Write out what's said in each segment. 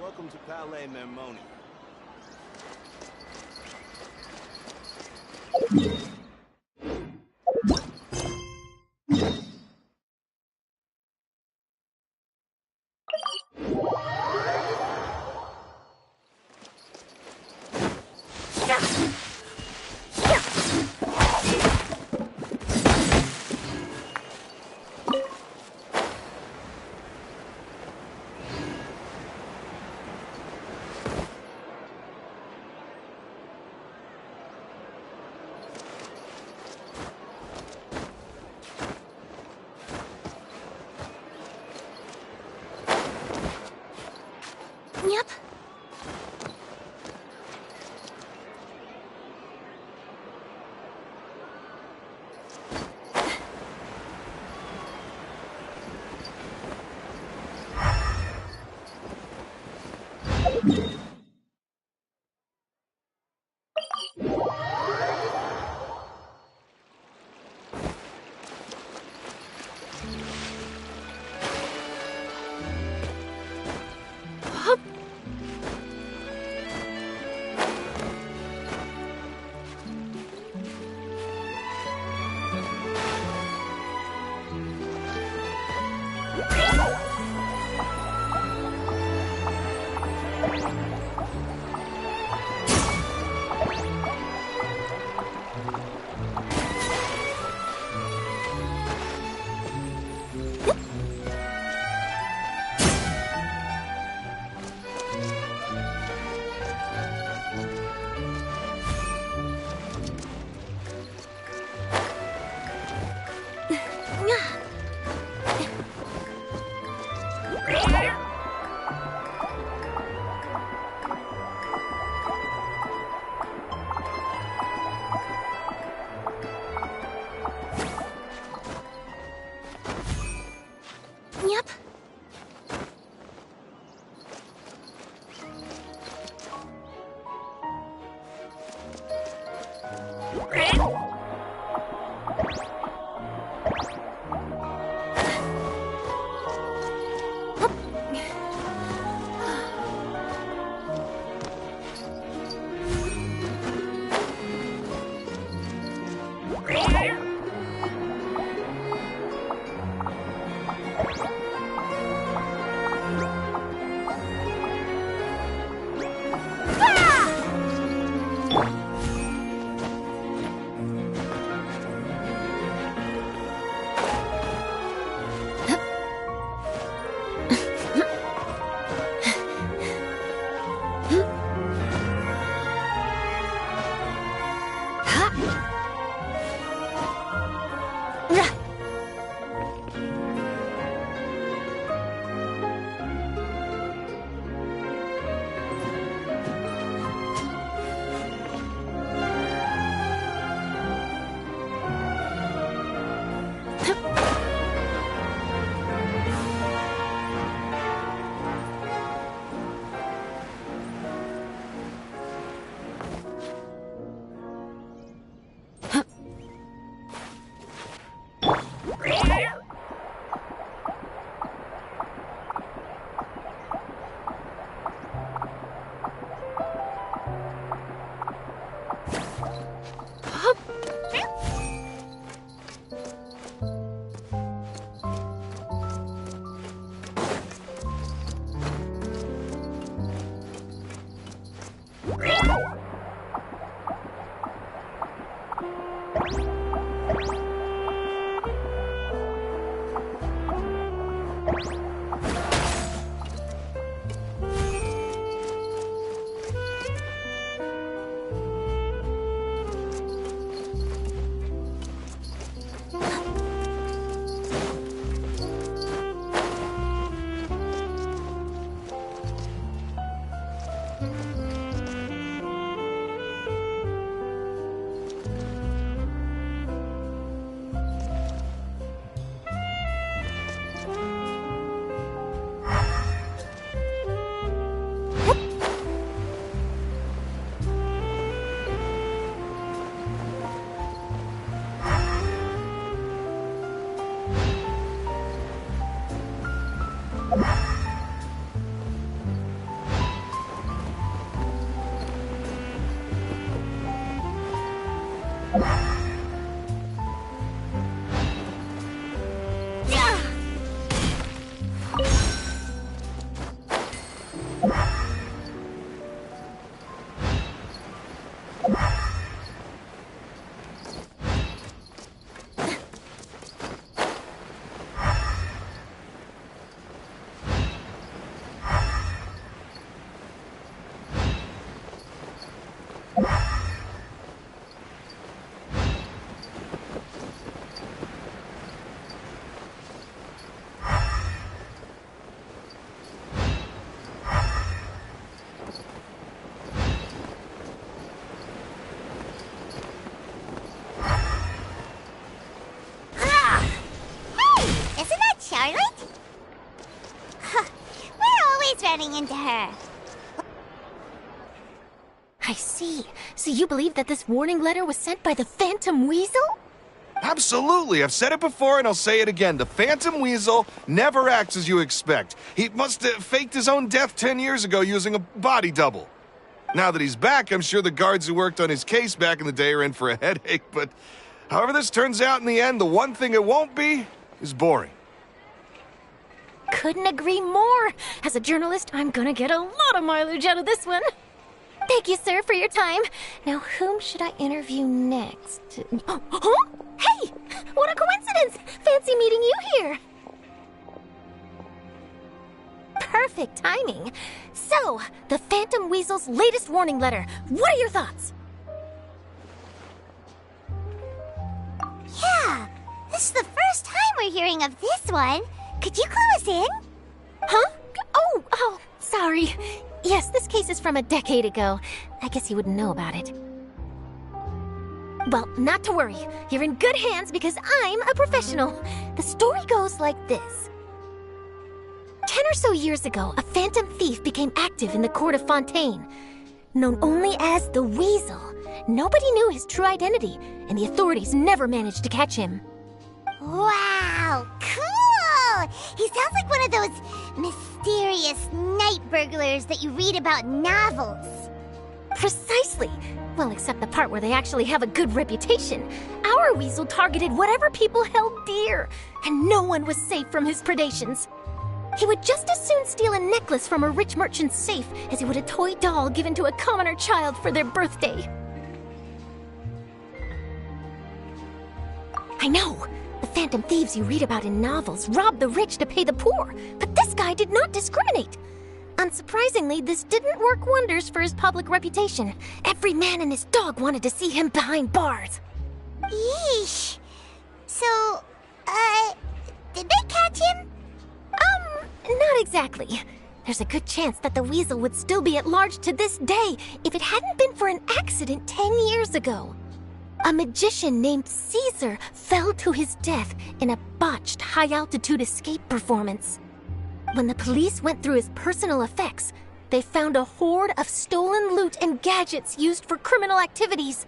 Welcome to Palais Mermoni. Yep. Yep. always running into her. I see. So you believe that this warning letter was sent by the Phantom Weasel? Absolutely. I've said it before and I'll say it again. The Phantom Weasel never acts as you expect. He must have faked his own death 10 years ago using a body double. Now that he's back, I'm sure the guards who worked on his case back in the day are in for a headache, but however this turns out in the end, the one thing it won't be is boring. Couldn't agree more. As a journalist, I'm gonna get a lot of mileage out of this one. Thank you, sir, for your time. Now, whom should I interview next? Huh? Hey! What a coincidence! Fancy meeting you here. Perfect timing. So, the Phantom Weasel's latest warning letter. What are your thoughts? Yeah, this is the first time we're hearing of this one. Could you clue us in? Huh? Oh, sorry. Yes, this case is from a decade ago. I guess you wouldn't know about it. Well, not to worry. You're in good hands because I'm a professional. The story goes like this. 10 or so years ago, a phantom thief became active in the court of Fontaine. Known only as the Weasel, nobody knew his true identity, and the authorities never managed to catch him. Wow, cool! He sounds like one of those mysterious night burglars that you read about in novels. Precisely. Well, except the part where they actually have a good reputation. Our Weasel targeted whatever people held dear, and no one was safe from his predations. He would just as soon steal a necklace from a rich merchant's safe as he would a toy doll given to a commoner child for their birthday. I know! The phantom thieves you read about in novels rob the rich to pay the poor, but this guy did not discriminate. Unsurprisingly, this didn't work wonders for his public reputation. Every man and his dog wanted to see him behind bars. Yeesh. So, did they catch him? Not exactly. There's a good chance that the Weasel would still be at large to this day if it hadn't been for an accident 10 years ago. A magician named Caesar fell to his death in a botched high-altitude escape performance. When the police went through his personal effects, they found a hoard of stolen loot and gadgets used for criminal activities.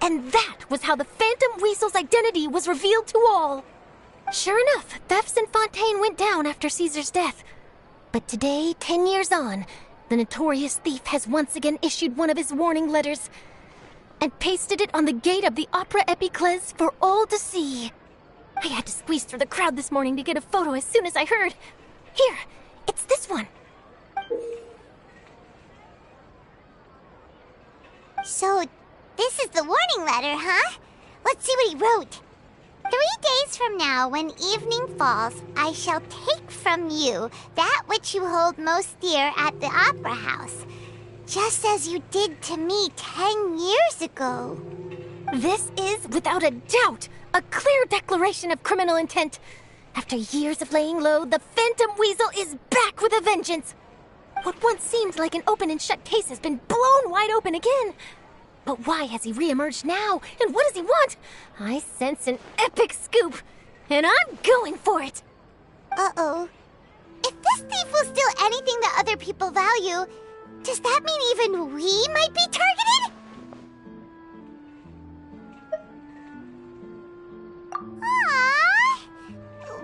And that was how the Phantom Weasel's identity was revealed to all. Sure enough, thefts in Fontaine went down after Caesar's death. But today, 10 years on, the notorious thief has once again issued one of his warning letters and pasted it on the gate of the Opera Epiclese for all to see. I had to squeeze through the crowd this morning to get a photo as soon as I heard. Here, it's this one. So, this is the warning letter, huh? Let's see what he wrote. 3 days from now, when evening falls, I shall take from you that which you hold most dear at the Opera House, just as you did to me 10 years ago. This is, without a doubt, a clear declaration of criminal intent. After years of laying low, the Phantom Weasel is back with a vengeance. What once seemed like an open and shut case has been blown wide open again. But why has he reemerged now? And what does he want? I sense an epic scoop, and I'm going for it. Uh-oh. If this thief will steal anything that other people value, does that mean even we might be targeted? Aww.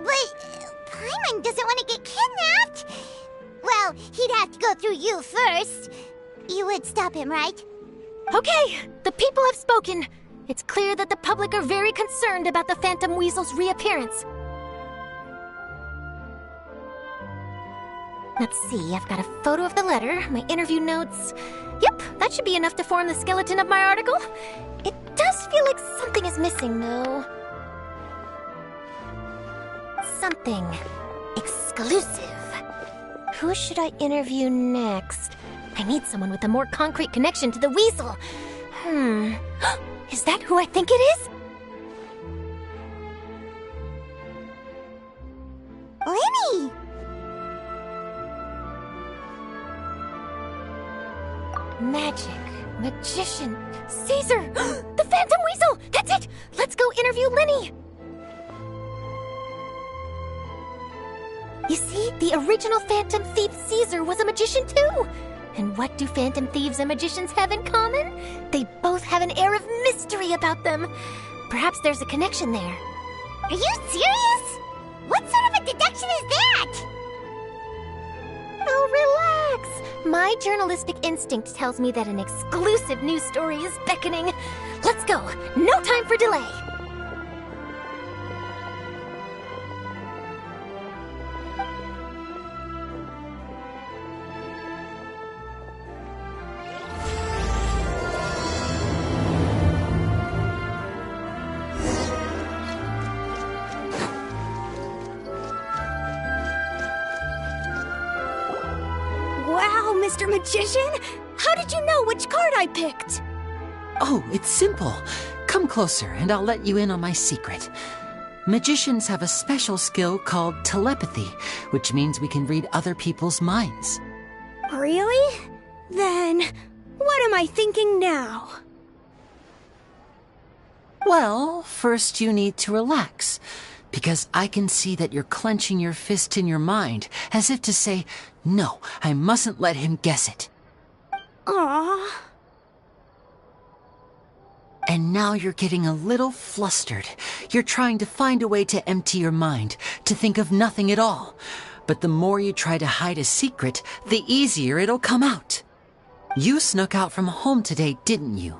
But Paimon doesn't want to get kidnapped. Well, he'd have to go through you first. You would stop him, right? Okay, the people have spoken. It's clear that the public are very concerned about the Phantom Weasel's reappearance. Let's see, I've got a photo of the letter, my interview notes. Yep, that should be enough to form the skeleton of my article. It does feel like something is missing, though. Something exclusive. Who should I interview next? I need someone with a more concrete connection to the Weasel. Is that who I think it is? Lyney! Magic, magician, Caesar! The Phantom Weasel! That's it! Let's go interview Lyney! You see, the original Phantom Thief Caesar was a magician too. And what do Phantom Thieves and magicians have in common? They both have an air of mystery about them. Perhaps there's a connection there. Are you serious? What sort of a deduction is that? Oh, relax. My journalistic instinct tells me that an exclusive news story is beckoning. Let's go. No time for delay. Wow, Mr. Magician! How did you know which card I picked? Oh, it's simple. Come closer and I'll let you in on my secret. Magicians have a special skill called telepathy, which means we can read other people's minds. Really? Then, what am I thinking now? Well, first you need to relax, because I can see that you're clenching your fist in your mind, as if to say, no, I mustn't let him guess it. Aww. And now you're getting a little flustered. You're trying to find a way to empty your mind, to think of nothing at all. But the more you try to hide a secret, the easier it'll come out. You snuck out from home today, didn't you?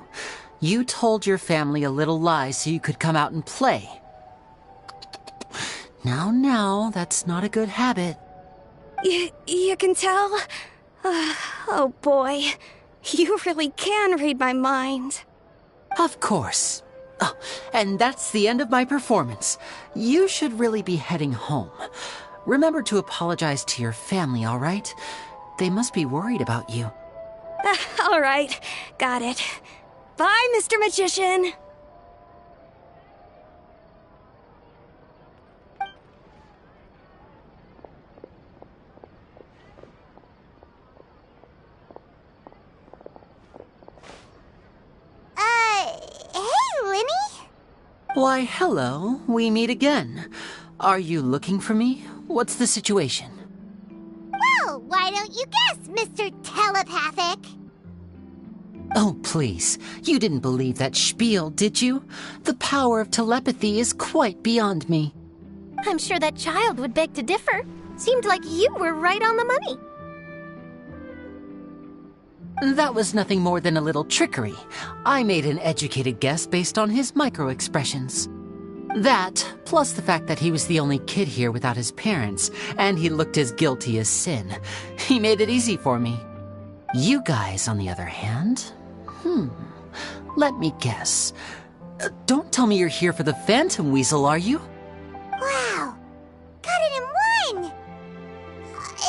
You told your family a little lie so you could come out and play. Now, that's not a good habit. You can tell? Oh boy, you really can read my mind. Of course. Oh, and that's the end of my performance. You should really be heading home. Remember to apologize to your family, all right? They must be worried about you. All right, got it. Bye, Mr. Magician. Hey, Lyney? Why, hello. We meet again. Are you looking for me? What's the situation? Well, why don't you guess, Mr. Telepathic? Oh, please. You didn't believe that spiel, did you? The power of telepathy is quite beyond me. I'm sure that child would beg to differ. Seemed like you were right on the money. That was nothing more than a little trickery. I made an educated guess based on his micro-expressions. That, plus the fact that he was the only kid here without his parents, and he looked as guilty as sin. He made it easy for me. You guys, on the other hand... Let me guess. Don't tell me you're here for the Phantom Weasel, are you? Wow, got it in one!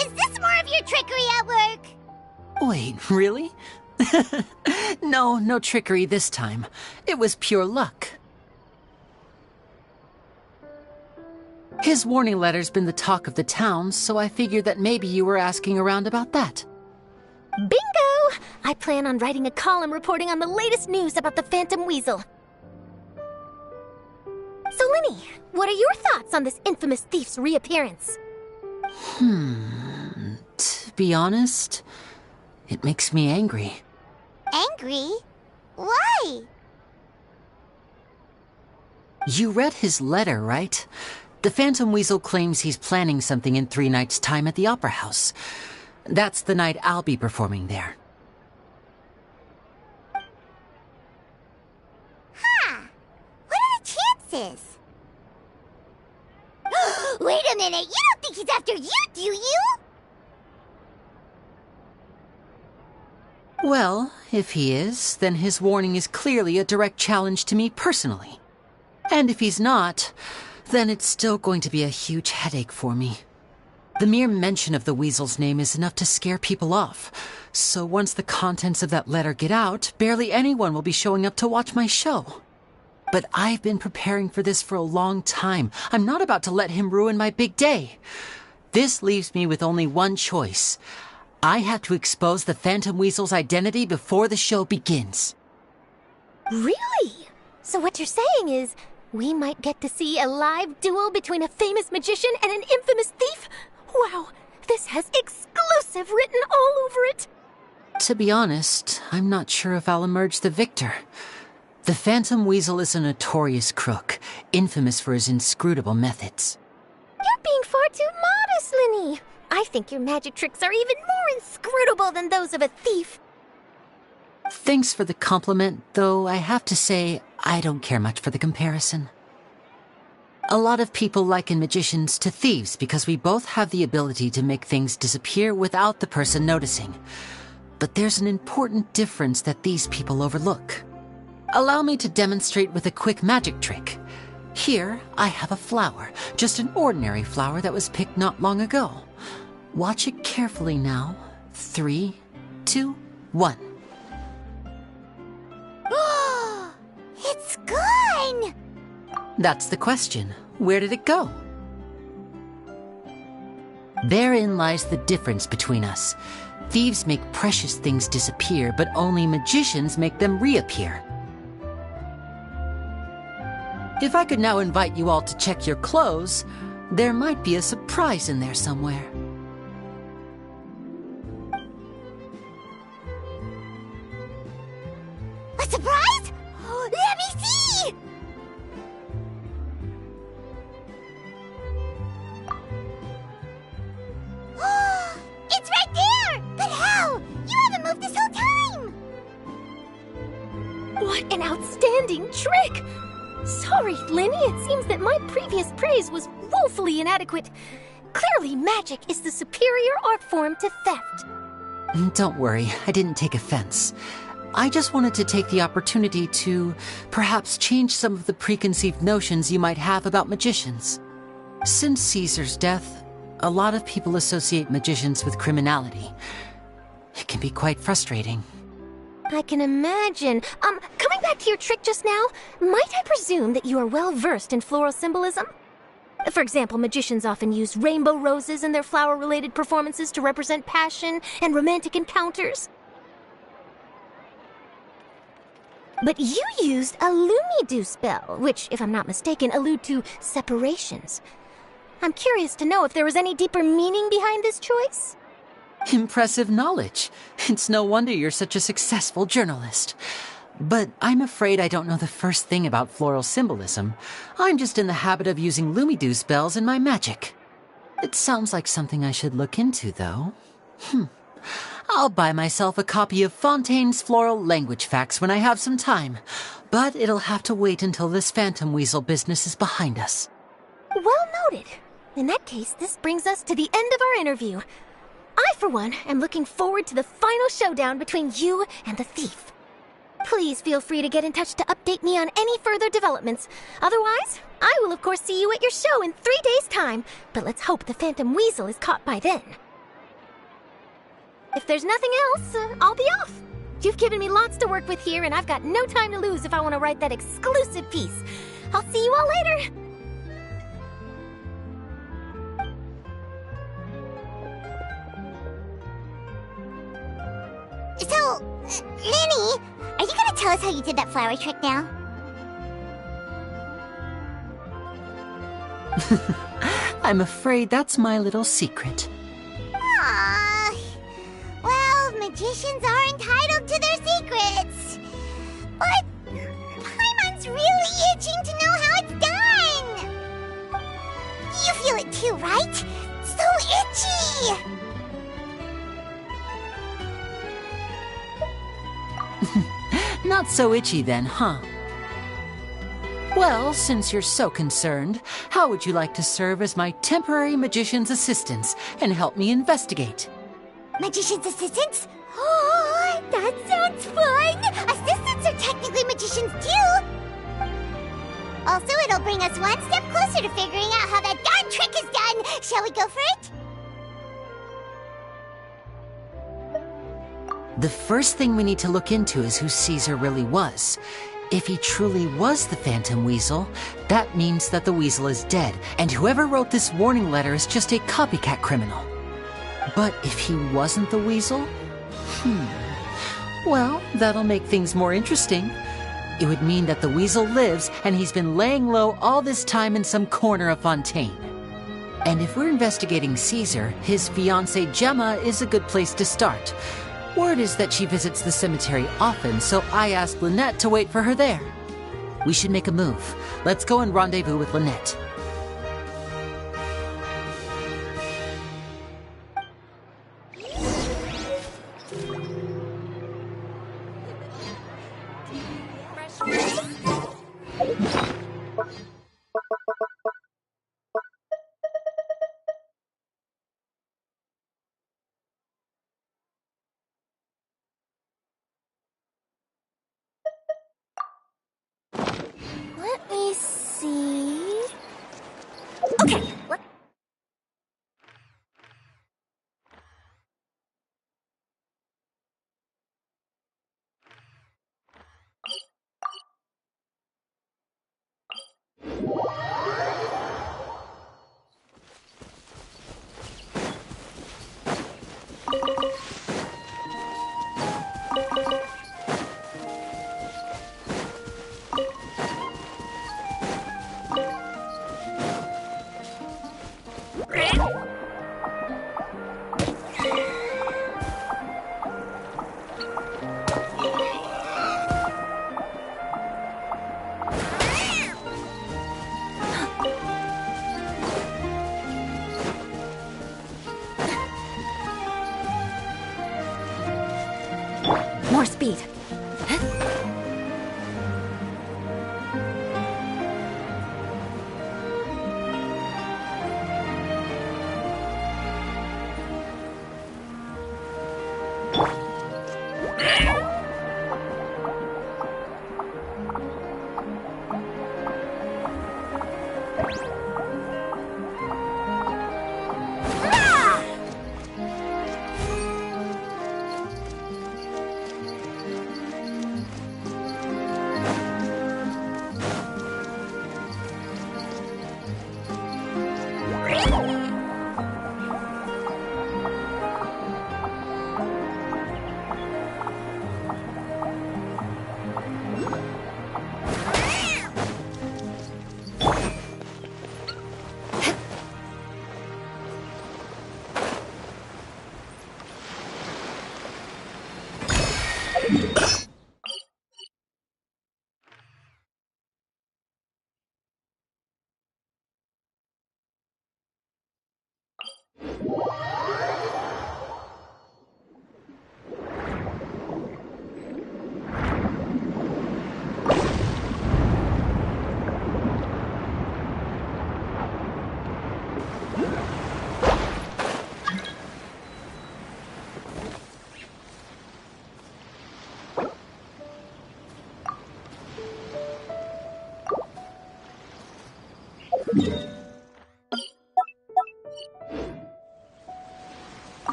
Is this more of your trickery at work? Wait, really? No trickery this time. It was pure luck. His warning letter's been the talk of the town, so I figured that maybe you were asking around about that. Bingo! I plan on writing a column reporting on the latest news about the Phantom Weasel. So, Lyney, what are your thoughts on this infamous thief's reappearance? To be honest, it makes me angry. Angry? Why? You read his letter, right? The Phantom Weasel claims he's planning something in 3 nights' time at the Opera House. That's the night I'll be performing there. Huh. What are the chances? Wait a minute, you don't think he's after you, do you? Well, if he is, then his warning is clearly a direct challenge to me personally. And if he's not, then it's still going to be a huge headache for me. The mere mention of the Weasel's name is enough to scare people off. So once the contents of that letter get out, barely anyone will be showing up to watch my show. But I've been preparing for this for a long time. I'm not about to let him ruin my big day. This leaves me with only one choice. I have to expose the Phantom Weasel's identity before the show begins. Really? So what you're saying is, we might get to see a live duel between a famous magician and an infamous thief? Wow, this has exclusive written all over it! To be honest, I'm not sure if I'll emerge the victor. The Phantom Weasel is a notorious crook, infamous for his inscrutable methods. You're being far too modest, Lyney. I think your magic tricks are even more inscrutable than those of a thief. Thanks for the compliment, though I have to say I don't care much for the comparison. A lot of people liken magicians to thieves because we both have the ability to make things disappear without the person noticing. But there's an important difference that these people overlook. Allow me to demonstrate with a quick magic trick. Here, I have a flower, just an ordinary flower that was picked not long ago. Watch it carefully now. 3, 2, 1. It's gone! That's the question. Where did it go? Therein lies the difference between us. Thieves make precious things disappear, but only magicians make them reappear. If I could now invite you all to check your clothes, there might be a surprise in there somewhere. A surprise? Let me see! It's right there! But how? You haven't moved this whole time! What an outstanding trick! Sorry, Lyney, it seems that my previous praise was woefully inadequate. Clearly, magic is the superior art form to theft. Don't worry, I didn't take offense. I just wanted to take the opportunity to perhaps change some of the preconceived notions you might have about magicians. Since Caesar's death, a lot of people associate magicians with criminality. It can be quite frustrating. I can imagine. Coming back to your trick just now, might I presume that you are well versed in floral symbolism? For example, magicians often use rainbow roses in their flower-related performances to represent passion and romantic encounters. But you used a Lumidu spell, which, if I'm not mistaken, allude to separations. I'm curious to know if there was any deeper meaning behind this choice? Impressive knowledge. It's no wonder you're such a successful journalist. But I'm afraid I don't know the first thing about floral symbolism. I'm just in the habit of using Lumidu spells in my magic. It sounds like something I should look into, though. I'll buy myself a copy of Fontaine's Floral Language Facts when I have some time. But it'll have to wait until this Phantom Weasel business is behind us. Well noted. In that case, this brings us to the end of our interview. I, for one, am looking forward to the final showdown between you and the thief. Please feel free to get in touch to update me on any further developments. Otherwise, I will of course see you at your show in 3 days' time, but let's hope the Phantom Weasel is caught by then. If there's nothing else, I'll be off. You've given me lots to work with here, and I've got no time to lose if I want to write that exclusive piece. I'll see you all later. So, Lyney, are you gonna tell us how you did that flower trick now? I'm afraid that's my little secret. Aww. Well, magicians are entitled to their secrets. But Paimon's really itching to know how it's done. You feel it too, right? So itchy! Not so itchy then, huh? Well, since you're so concerned, how would you like to serve as my temporary magician's assistants and help me investigate? Magician's assistants? Oh, that sounds fun! Assistants are technically magicians too! Also, it'll bring us one step closer to figuring out how that darn trick is done! Shall we go for it? The first thing we need to look into is who Caesar really was. If he truly was the Phantom Weasel, that means that the Weasel is dead, and whoever wrote this warning letter is just a copycat criminal. But if he wasn't the Weasel? Well, that'll make things more interesting. It would mean that the Weasel lives, and he's been laying low all this time in some corner of Fontaine. And if we're investigating Caesar, his fiancée Gemma is a good place to start. Word is that she visits the cemetery often, so I asked Lynette to wait for her there. We should make a move. Let's go and rendezvous with Lynette. Let me see. Okay, more speed.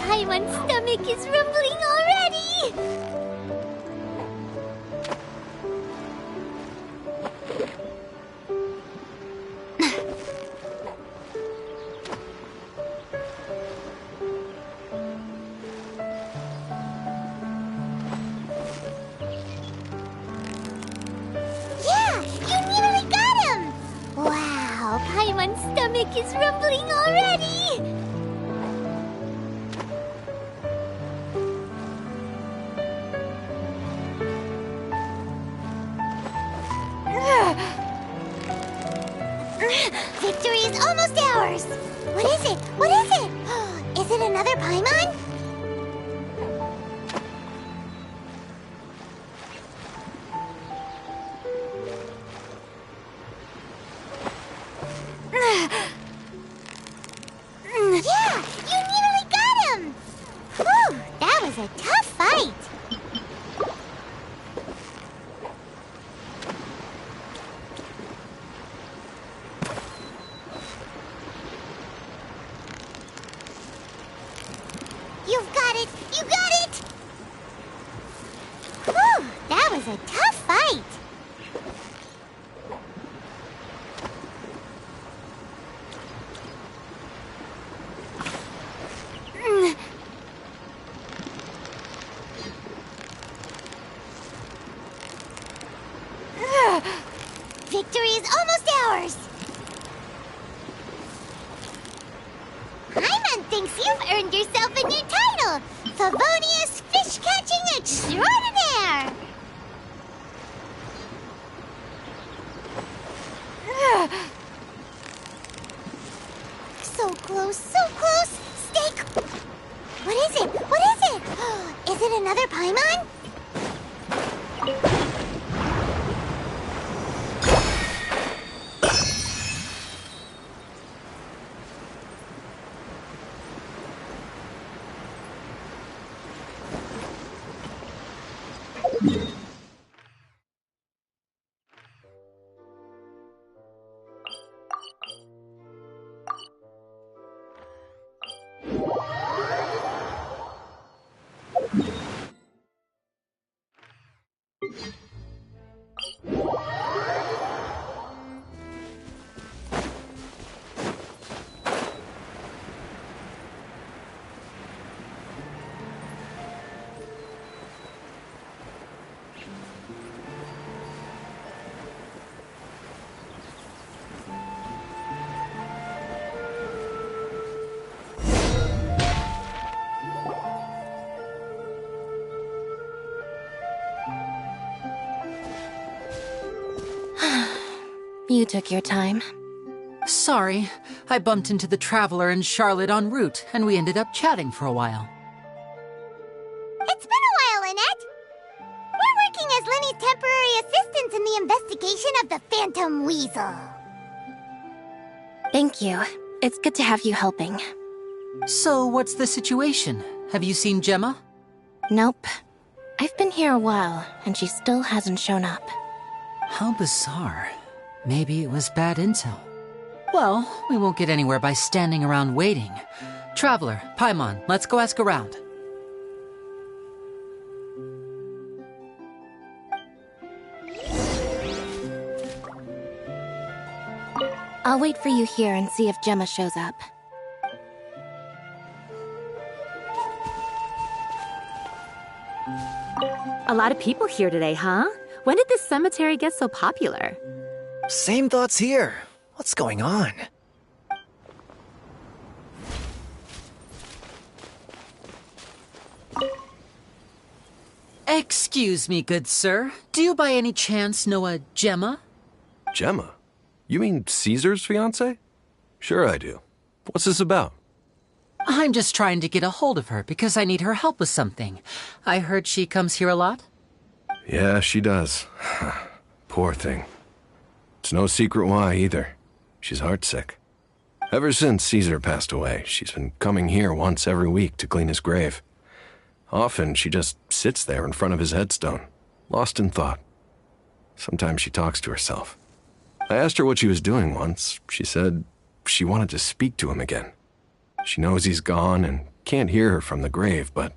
Paimon's stomach is rumbling already! Yeah! You nearly got him! Wow, Paimon's stomach is rumbling already! Victory is almost ours! What is it? What is it? Is it another Paimon? Yeah! You nearly got him! Whew, that was a tough fight! Whew, that was a tough fight. Victory is almost ours! Paimon thinks you've earned yourself a new title! Favonius Fish-Catching Extraordinaire! So close, so close! Stay... What is it? What is it? Is it another Paimon? You took your time. Sorry, I bumped into the Traveler and Charlotte en route, and we ended up chatting for a while. It's been a while, Annette. We're working as Lyney's temporary assistants in the investigation of the Phantom Weasel. Thank you. It's good to have you helping. So, what's the situation? Have you seen Gemma? Nope. I've been here a while, and she still hasn't shown up. How bizarre. Maybe it was bad intel. Well, we won't get anywhere by standing around waiting. Traveler, Paimon, let's go ask around. I'll wait for you here and see if Gemma shows up. A lot of people here today, huh? When did this cemetery get so popular? Same thoughts here. What's going on? Excuse me, good sir. Do you by any chance know a Gemma? Gemma? You mean Caesar's fiancée? Sure I do. What's this about? I'm just trying to get a hold of her because I need her help with something. I heard she comes here a lot. Yeah, she does. Poor thing. It's no secret why, either. She's heartsick. Ever since Caesar passed away, she's been coming here once every week to clean his grave. Often, she just sits there in front of his headstone, lost in thought. Sometimes she talks to herself. I asked her what she was doing once. She said she wanted to speak to him again. She knows he's gone and can't hear her from the grave, but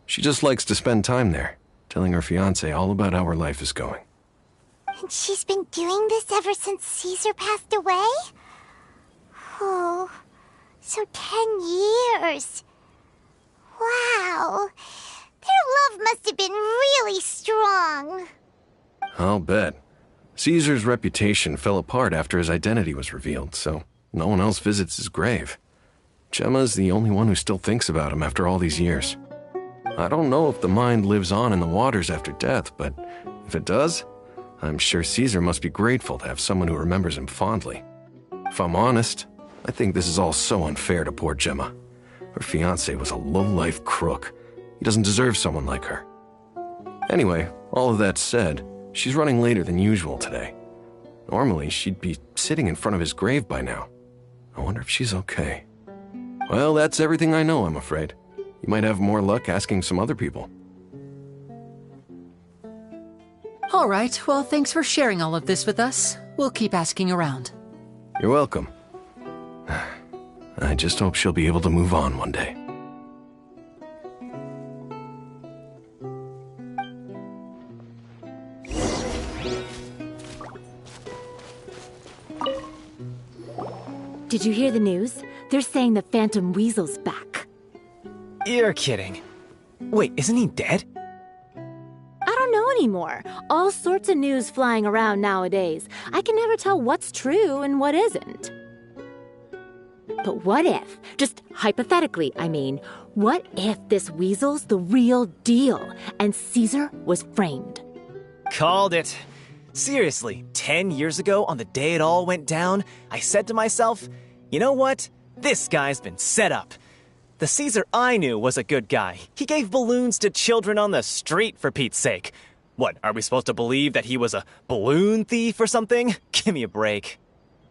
she just likes to spend time there, telling her fiancé all about how her life is going. And she's been doing this ever since Caesar passed away? Oh, so 10 years. Wow. Their love must have been really strong. I'll bet. Caesar's reputation fell apart after his identity was revealed, so no one else visits his grave. Gemma's the only one who still thinks about him after all these years. I don't know if the mind lives on in the waters after death, but if it does, I'm sure Caesar must be grateful to have someone who remembers him fondly. If I'm honest, I think this is all so unfair to poor Gemma. Her fiancé was a low-life crook. He doesn't deserve someone like her. Anyway, all of that said, she's running later than usual today. Normally, she'd be sitting in front of his grave by now. I wonder if she's okay. Well, that's everything I know, I'm afraid. You might have more luck asking some other people. All right, well, thanks for sharing all of this with us. We'll keep asking around. You're welcome. I just hope she'll be able to move on one day. Did you hear the news? They're saying the Phantom Weasel's back. You're kidding. Wait, isn't he dead? I don't know anymore. All sorts of news flying around nowadays. I can never tell what's true and what isn't. But what if, just hypothetically, I mean, what if this weasel's the real deal and Caesar was framed? Called it. Seriously, 10 years ago, on the day it all went down, I said to myself, you know what? This guy's been set up. The Caesar I knew was a good guy. He gave balloons to children on the street, for Pete's sake. What, are we supposed to believe that he was a balloon thief or something? Give me a break.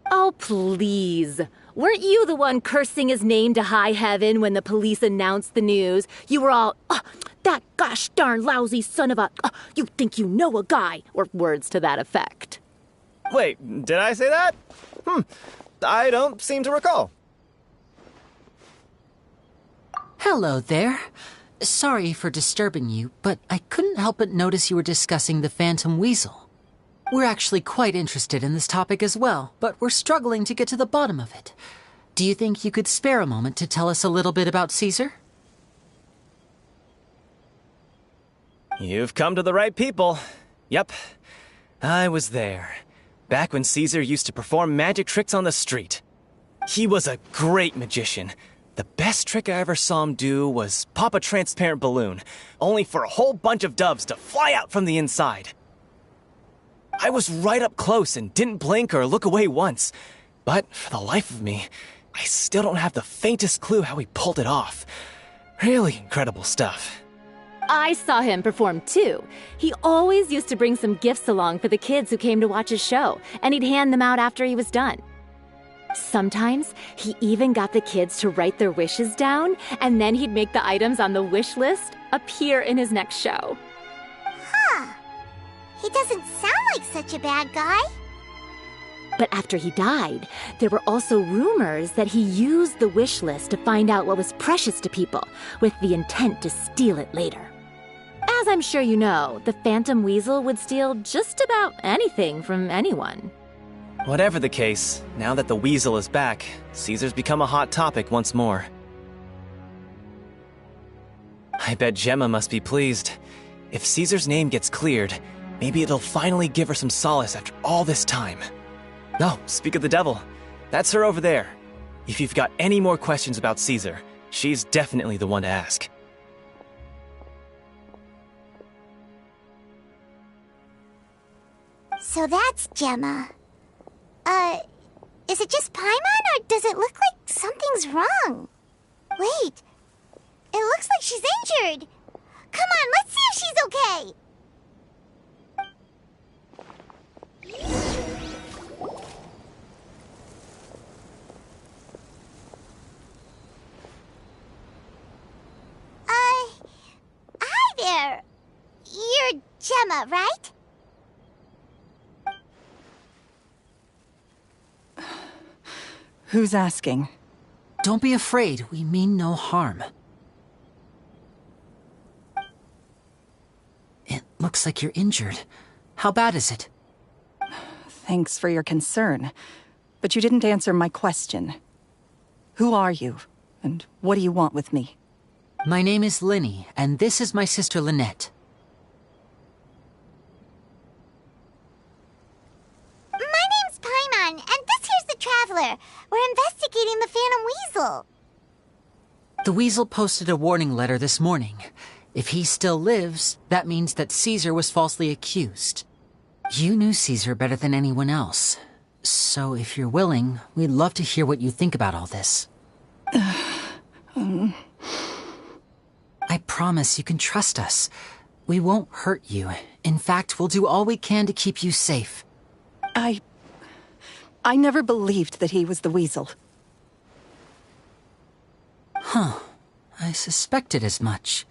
Oh, please. Weren't you the one cursing his name to high heaven when the police announced the news? You were all, oh, that gosh darn lousy son of a, you think you know a guy, or words to that effect. Wait, did I say that? I don't seem to recall. Hello there. Sorry for disturbing you, but I couldn't help but notice you were discussing the Phantom Weasel. We're actually quite interested in this topic as well, but we're struggling to get to the bottom of it. Do you think you could spare a moment to tell us a little bit about Caesar? You've come to the right people. Yep, I was there. Back when Caesar used to perform magic tricks on the street. He was a great magician. The best trick I ever saw him do was pop a transparent balloon, only for a whole bunch of doves to fly out from the inside. I was right up close and didn't blink or look away once. But for the life of me, I still don't have the faintest clue how he pulled it off. Really incredible stuff. I saw him perform too. He always used to bring some gifts along for the kids who came to watch his show, and he'd hand them out after he was done. Sometimes he even got the kids to write their wishes down, and then he'd make the items on the wish list appear in his next show. Huh. He doesn't sound like such a bad guy. But after he died, there were also rumors that he used the wish list to find out what was precious to people, with the intent to steal it later. As I'm sure you know, the Phantom Weasel would steal just about anything from anyone. Whatever the case, now that the Weasel is back, Caesar's become a hot topic once more. I bet Gemma must be pleased. If Caesar's name gets cleared, maybe it'll finally give her some solace after all this time. Oh, speak of the devil. That's her over there. If you've got any more questions about Caesar, she's definitely the one to ask. So that's Gemma. Is it just Paimon, or does it look like something's wrong? Wait, it looks like she's injured. Come on, let's see if she's okay. Hi there. You're Gemma, right? Who's asking? Don't be afraid, we mean no harm. It looks like you're injured. How bad is it? Thanks for your concern, but you didn't answer my question. Who are you, and what do you want with me? My name is Lyney, and this is my sister Lynette. My name's Paimon, and this here's the Traveler. We're investigating the Phantom Weasel. The Weasel posted a warning letter this morning. If he still lives, that means that Caesar was falsely accused. You knew Caesar better than anyone else. So if you're willing, we'd love to hear what you think about all this. I promise you can trust us. We won't hurt you. In fact, we'll do all we can to keep you safe. I never believed that he was the Weasel. Huh. I suspected as much.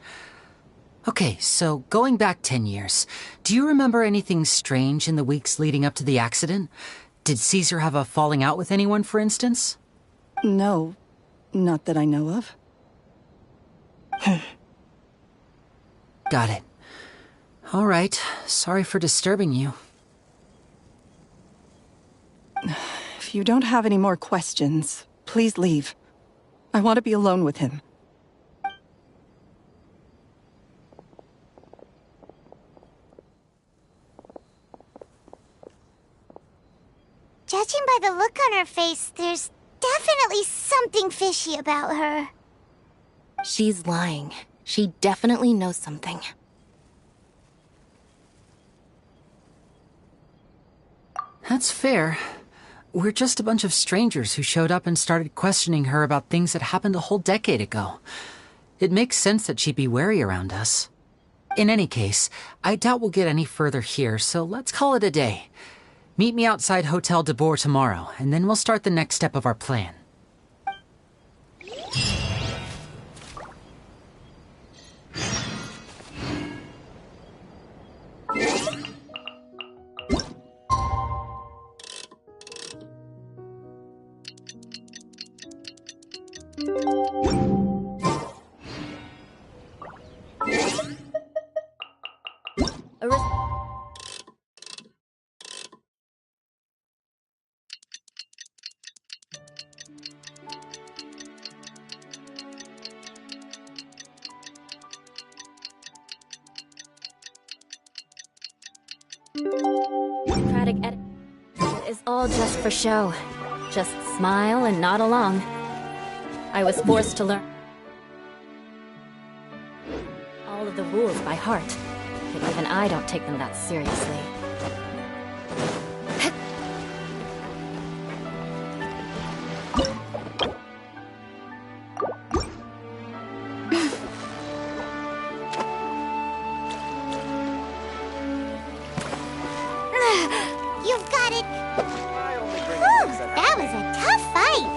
Okay, so going back 10 years, do you remember anything strange in the weeks leading up to the accident? Did Caesar have a falling out with anyone, for instance? No, not that I know of. Got it. All right, sorry for disturbing you. If If you don't have any more questions, please leave. I want to be alone with him. Judging by the look on her face, there's definitely something fishy about her. She's lying. She definitely knows something. That's fair. We're just a bunch of strangers who showed up and started questioning her about things that happened a whole decade ago. It makes sense that she'd be wary around us. In any case, I doubt we'll get any further here, so let's call it a day. Meet me outside Hotel de Boer tomorrow, and then we'll start the next step of our plan. Democratic edit is all just for show. Just smile and nod along. I was forced to learn all of the rules by heart, but even I don't take them that seriously. You've got it! Whew, that was a tough fight!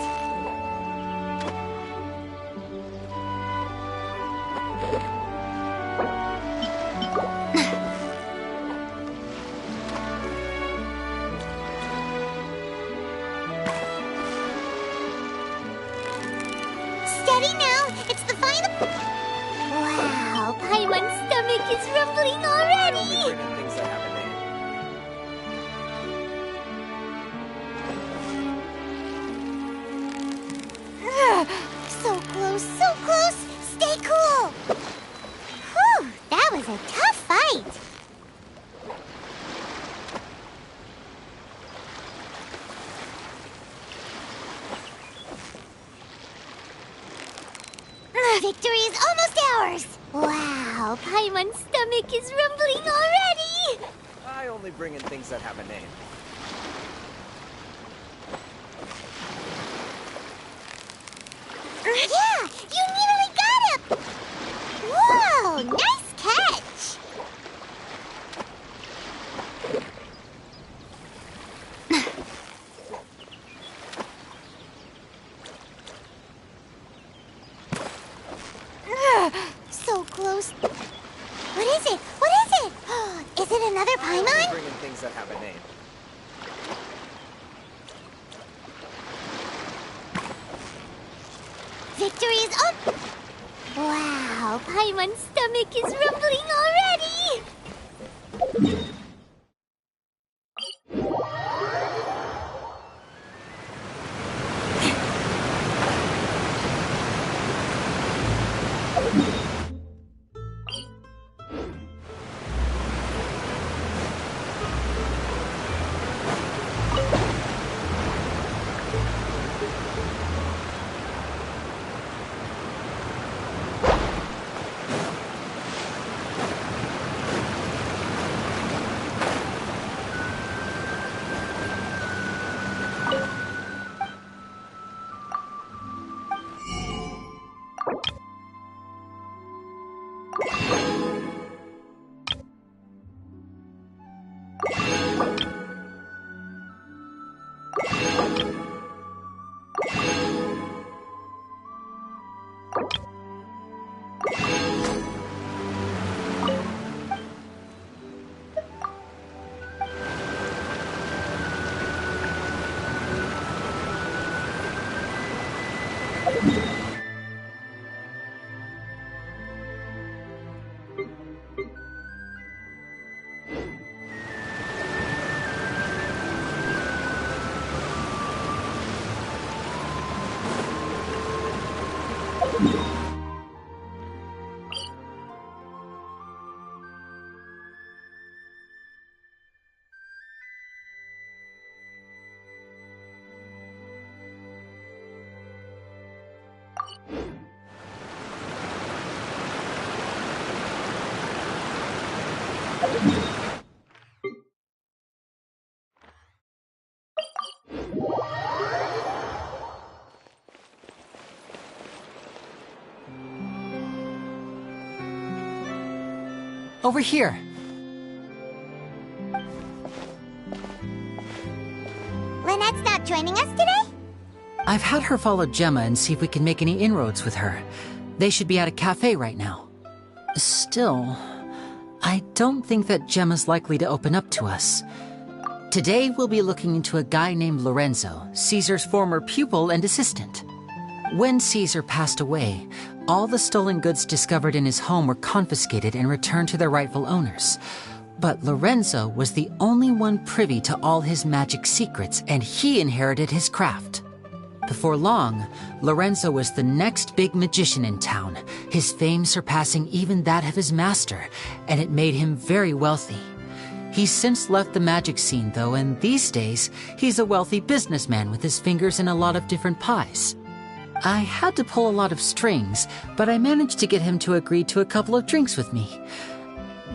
Steady now! It's the final... Wow, Paimon's stomach is rumbling already! So close, so close! Stay cool! Whew, that was a tough fight! Victory is almost ours! Wow, Paimon's stomach is rumbling already! I only bring in things that have a name. Yeah, you nearly got him! Whoa, nice catch! So close. What is it? What is it? Is it another I only Paimon? bring in things that have a name. Victory is up! Wow, Paimon's stomach is rumbling already! Over here. Lynette's not joining us today? I've had her follow Gemma and see if we can make any inroads with her. They should be at a cafe right now. Still, I don't think that Gemma's likely to open up to us. Today, we'll be looking into a guy named Lorenzo, Caesar's former pupil and assistant. When Caesar passed away, all the stolen goods discovered in his home were confiscated and returned to their rightful owners. But Lorenzo was the only one privy to all his magic secrets, and he inherited his craft. Before long, Lorenzo was the next big magician in town, his fame surpassing even that of his master, and it made him very wealthy. He's since left the magic scene, though, and these days, he's a wealthy businessman with his fingers in a lot of different pies. I had to pull a lot of strings, but I managed to get him to agree to a couple of drinks with me.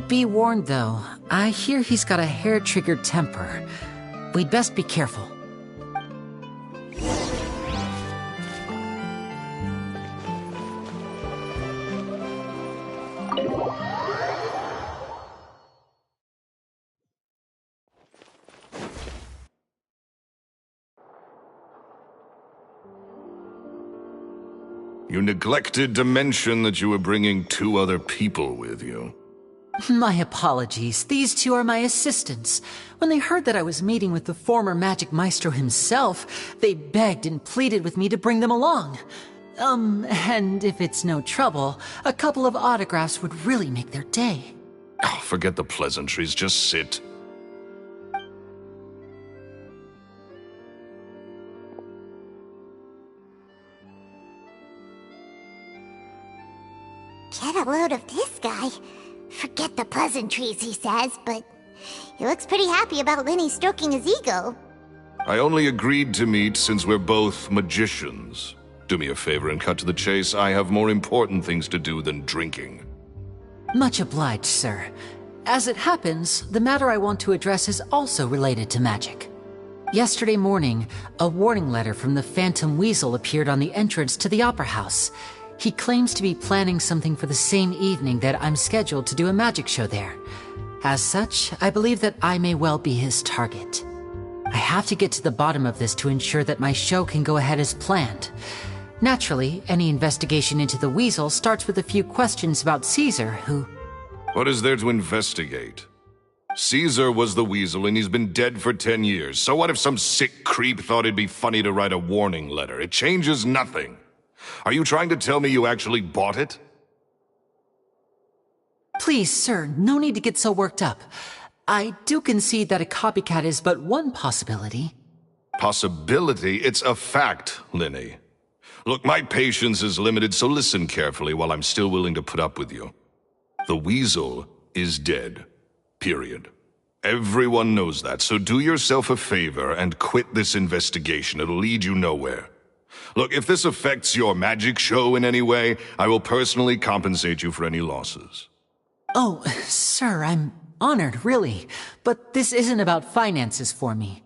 Be warned, though, I hear he's got a hair-triggered temper. We'd best be careful. You neglected to mention that you were bringing 2 other people with you. My apologies. These 2 are my assistants. When they heard that I was meeting with the former magic maestro himself, they begged and pleaded with me to bring them along. And if it's no trouble, a couple of autographs would really make their day. Oh, forget the pleasantries. Just sit. Get a load of this guy. Forget the pleasantries, he says, but he looks pretty happy about Lyney stroking his ego. I only agreed to meet since we're both magicians. Do me a favor and cut to the chase. I have more important things to do than drinking. Much obliged, sir. As it happens, the matter I want to address is also related to magic. Yesterday morning, a warning letter from the Phantom Weasel appeared on the entrance to the Opera House. He claims to be planning something for the same evening that I'm scheduled to do a magic show there. As such, I believe that I may well be his target. I have to get to the bottom of this to ensure that my show can go ahead as planned. Naturally, any investigation into the Weasel starts with a few questions about Caesar, who... What is there to investigate? Caesar was the Weasel and he's been dead for 10 years. So what if some sick creep thought it'd be funny to write a warning letter? It changes nothing. Are you trying to tell me you actually bought it? Please, sir, no need to get so worked up. I do concede that a copycat is but one possibility. Possibility? It's a fact, Lyney. Look, my patience is limited, so listen carefully while I'm still willing to put up with you. The Weasel is dead. Period. Everyone knows that, so do yourself a favor and quit this investigation. It'll lead you nowhere. Look, if this affects your magic show in any way, I will personally compensate you for any losses. Oh, sir, I'm honored, really. But this isn't about finances for me.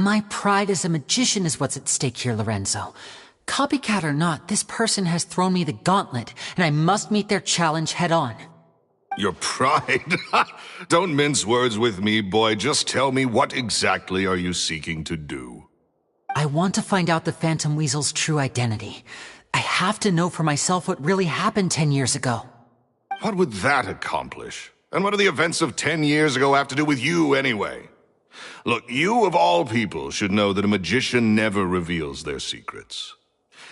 My pride as a magician is what's at stake here, Lorenzo. Copycat or not, this person has thrown me the gauntlet, and I must meet their challenge head on. Your pride? Don't mince words with me, boy. Just tell me, what exactly are you seeking to do? I want to find out the Phantom Weasel's true identity. I have to know for myself what really happened 10 years ago. What would that accomplish? And what do the events of 10 years ago have to do with you, anyway? Look, you of all people should know that a magician never reveals their secrets.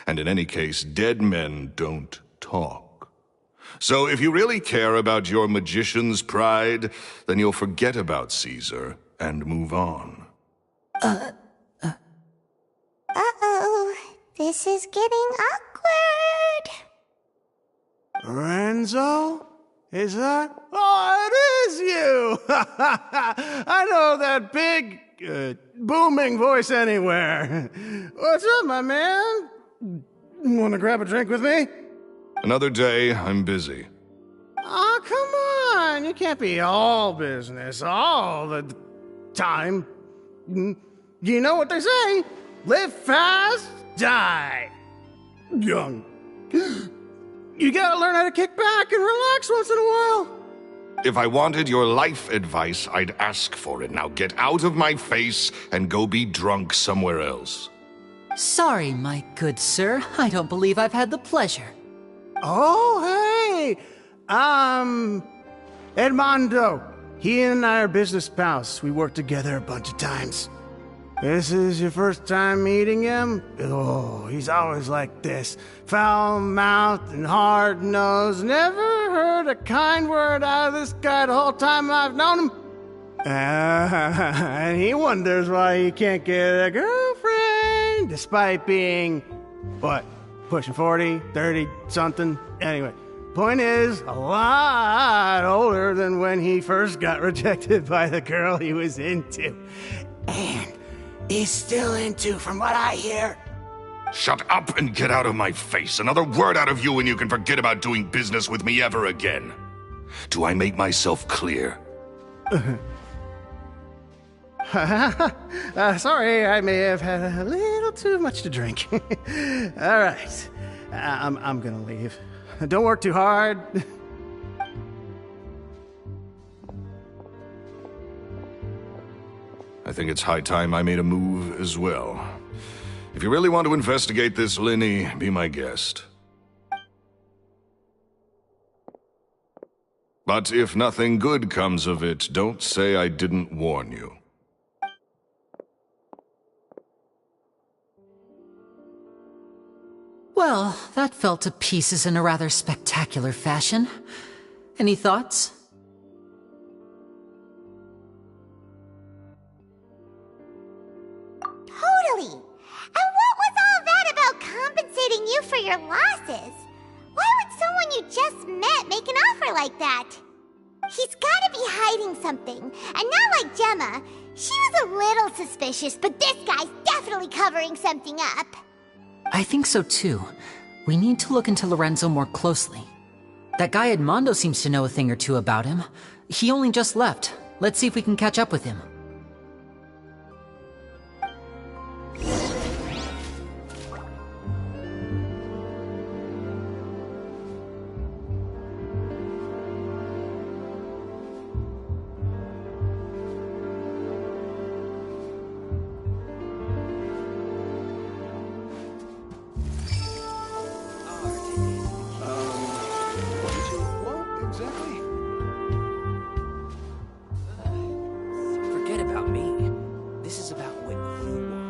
And in any case, dead men don't talk. So if you really care about your magician's pride, then you'll forget about Caesar and move on. Uh-oh. This is getting awkward. Lorenzo? Is that? Oh, it is you! I know that big, booming voice anywhere. What's up, my man? Want to grab a drink with me? Another day, I'm busy. Oh, come on, you can't be all business all the time. You know what they say? Live fast, die young. You gotta learn how to kick back and relax once in a while. If I wanted your life advice, I'd ask for it. Now get out of my face and go be drunk somewhere else. Sorry, my good sir. I don't believe I've had the pleasure. Oh, hey! Edmondo. He and I are business pals. We worked together a bunch of times. This is your first time meeting him? Oh, he's always like this. Foul-mouthed and hard-nosed. Never heard a kind word out of this guy the whole time I've known him. And he wonders why he can't get a girlfriend, despite being, what, pushing 40, 30, something? Anyway, point is, a lot older than when he first got rejected by the girl he was into. And he's still into, from what I hear. Shut up and get out of my face. Another word out of you and you can forget about doing business with me ever again. Do I make myself clear? Sorry, I may have had a little too much to drink. All right, I'm gonna leave. Don't work too hard. I think it's high time I made a move as well. If you really want to investigate this, Lyney, be my guest. But if nothing good comes of it, don't say I didn't warn you. Well, that fell to pieces in a rather spectacular fashion. Any thoughts? Totally. And what was all that about compensating you for your losses? Why would someone you just met make an offer like that? He's gotta be hiding something. And not like Gemma. She was a little suspicious, but this guy's definitely covering something up. I think so too. We need to look into Lorenzo more closely. That guy Edmondo seems to know a thing or two about him. He only just left. Let's see if we can catch up with him. Forget about me. This is about what you want.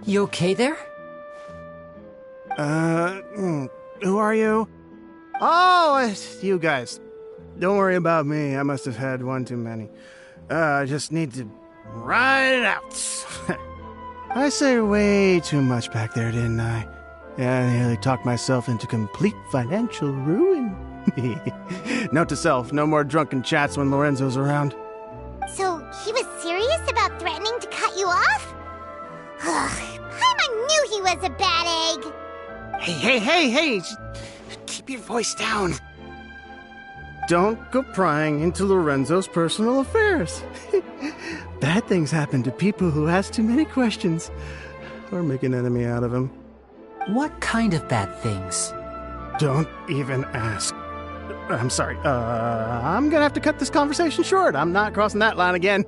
You okay there? Who are you? Oh, it's you guys. Don't worry about me. I must have had one too many. I just need to ride it out. I said way too much back there, didn't I? Yeah, I nearly talked myself into complete financial ruin. Note to self, no more drunken chats when Lorenzo's around. So, he was serious about threatening to cut you off? Paimon knew he was a bad egg! Hey! Just keep your voice down. Don't go prying into Lorenzo's personal affairs. Bad things happen to people who ask too many questions. Or make an enemy out of him. What kind of bad things? Don't even ask. I'm sorry. I'm gonna have to cut this conversation short. I'm not crossing that line again.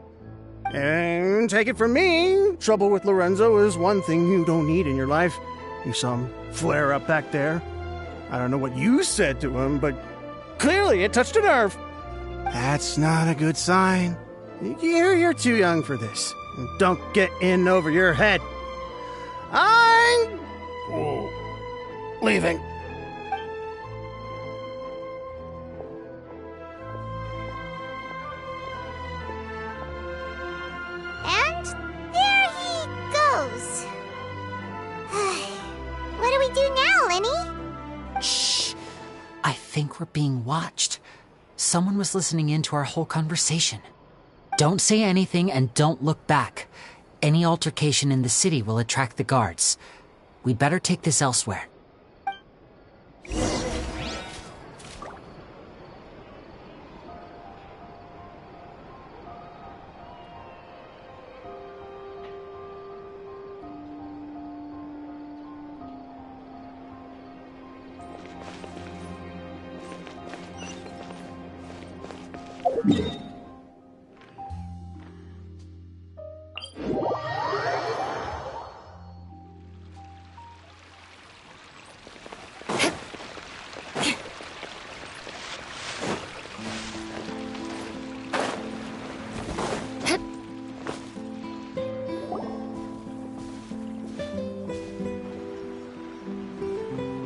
And take it from me, trouble with Lorenzo is one thing you don't need in your life. You saw him flare up back there. I don't know what you said to him, but clearly it touched a nerve. That's not a good sign. You're too young for this. Don't get in over your head. I'm leaving. suppose. What do we do now, Lyney? Shh. I think we're being watched. Someone was listening in to our whole conversation. Don't say anything and don't look back. Any altercation in the city will attract the guards. We'd better take this elsewhere.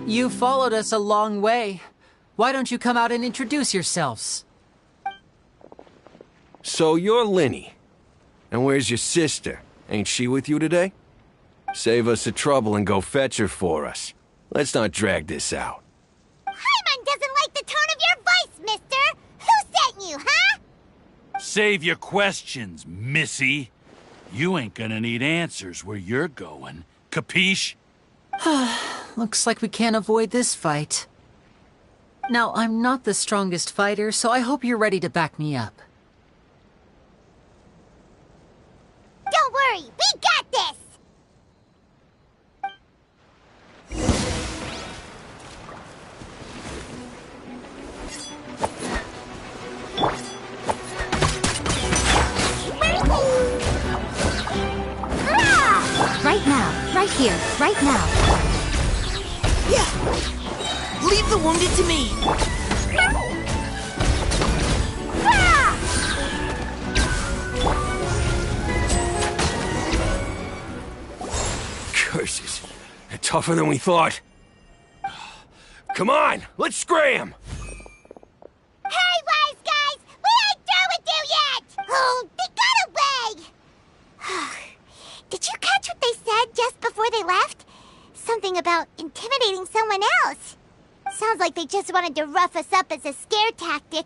You followed us a long way. Why don't you come out and introduce yourselves? So you're Lyney. And where's your sister? Ain't she with you today? Save us the trouble and go fetch her for us. Let's not drag this out. Paimon doesn't like the tone of your voice, mister! Who sent you, huh? Save your questions, missy. You ain't gonna need answers where you're going. Capiche? Looks like we can't avoid this fight. Now, I'm not the strongest fighter, so I hope you're ready to back me up. Don't worry, we got this! Right now, right here, right now. Yeah! Leave the wounded to me! Curses. They're tougher than we thought. Come on, let's scram! Hey, wise guys! We ain't through with you yet! Oh, they got away! Did you catch what they said just before they left? Something about intimidating someone else. Sounds like they just wanted to rough us up as a scare tactic,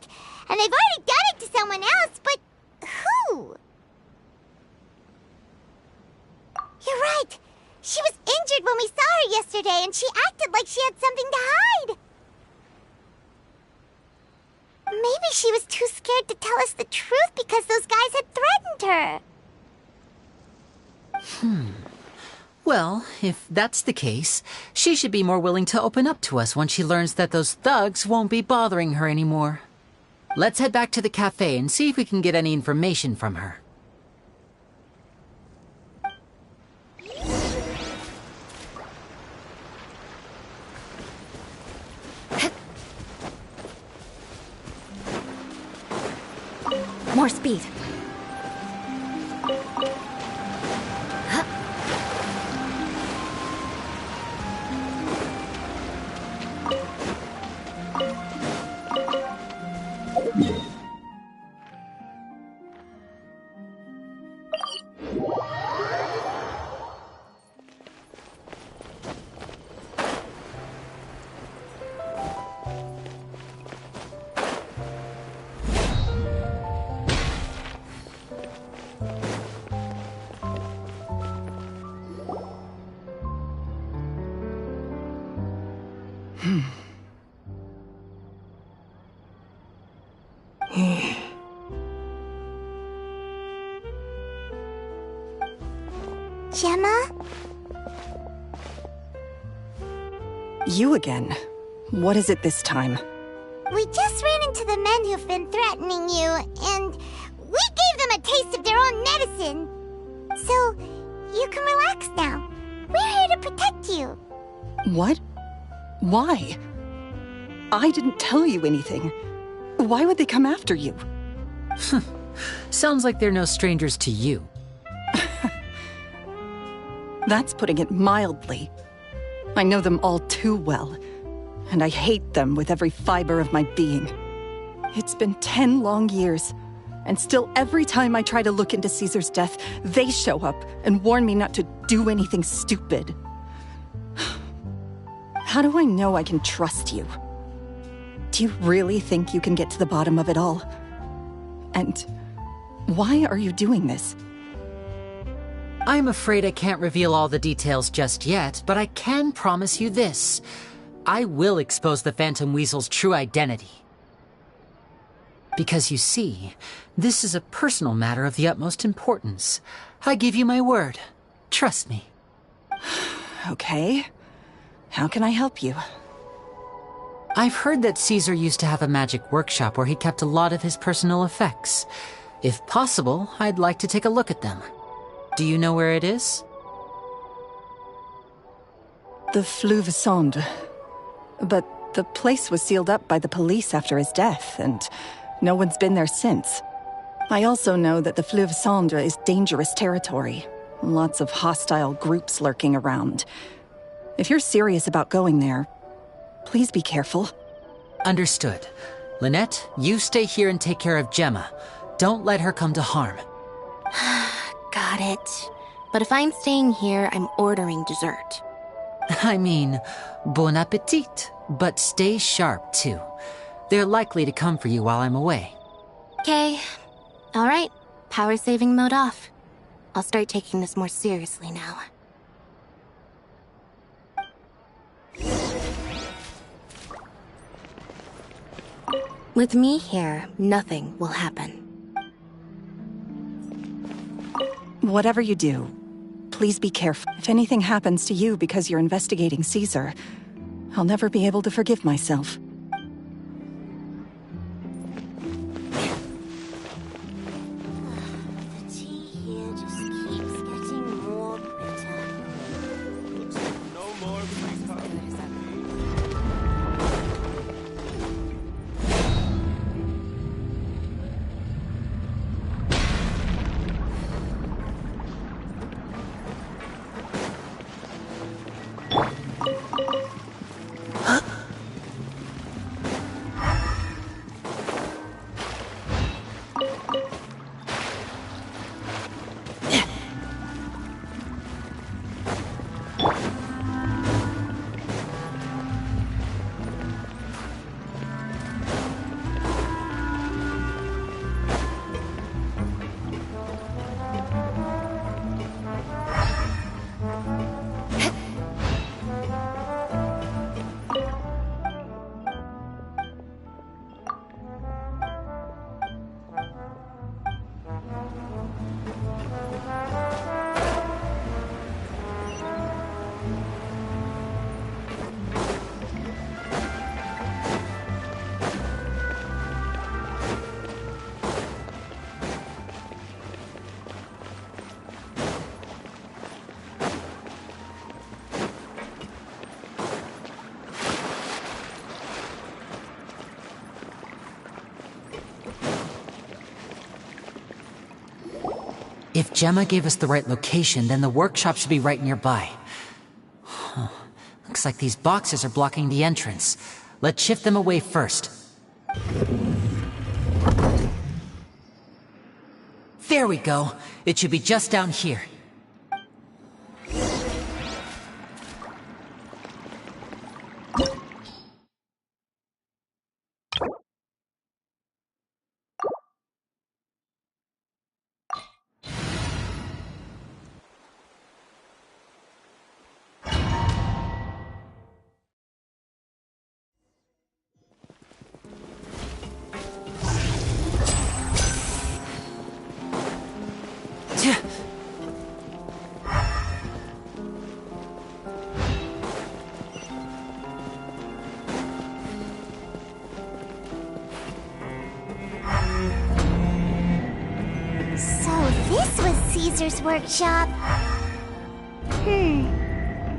and they've already done it to someone else, but who? You're right. She was injured when we saw her yesterday, and she acted like she had something to hide. Maybe she was too scared to tell us the truth because those guys had threatened her. Well, if that's the case, she should be more willing to open up to us once she learns that those thugs won't be bothering her anymore. Let's head back to the cafe and see if we can get any information from her. More speed. Gemma? You again. What is it this time? We just ran into the men who've been threatening you, and we gave them a taste of their own medicine. So, you can relax now. We're here to protect you. What? Why? I didn't tell you anything. Why would they come after you? Sounds like they're no strangers to you. That's putting it mildly. I know them all too well, and I hate them with every fiber of my being. It's been 10 long years, And still, every time I try to look into Caesar's death, they show up and warn me not to do anything stupid. How do I know I can trust you? Do you really think you can get to the bottom of it all? And why are you doing this? I'm afraid I can't reveal all the details just yet, but I can promise you this. I will expose the Phantom Weasel's true identity. Because you see, this is a personal matter of the utmost importance. I give you my word. Trust me. Okay. How can I help you? I've heard that Caesar used to have a magic workshop where he kept a lot of his personal effects. If possible, I'd like to take a look at them. Do you know where it is? The Fleuve Sonde. But the place was sealed up by the police after his death, and no one's been there since. I also know that the Fleuve Sonde is dangerous territory. Lots of hostile groups lurking around. If you're serious about going there, please be careful. Understood. Lynette, you stay here and take care of Gemma. Don't let her come to harm. Got it. But if I'm staying here, I'm ordering dessert. I mean, bon appetit. But stay sharp, too. They're likely to come for you while I'm away. Okay. Alright. Power saving mode off. I'll start taking this more seriously now. With me here, nothing will happen. Whatever you do, please be careful. If anything happens to you because you're investigating Caesar, I'll never be able to forgive myself. The tea here just keeps getting more bitter. No more free coffee. If Gemma gave us the right location, then the workshop should be right nearby. Huh. Looks like these boxes are blocking the entrance. Let's shift them away first. There we go. It should be just down here. This was Caesar's workshop.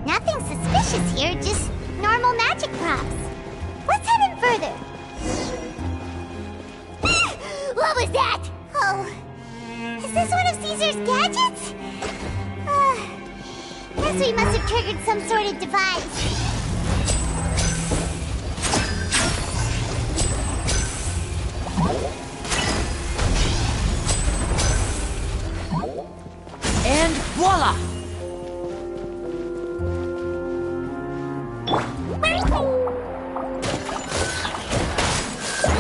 Nothing suspicious here, just normal magic props. Let's head in further. What was that? Oh, is this one of Caesar's gadgets? Guess we must have triggered some sort of device. And voila!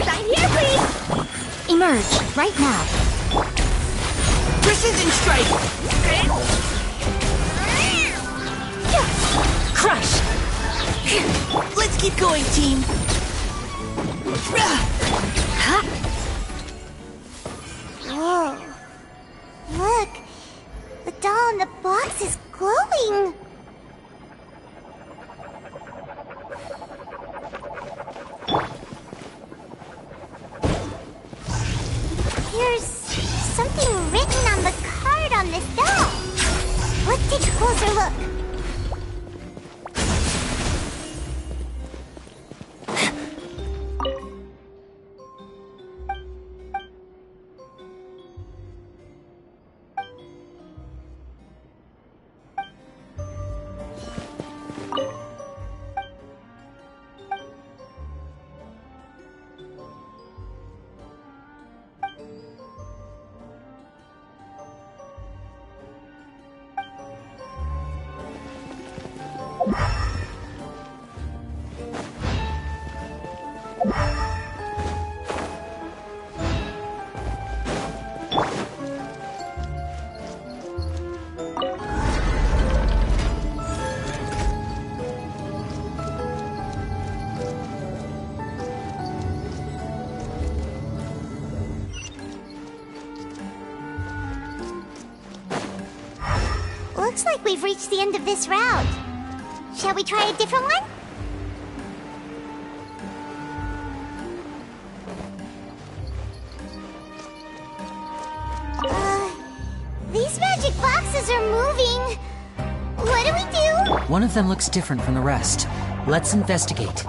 Sign here, please! Emerge, right now. Precision strike! Crush! Let's keep going, team! Whoa. Look. The doll in the box is glowing. There's something written on the card on this doll. Let's take a closer look. Looks like we've reached the end of this route. Shall we try a different one? These magic boxes are moving. What do we do? One of them looks different from the rest. Let's investigate.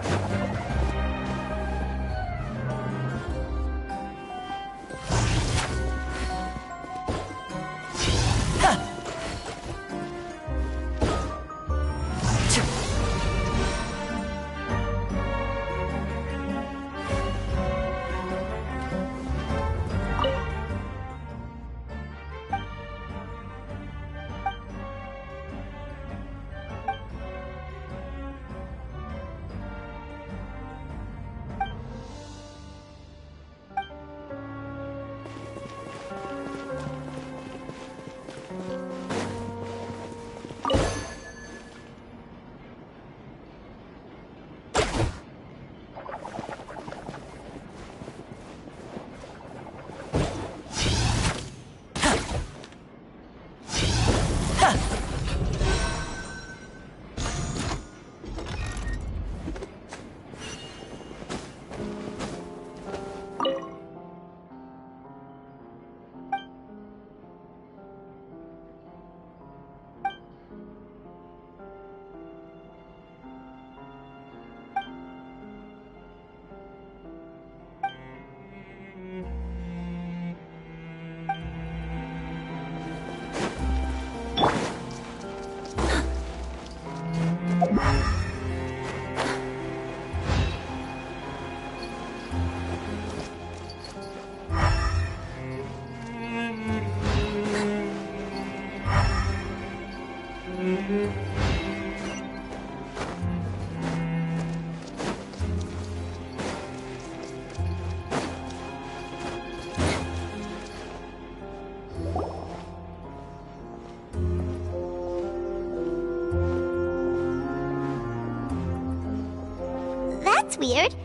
That's weird.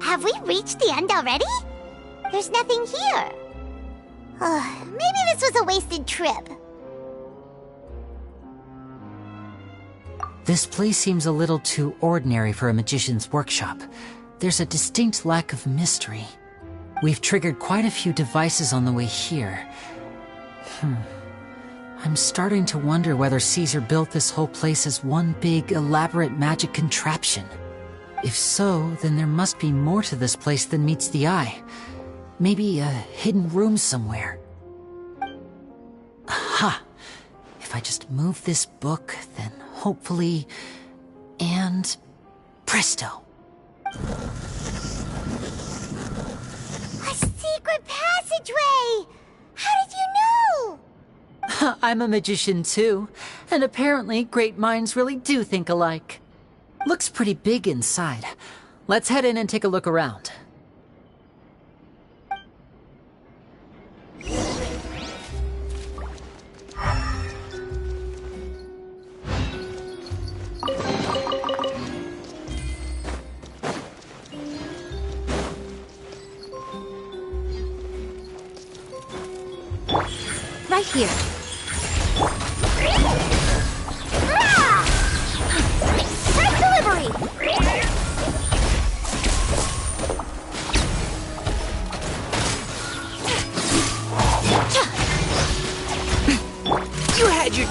Have we reached the end already? There's nothing here. Maybe this was a wasted trip. This place seems a little too ordinary for a magician's workshop. There's a distinct lack of mystery. We've triggered quite a few devices on the way here. I'm starting to wonder whether Caesar built this whole place as one big, elaborate magic contraption. If so, then there must be more to this place than meets the eye. Maybe a hidden room somewhere. Aha! If I just move this book, then hopefully... and... presto! A secret passageway! How did you know? I'm a magician too, and apparently great minds really do think alike. Looks pretty big inside. Let's head in and take a look around. Right here. Press delivery! You had your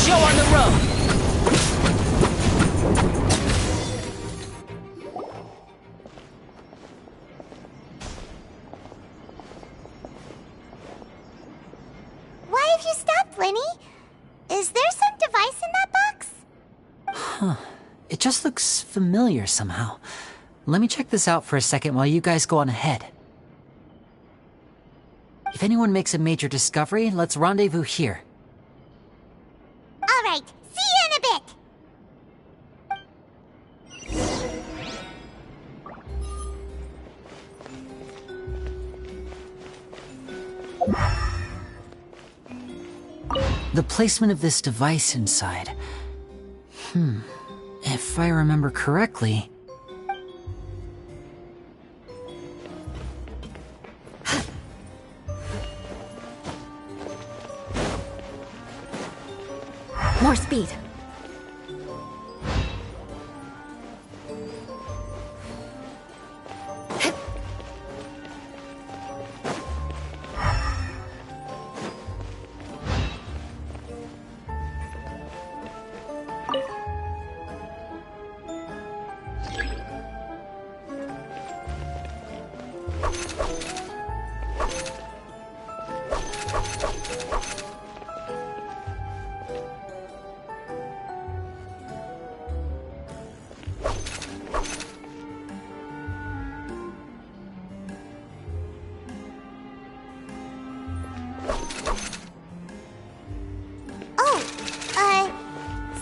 Show on the road! Why have you stopped, Lyney? Is there some device in that box? Huh. It just looks familiar somehow. Let me check this out for a second while you guys go on ahead. If anyone makes a major discovery, let's rendezvous here. All right, see you in a bit. The placement of this device inside. If I remember correctly... More speed.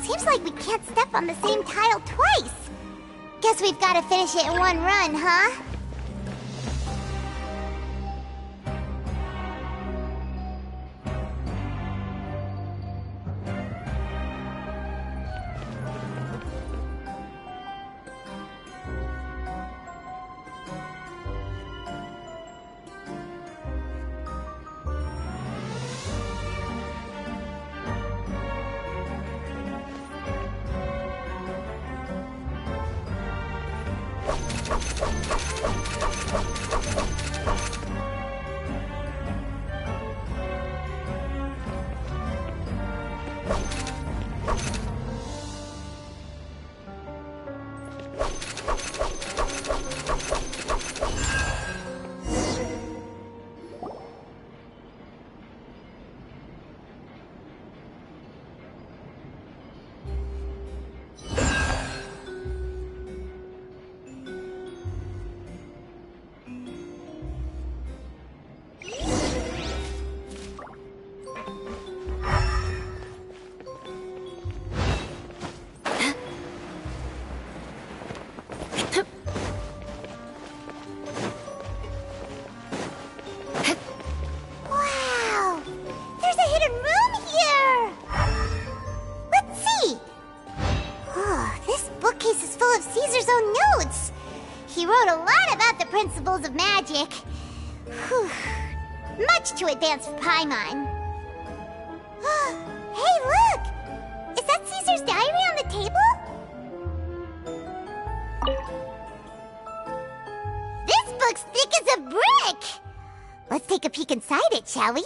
Seems like we can't step on the same tile twice. Guess we've got to finish it in one run, huh? he wrote a lot about the principles of magic. Whew. Much too advanced for Paimon. Hey, look! Is that Caesar's diary on the table? This book's thick as a brick! Let's take a peek inside it, shall we?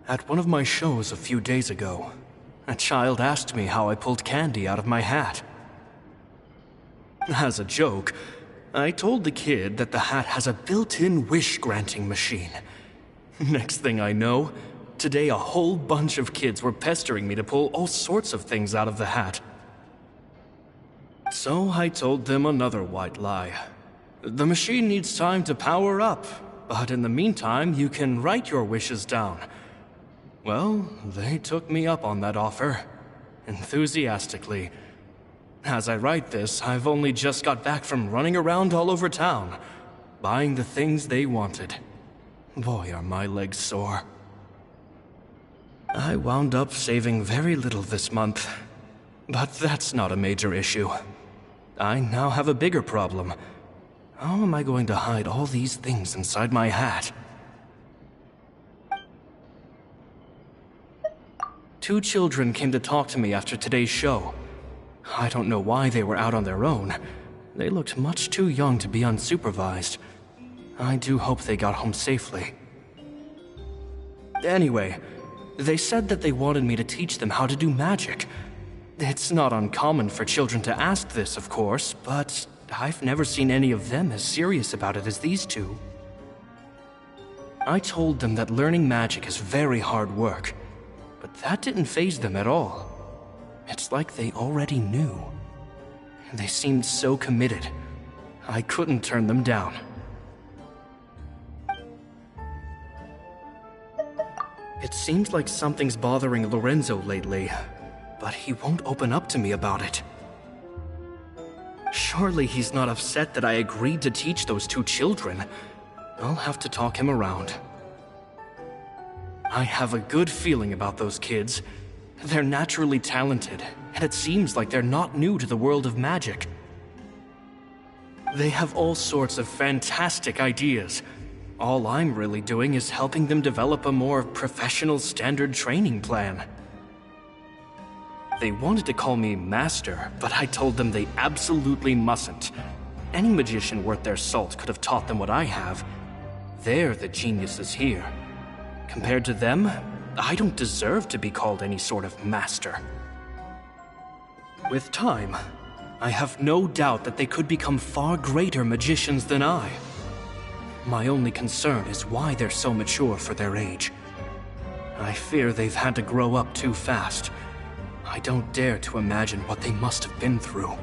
At one of my shows a few days ago, a child asked me how I pulled candy out of my hat. As a joke, I told the kid that the hat has a built-in wish-granting machine. Next thing I know, today a whole bunch of kids were pestering me to pull all sorts of things out of the hat. So I told them another white lie. The machine needs time to power up, but in the meantime, you can write your wishes down. Well, they took me up on that offer, enthusiastically. As I write this, I've only just got back from running around all over town, buying the things they wanted. Boy, are my legs sore. I wound up saving very little this month, but that's not a major issue. I now have a bigger problem. How am I going to hide all these things inside my hat? Two children came to talk to me after today's show. I don't know why they were out on their own. They looked much too young to be unsupervised. I do hope they got home safely. Anyway, they said that they wanted me to teach them how to do magic. It's not uncommon for children to ask this, of course, but I've never seen any of them as serious about it as these two. I told them that learning magic is very hard work, but that didn't faze them at all. It's like they already knew. They seemed so committed. I couldn't turn them down. It seems like something's bothering Lorenzo lately, but he won't open up to me about it. Surely he's not upset that I agreed to teach those two children. I'll have to talk him around. I have a good feeling about those kids. They're naturally talented, and it seems like they're not new to the world of magic. They have all sorts of fantastic ideas. All I'm really doing is helping them develop a more professional standard training plan. They wanted to call me Master, but I told them they absolutely mustn't. Any magician worth their salt could have taught them what I have. They're the geniuses here. Compared to them, I don't deserve to be called any sort of master. With time, I have no doubt that they could become far greater magicians than I. My only concern is why they're so mature for their age. I fear they've had to grow up too fast. I don't dare to imagine what they must have been through.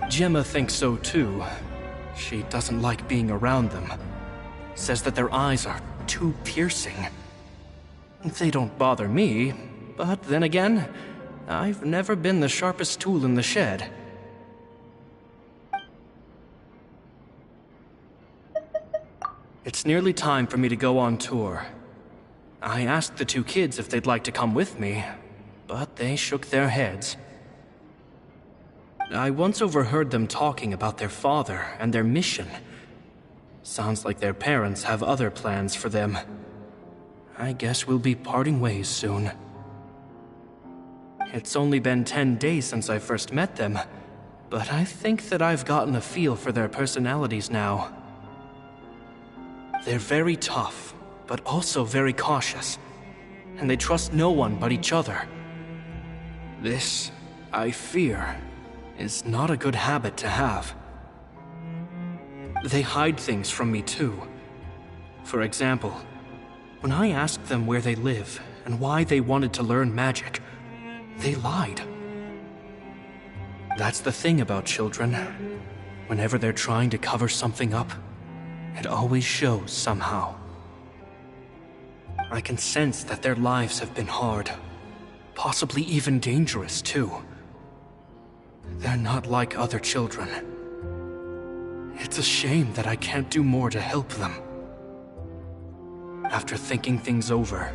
Gemma thinks so too. She doesn't like being around them. Says that their eyes are too piercing. They don't bother me, but then again, I've never been the sharpest tool in the shed. It's nearly time for me to go on tour. I asked the two kids if they'd like to come with me, but they shook their heads. I once overheard them talking about their father and their mission. Sounds like their parents have other plans for them. I guess we'll be parting ways soon. It's only been 10 days since I first met them, but I think that I've gotten a feel for their personalities now. They're very tough, but also very cautious, and they trust no one but each other. This, I fear, is not a good habit to have. They hide things from me too. For example, when I asked them where they live and why they wanted to learn magic, they lied. That's the thing about children. Whenever they're trying to cover something up, it always shows somehow. I can sense that their lives have been hard, possibly even dangerous too. They're not like other children. It's a shame that I can't do more to help them. After thinking things over,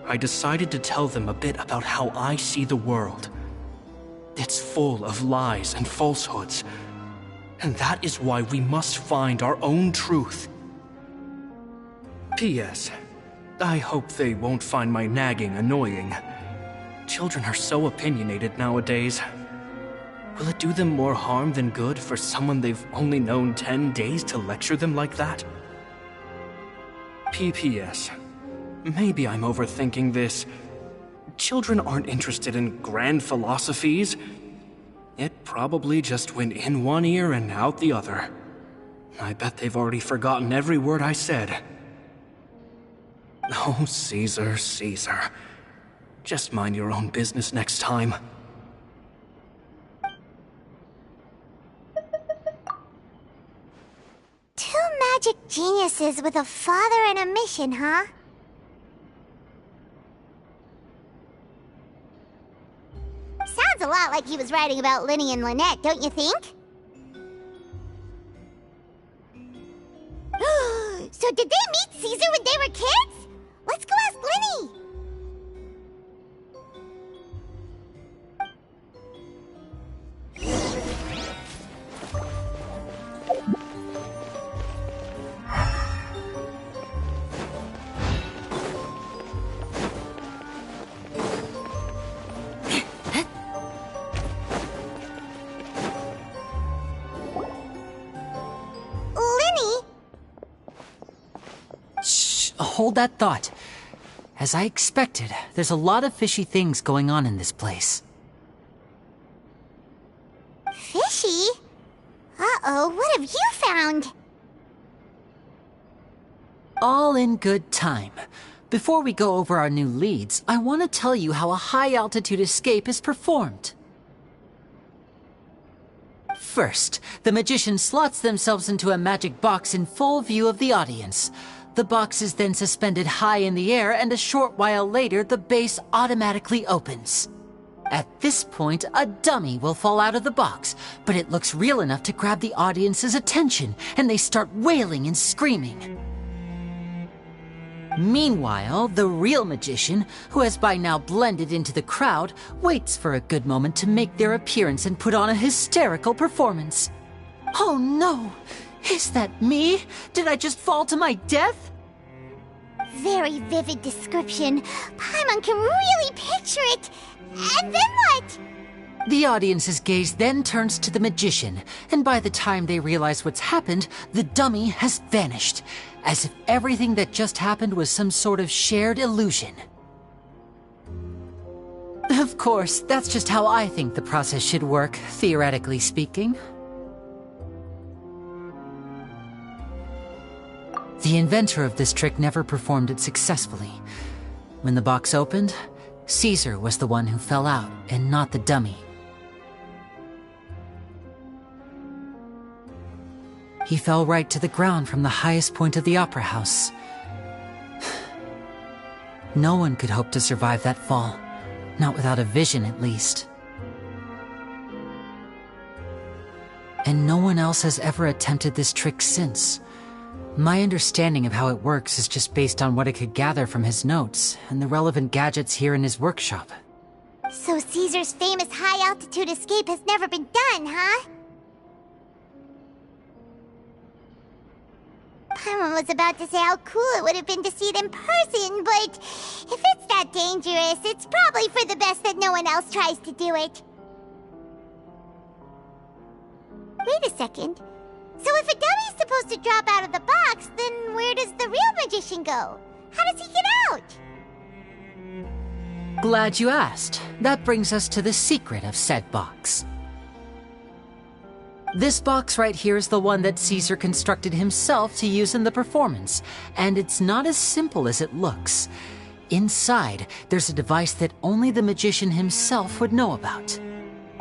I decided to tell them a bit about how I see the world. It's full of lies and falsehoods, and that is why we must find our own truth. P.S. I hope they won't find my nagging annoying. Children are so opinionated nowadays. Will it do them more harm than good for someone they've only known 10 days to lecture them like that? P.P.S. Maybe I'm overthinking this. Children aren't interested in grand philosophies. It probably just went in one ear and out the other. I bet they've already forgotten every word I said. Oh, Caesar, Caesar. Just mind your own business next time. Two magic geniuses with a father and a mission, huh? Sounds a lot like he was writing about Lyney and Lynette, don't you think? So did they meet Caesar when they were kids? Let's go ask Lyney! Hold that thought. As I expected, there's a lot of fishy things going on in this place. Fishy? Uh-oh, what have you found? All in good time. Before we go over our new leads, I want to tell you how a high-altitude escape is performed. First, the magician slots themselves into a magic box in full view of the audience. The box is then suspended high in the air, and a short while later, the base automatically opens. At this point, a dummy will fall out of the box, but it looks real enough to grab the audience's attention, and they start wailing and screaming. Meanwhile, the real magician, who has by now blended into the crowd, waits for a good moment to make their appearance and put on a hysterical performance. Oh no! Is that me? Did I just fall to my death? Very vivid description. Paimon can really picture it. And then what? The audience's gaze then turns to the magician, and by the time they realize what's happened, the dummy has vanished, as if everything that just happened was some sort of shared illusion. Of course, that's just how I think the process should work, theoretically speaking. The inventor of this trick never performed it successfully. When the box opened, Caesar was the one who fell out, and not the dummy. He fell right to the ground from the highest point of the opera house. No one could hope to survive that fall, not without a vision at least. And no one else has ever attempted this trick since. My understanding of how it works is just based on what I could gather from his notes and the relevant gadgets here in his workshop. So Caesar's famous high-altitude escape has never been done, huh? Paimon was about to say how cool it would have been to see it in person, but if it's that dangerous, it's probably for the best that no one else tries to do it. Wait a second. So if a dummy's supposed to drop out of the box, then where does the real magician go? How does he get out? Glad you asked. That brings us to the secret of said box. This box right here is the one that Caesar constructed himself to use in the performance, and it's not as simple as it looks. Inside, there's a device that only the magician himself would know about.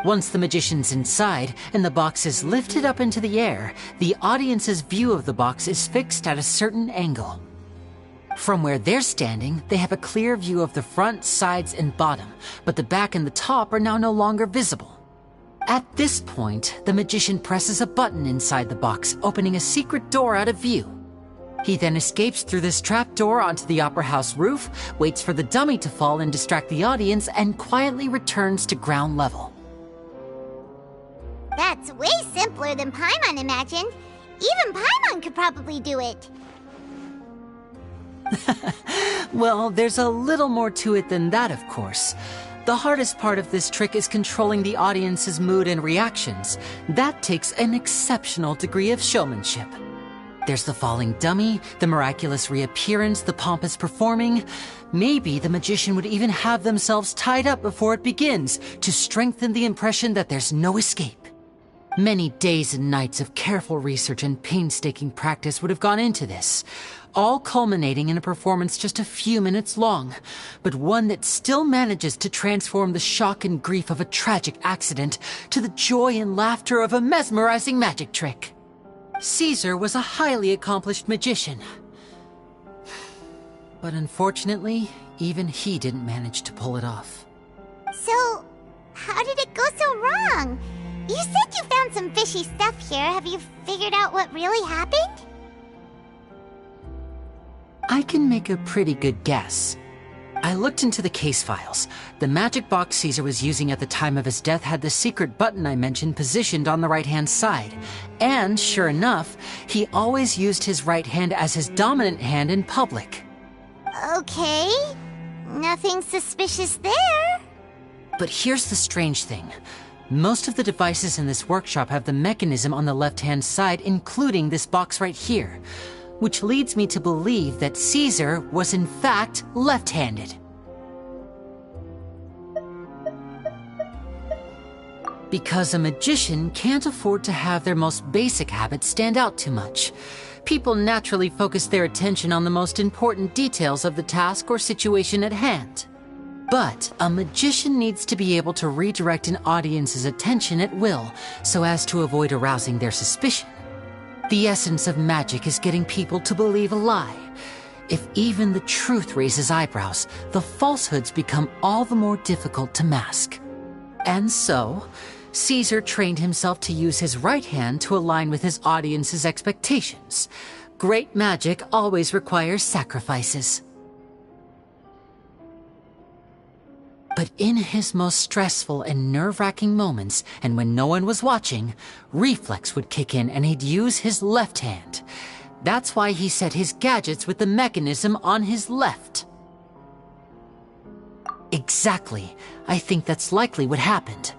Once the magician's inside and the box is lifted up into the air, the audience's view of the box is fixed at a certain angle. From where they're standing, they have a clear view of the front, sides, and bottom, but the back and the top are now no longer visible. At this point, the magician presses a button inside the box, opening a secret door out of view. He then escapes through this trapdoor onto the Opera House roof, waits for the dummy to fall and distract the audience, and quietly returns to ground level. That's way simpler than Paimon imagined. Even Paimon could probably do it. Well, there's a little more to it than that, of course. The hardest part of this trick is controlling the audience's mood and reactions. That takes an exceptional degree of showmanship. There's the falling dummy, the miraculous reappearance, the pompous performing. Maybe the magician would even have themselves tied up before it begins to strengthen the impression that there's no escape. Many days and nights of careful research and painstaking practice would have gone into this, all culminating in a performance just a few minutes long, but one that still manages to transform the shock and grief of a tragic accident to the joy and laughter of a mesmerizing magic trick. Caesar was a highly accomplished magician. But unfortunately, even he didn't manage to pull it off. So, how did it go so wrong? You said you found some fishy stuff here. Have you figured out what really happened? I can make a pretty good guess. I looked into the case files. The magic box Caesar was using at the time of his death had the secret button I mentioned positioned on the right-hand side. And, sure enough, he always used his right hand as his dominant hand in public. Okay. Nothing suspicious there. But here's the strange thing. Most of the devices in this workshop have the mechanism on the left-hand side, including this box right here, which leads me to believe that Caesar was in fact left-handed. Because a magician can't afford to have their most basic habits stand out too much. People naturally focus their attention on the most important details of the task or situation at hand. But a magician needs to be able to redirect an audience's attention at will so as to avoid arousing their suspicion. The essence of magic is getting people to believe a lie. If even the truth raises eyebrows, the falsehoods become all the more difficult to mask. And so, Caesar trained himself to use his right hand to align with his audience's expectations. Great magic always requires sacrifices. But in his most stressful and nerve-wracking moments, and when no one was watching, reflex would kick in and he'd use his left hand. That's why he set his gadgets with the mechanism on his left. Exactly. I think that's likely what happened.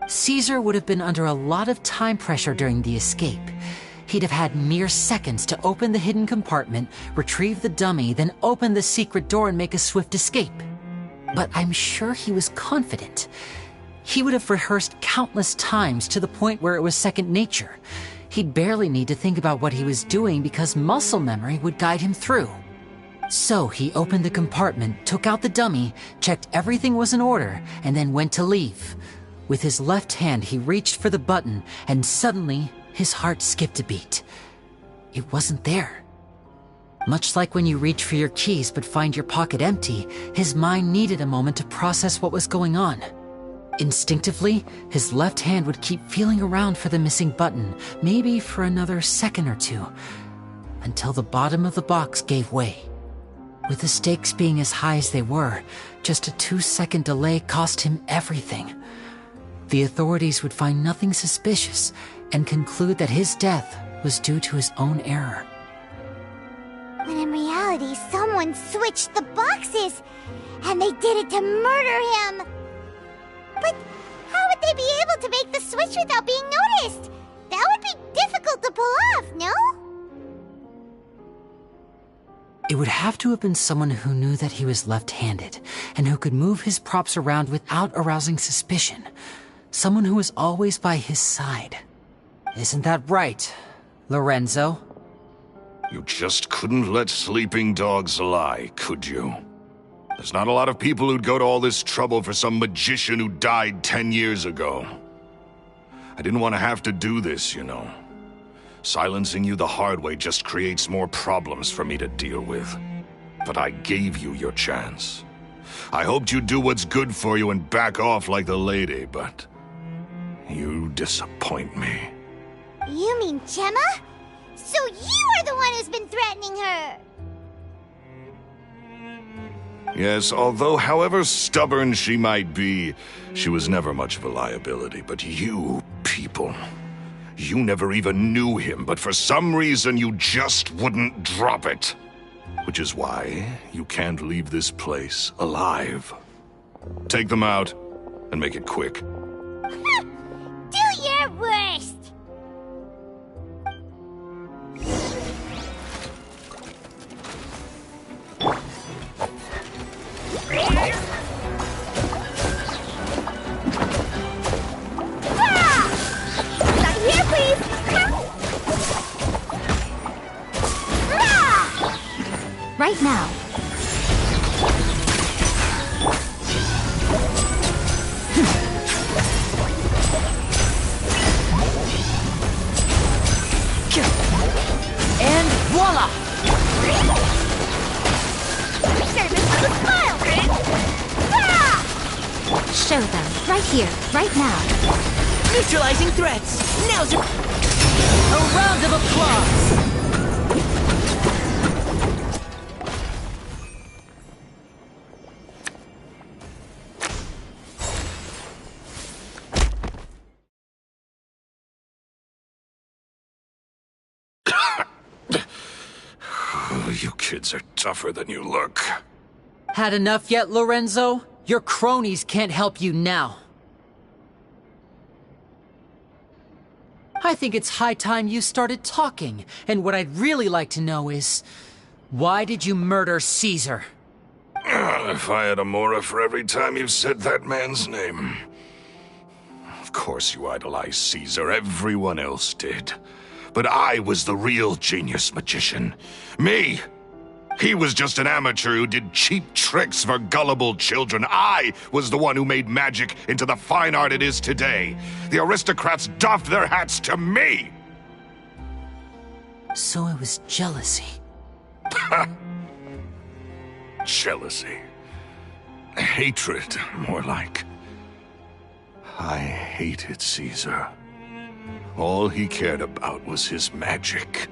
Caesar would have been under a lot of time pressure during the escape. He'd have had mere seconds to open the hidden compartment, retrieve the dummy, then open the secret door and make a swift escape. But I'm sure he was confident. He would have rehearsed countless times to the point where it was second nature. He'd barely need to think about what he was doing because muscle memory would guide him through. So he opened the compartment, took out the dummy, checked everything was in order, and then went to leave. With his left hand, he reached for the button, and suddenly, his heart skipped a beat. It wasn't there. Much like when you reach for your keys but find your pocket empty, his mind needed a moment to process what was going on. Instinctively, his left hand would keep feeling around for the missing button, maybe for another second or two, until the bottom of the box gave way. With the stakes being as high as they were, just a 2-second delay cost him everything. The authorities would find nothing suspicious and conclude that his death was due to his own error. When in reality, someone switched the boxes, and they did it to murder him. But how would they be able to make the switch without being noticed? That would be difficult to pull off, no? It would have to have been someone who knew that he was left-handed, and who could move his props around without arousing suspicion. Someone who was always by his side. Isn't that right, Lorenzo? You just couldn't let sleeping dogs lie, could you? There's not a lot of people who'd go to all this trouble for some magician who died 10 years ago. I didn't want to have to do this, you know. Silencing you the hard way just creates more problems for me to deal with. But I gave you your chance. I hoped you'd do what's good for you and back off like the lady, but you disappoint me. You mean Gemma? So you are the one who's been threatening her! Yes, although however stubborn she might be, she was never much of a liability. But you people, you never even knew him, but for some reason you just wouldn't drop it. Which is why you can't leave this place alive. Take them out, and make it quick. Do your worst! Here, please! Right now. And voila! Show them. Right here. Right now. Neutralizing threats. Now's your... A round of applause! You kids are tougher than you look. Had enough yet, Lorenzo? Your cronies can't help you now. I think it's high time you started talking, and what I'd really like to know is, why did you murder Caesar? If I had a Mora for every time you said that man's name. Of course you idolized Caesar, everyone else did. But I was the real genius magician. Me! He was just an amateur who did cheap tricks for gullible children. I was the one who made magic into the fine art it is today. The aristocrats doffed their hats to me! So it was jealousy. Jealousy. Hatred, more like. I hated Caesar. All he cared about was his magic.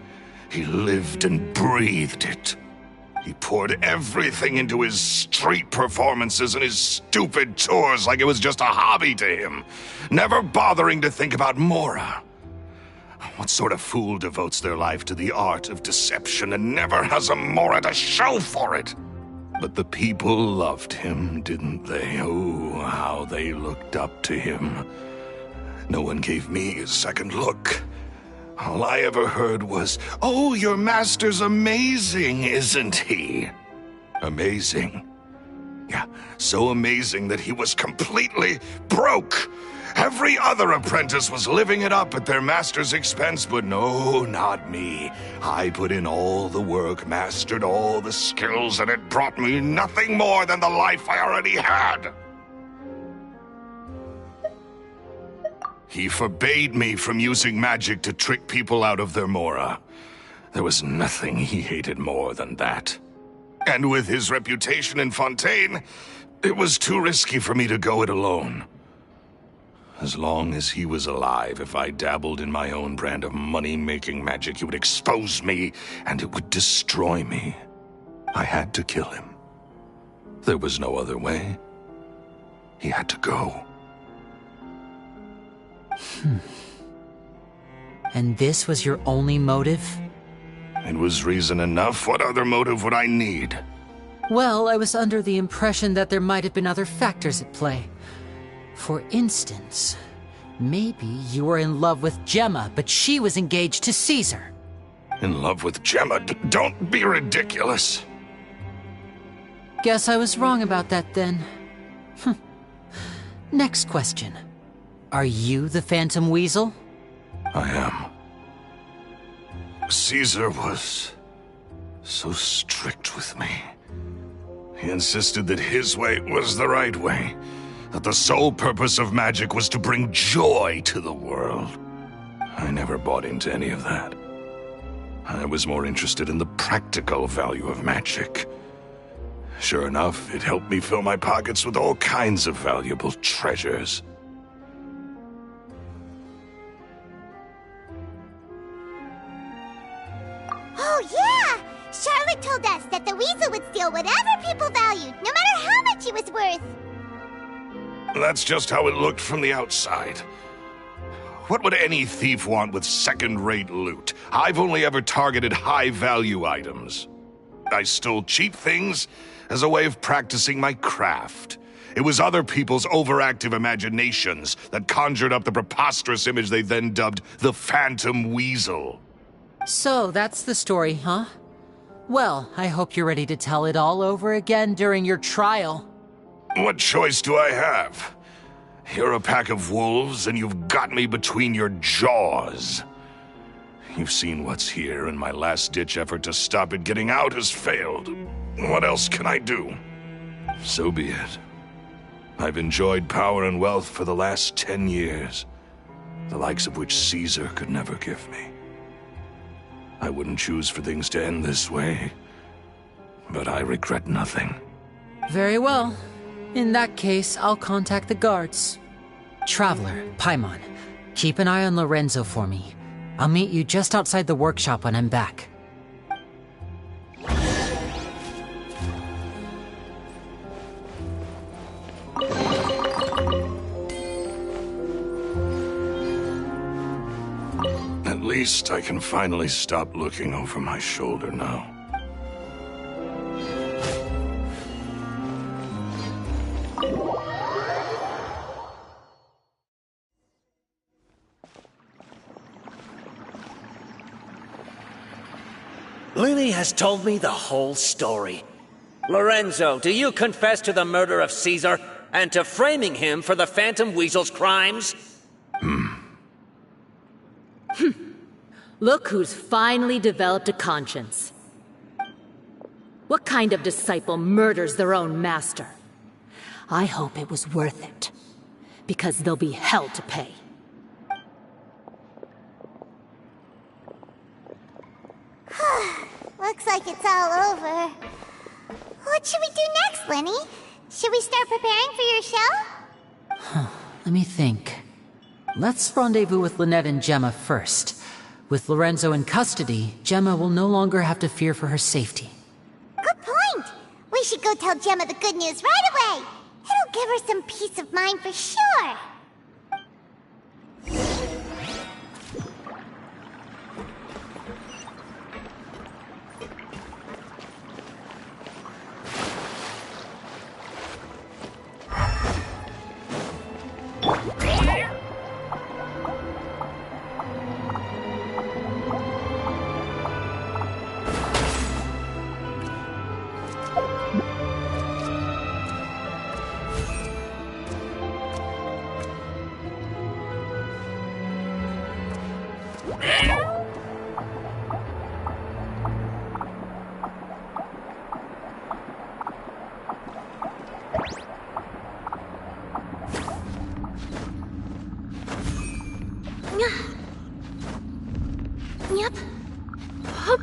He lived and breathed it. He poured everything into his street performances and his stupid tours like it was just a hobby to him, never bothering to think about Mora. What sort of fool devotes their life to the art of deception and never has a Mora to show for it? But the people loved him, didn't they? Oh, how they looked up to him. No one gave me a second look. All I ever heard was, "Oh, your master's amazing, isn't he?" Amazing. Yeah, so amazing that he was completely broke. Every other apprentice was living it up at their master's expense, but no, not me. I put in all the work, mastered all the skills, and it brought me nothing more than the life I already had. He forbade me from using magic to trick people out of their Mora. There was nothing he hated more than that. And with his reputation in Fontaine, it was too risky for me to go it alone. As long as he was alive, if I dabbled in my own brand of money-making magic, he would expose me, and it would destroy me. I had to kill him. There was no other way. He had to go. And this was your only motive? It was reason enough. What other motive would I need? Well, I was under the impression that there might have been other factors at play. For instance, maybe you were in love with Gemma, but she was engaged to Caesar. In love with Gemma? Don't be ridiculous. Guess I was wrong about that then. Next question. Are you the Phantom Weasel? I am. Caesar was so strict with me. He insisted that his way was the right way, that the sole purpose of magic was to bring joy to the world. I never bought into any of that. I was more interested in the practical value of magic. Sure enough, it helped me fill my pockets with all kinds of valuable treasures. us that the weasel would steal whatever people valued, no matter how much it was worth. That's just how it looked from the outside. What would any thief want with second-rate loot? I've only ever targeted high-value items. I stole cheap things as a way of practicing my craft. It was other people's overactive imaginations that conjured up the preposterous image they then dubbed the Phantom Weasel. So, that's the story, huh? Well, I hope you're ready to tell it all over again during your trial. What choice do I have? You're a pack of wolves, and you've got me between your jaws. You've seen what's here, and my last-ditch effort to stop it getting out has failed. What else can I do? So be it. I've enjoyed power and wealth for the last 10 years, the likes of which Caesar could never give me. I wouldn't choose for things to end this way, but I regret nothing. Very well. In that case, I'll contact the guards. Traveler, Paimon, keep an eye on Lorenzo for me. I'll meet you just outside the workshop when I'm back. At least I can finally stop looking over my shoulder now. Lyney has told me the whole story. Lorenzo, do you confess to the murder of Caesar and to framing him for the Phantom Weasel's crimes? Look who's finally developed a conscience. What kind of disciple murders their own master? I hope it was worth it, because they'll be hell to pay. Looks like it's all over. What should we do next, Lyney? Should we start preparing for your show? Let me think. Let's rendezvous with Lynette and Gemma first. With Lorenzo in custody, Gemma will no longer have to fear for her safety. Good point. We should go tell Gemma the good news right away. It'll give her some peace of mind for sure. Yep. Hup.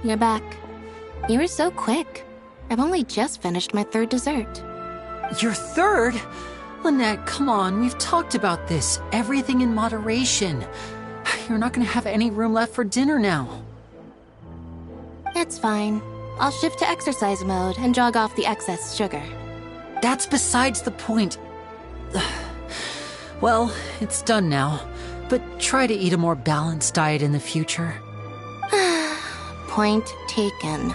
you're back. You were so quick. I've only just finished my third dessert. Your third? Lynette, come on, we've talked about this. Everything in moderation. You're not gonna have any room left for dinner now. It's fine. I'll shift to exercise mode and jog off the excess sugar. That's besides the point. Well, it's done now, but try to eat a more balanced diet in the future. Point taken.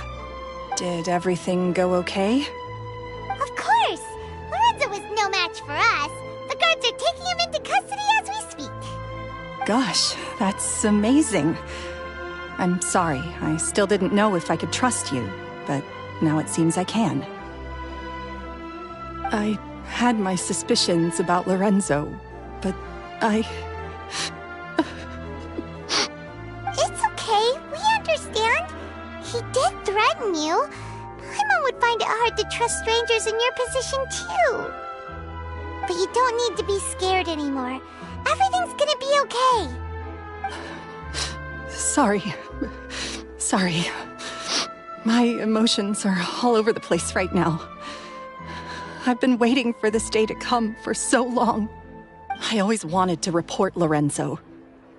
Did everything go okay? Of course! Lorenzo was no match for us. The guards are taking him into custody as we speak. Gosh, that's amazing. I'm sorry, I still didn't know if I could trust you, but now it seems I can. I had my suspicions about Lorenzo, but It's okay, we understand. He did threaten you. Paimon would find it hard to trust strangers in your position, too. But you don't need to be scared anymore. Everything's gonna be okay. Sorry. My emotions are all over the place right now. I've been waiting for this day to come for so long. I always wanted to report Lorenzo.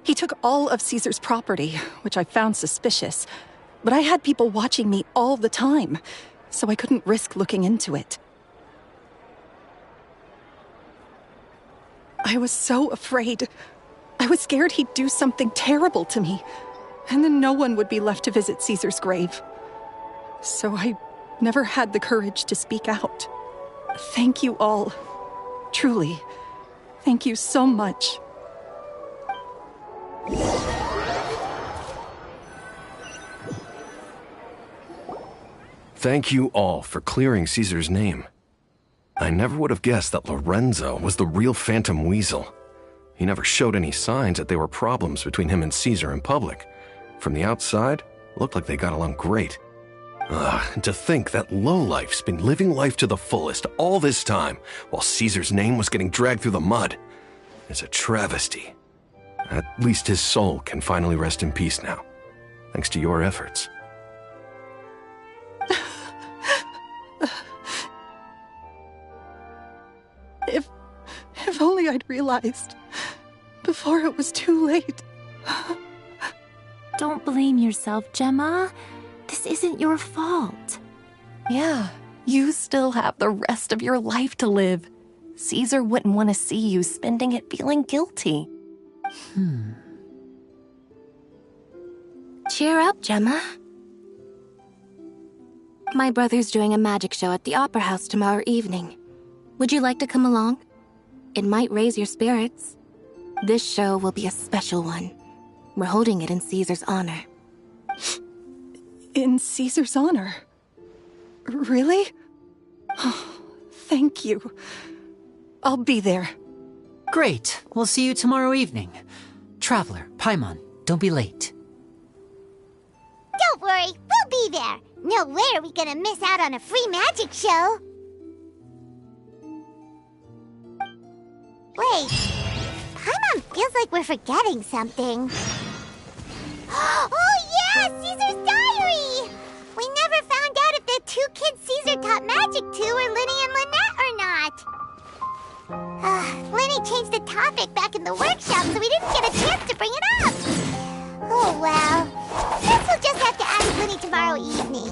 He took all of Caesar's property, which I found suspicious, but I had people watching me all the time, so I couldn't risk looking into it. I was so afraid. I was scared he'd do something terrible to me, and then no one would be left to visit Caesar's grave. So I never had the courage to speak out. Thank you all. Truly. Thank you so much. Thank you all for clearing Caesar's name. I never would have guessed that Lorenzo was the real Phantom Weasel. He never showed any signs that there were problems between him and Caesar in public. From the outside, it looked like they got along great. And to think that lowlife's been living life to the fullest all this time, while Caesar's name was getting dragged through the mud, is a travesty. At least his soul can finally rest in peace now, thanks to your efforts. If only I'd realized before it was too late. Don't blame yourself, Gemma. This isn't your fault. Yeah, you still have the rest of your life to live. Caesar wouldn't want to see you spending it feeling guilty. Cheer up, Gemma. My brother's doing a magic show at the Opera House tomorrow evening. Would you like to come along? It might raise your spirits. This show will be a special one. We're holding it in Caesar's honor. In Caesar's honor? Really? Oh, thank you. I'll be there. Great. We'll see you tomorrow evening. Traveler, Paimon, don't be late. Don't worry, we'll be there. No way are we gonna miss out on a free magic show. Wait, Paimon feels like we're forgetting something. Oh yeah, Caesar's diary! We never found out if the two kids Caesar taught magic to were Lyney and Lynette or not. Lyney changed the topic back in the workshop, so we didn't get a chance to bring it up. Oh well, guess we'll just have to ask Lyney tomorrow evening.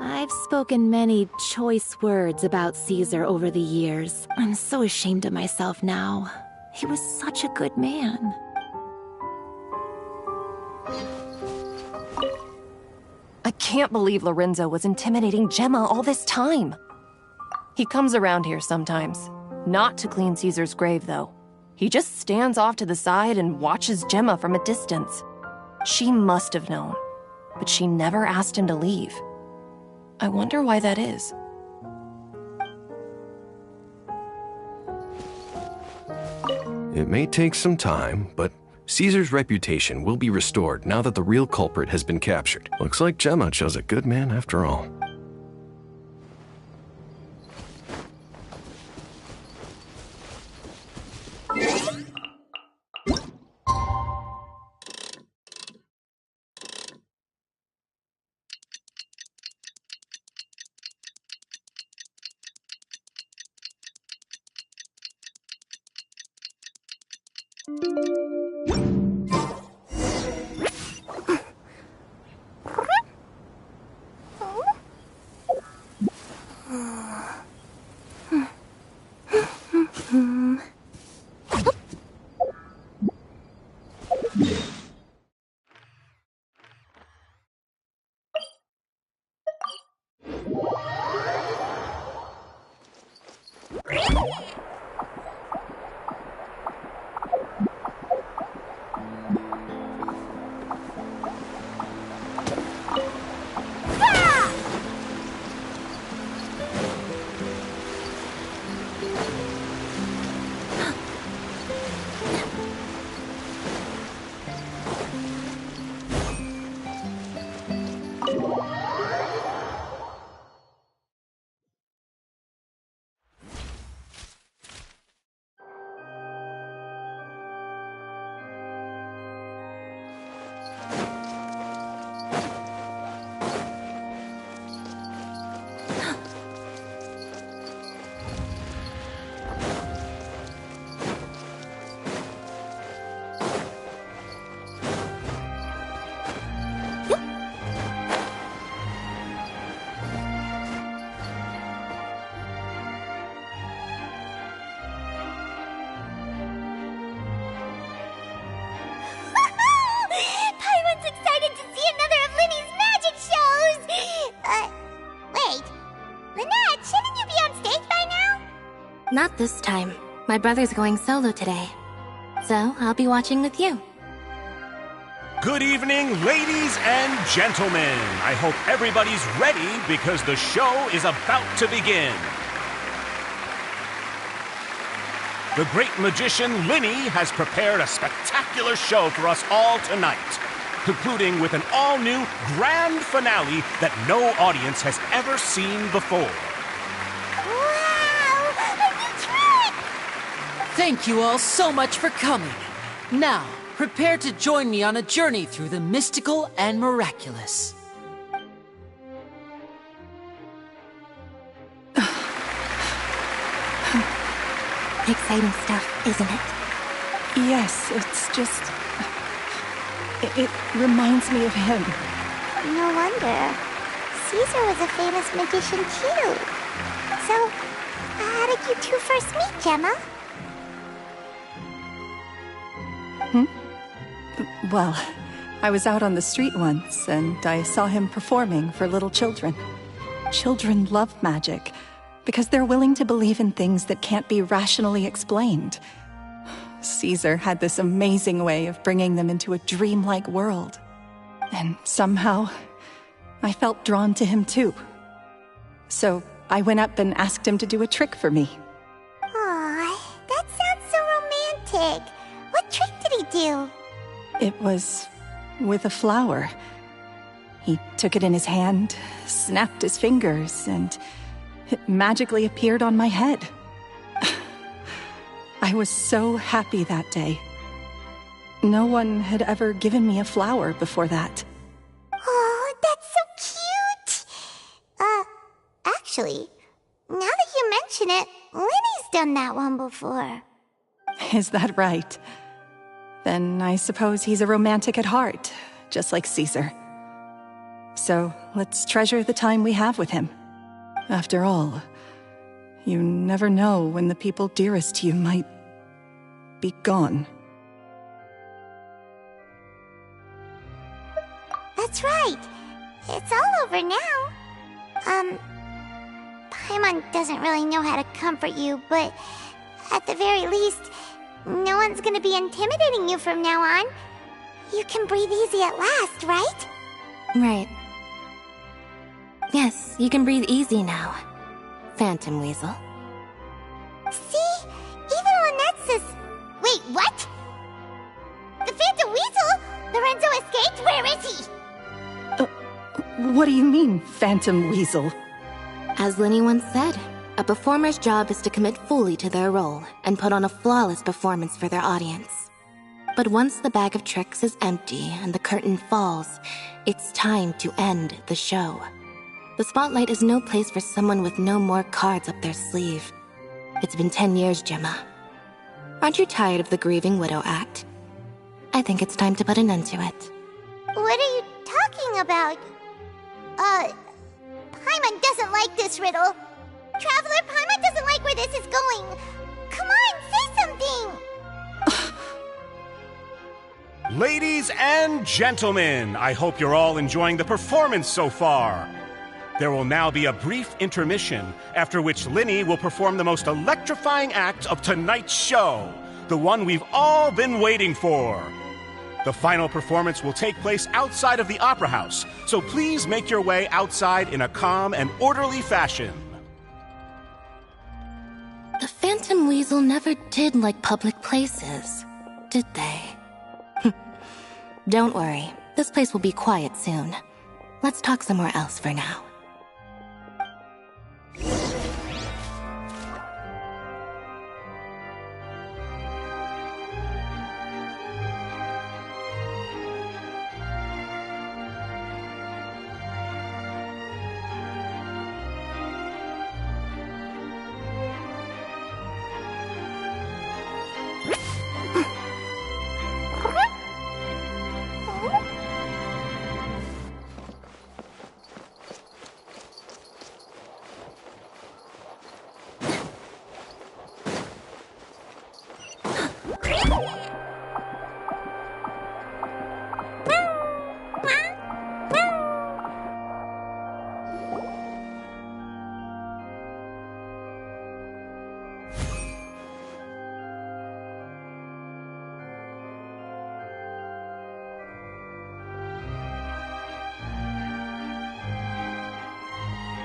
I've spoken many choice words about Caesar over the years. I'm so ashamed of myself now. He was such a good man. I can't believe Lorenzo was intimidating Gemma all this time. He comes around here sometimes. Not to clean Caesar's grave, though. He just stands off to the side and watches Gemma from a distance. She must have known, but she never asked him to leave. I wonder why that is. It may take some time, but Caesar's reputation will be restored now that the real culprit has been captured. Looks like Gemma chose a good man after all. Not this time. My brother's going solo today. So, I'll be watching with you. Good evening, ladies and gentlemen. I hope everybody's ready because the show is about to begin. The great magician Lyney has prepared a spectacular show for us all tonight, concluding with an all-new grand finale that no audience has ever seen before. Wow! A new trick! Thank you all so much for coming. Now, prepare to join me on a journey through the mystical and miraculous. Exciting stuff, isn't it? Yes, it's just... It reminds me of him. No wonder. Caesar was a famous magician too. So, how did you two first meet, Gemma? Well, I was out on the street once, and I saw him performing for little children. Children love magic, because they're willing to believe in things that can't be rationally explained. Caesar had this amazing way of bringing them into a dreamlike world. And somehow, I felt drawn to him too. So I went up and asked him to do a trick for me. Aw, that sounds so romantic. What trick did he do? It was with a flower. He took it in his hand, snapped his fingers, and it magically appeared on my head. I was so happy that day. No one had ever given me a flower before that. Oh, that's so cute! Actually, now that you mention it, Lyney's done that one before. Is that right? Then I suppose he's a romantic at heart, just like Caesar. So let's treasure the time we have with him. After all, you never know when the people dearest to you might be gone. That's right. It's all over now. Paimon doesn't really know how to comfort you, but at the very least, no one's gonna be intimidating you from now on. You can breathe easy at last, right? Right. Yes, you can breathe easy now, Phantom Weasel. See? Even Lynette says... Wait, what? The Phantom Weasel? Lorenzo escaped? Where is he? What do you mean, Phantom Weasel? As Lyney once said, a performer's job is to commit fully to their role and put on a flawless performance for their audience. But once the bag of tricks is empty and the curtain falls, it's time to end the show. The spotlight is no place for someone with no more cards up their sleeve. It's been 10 years, Gemma. Aren't you tired of the grieving widow act? I think it's time to put an end to it. What are you talking about? Paimon doesn't like this riddle. Traveler, Paimon doesn't like where this is going. Come on, say something! Ladies and gentlemen, I hope you're all enjoying the performance so far. There will now be a brief intermission, after which Lyney will perform the most electrifying act of tonight's show, the one we've all been waiting for. The final performance will take place outside of the Opera House, so please make your way outside in a calm and orderly fashion. The Phantom Weasel never did like public places, did they? Don't worry, this place will be quiet soon. Let's talk somewhere else for now.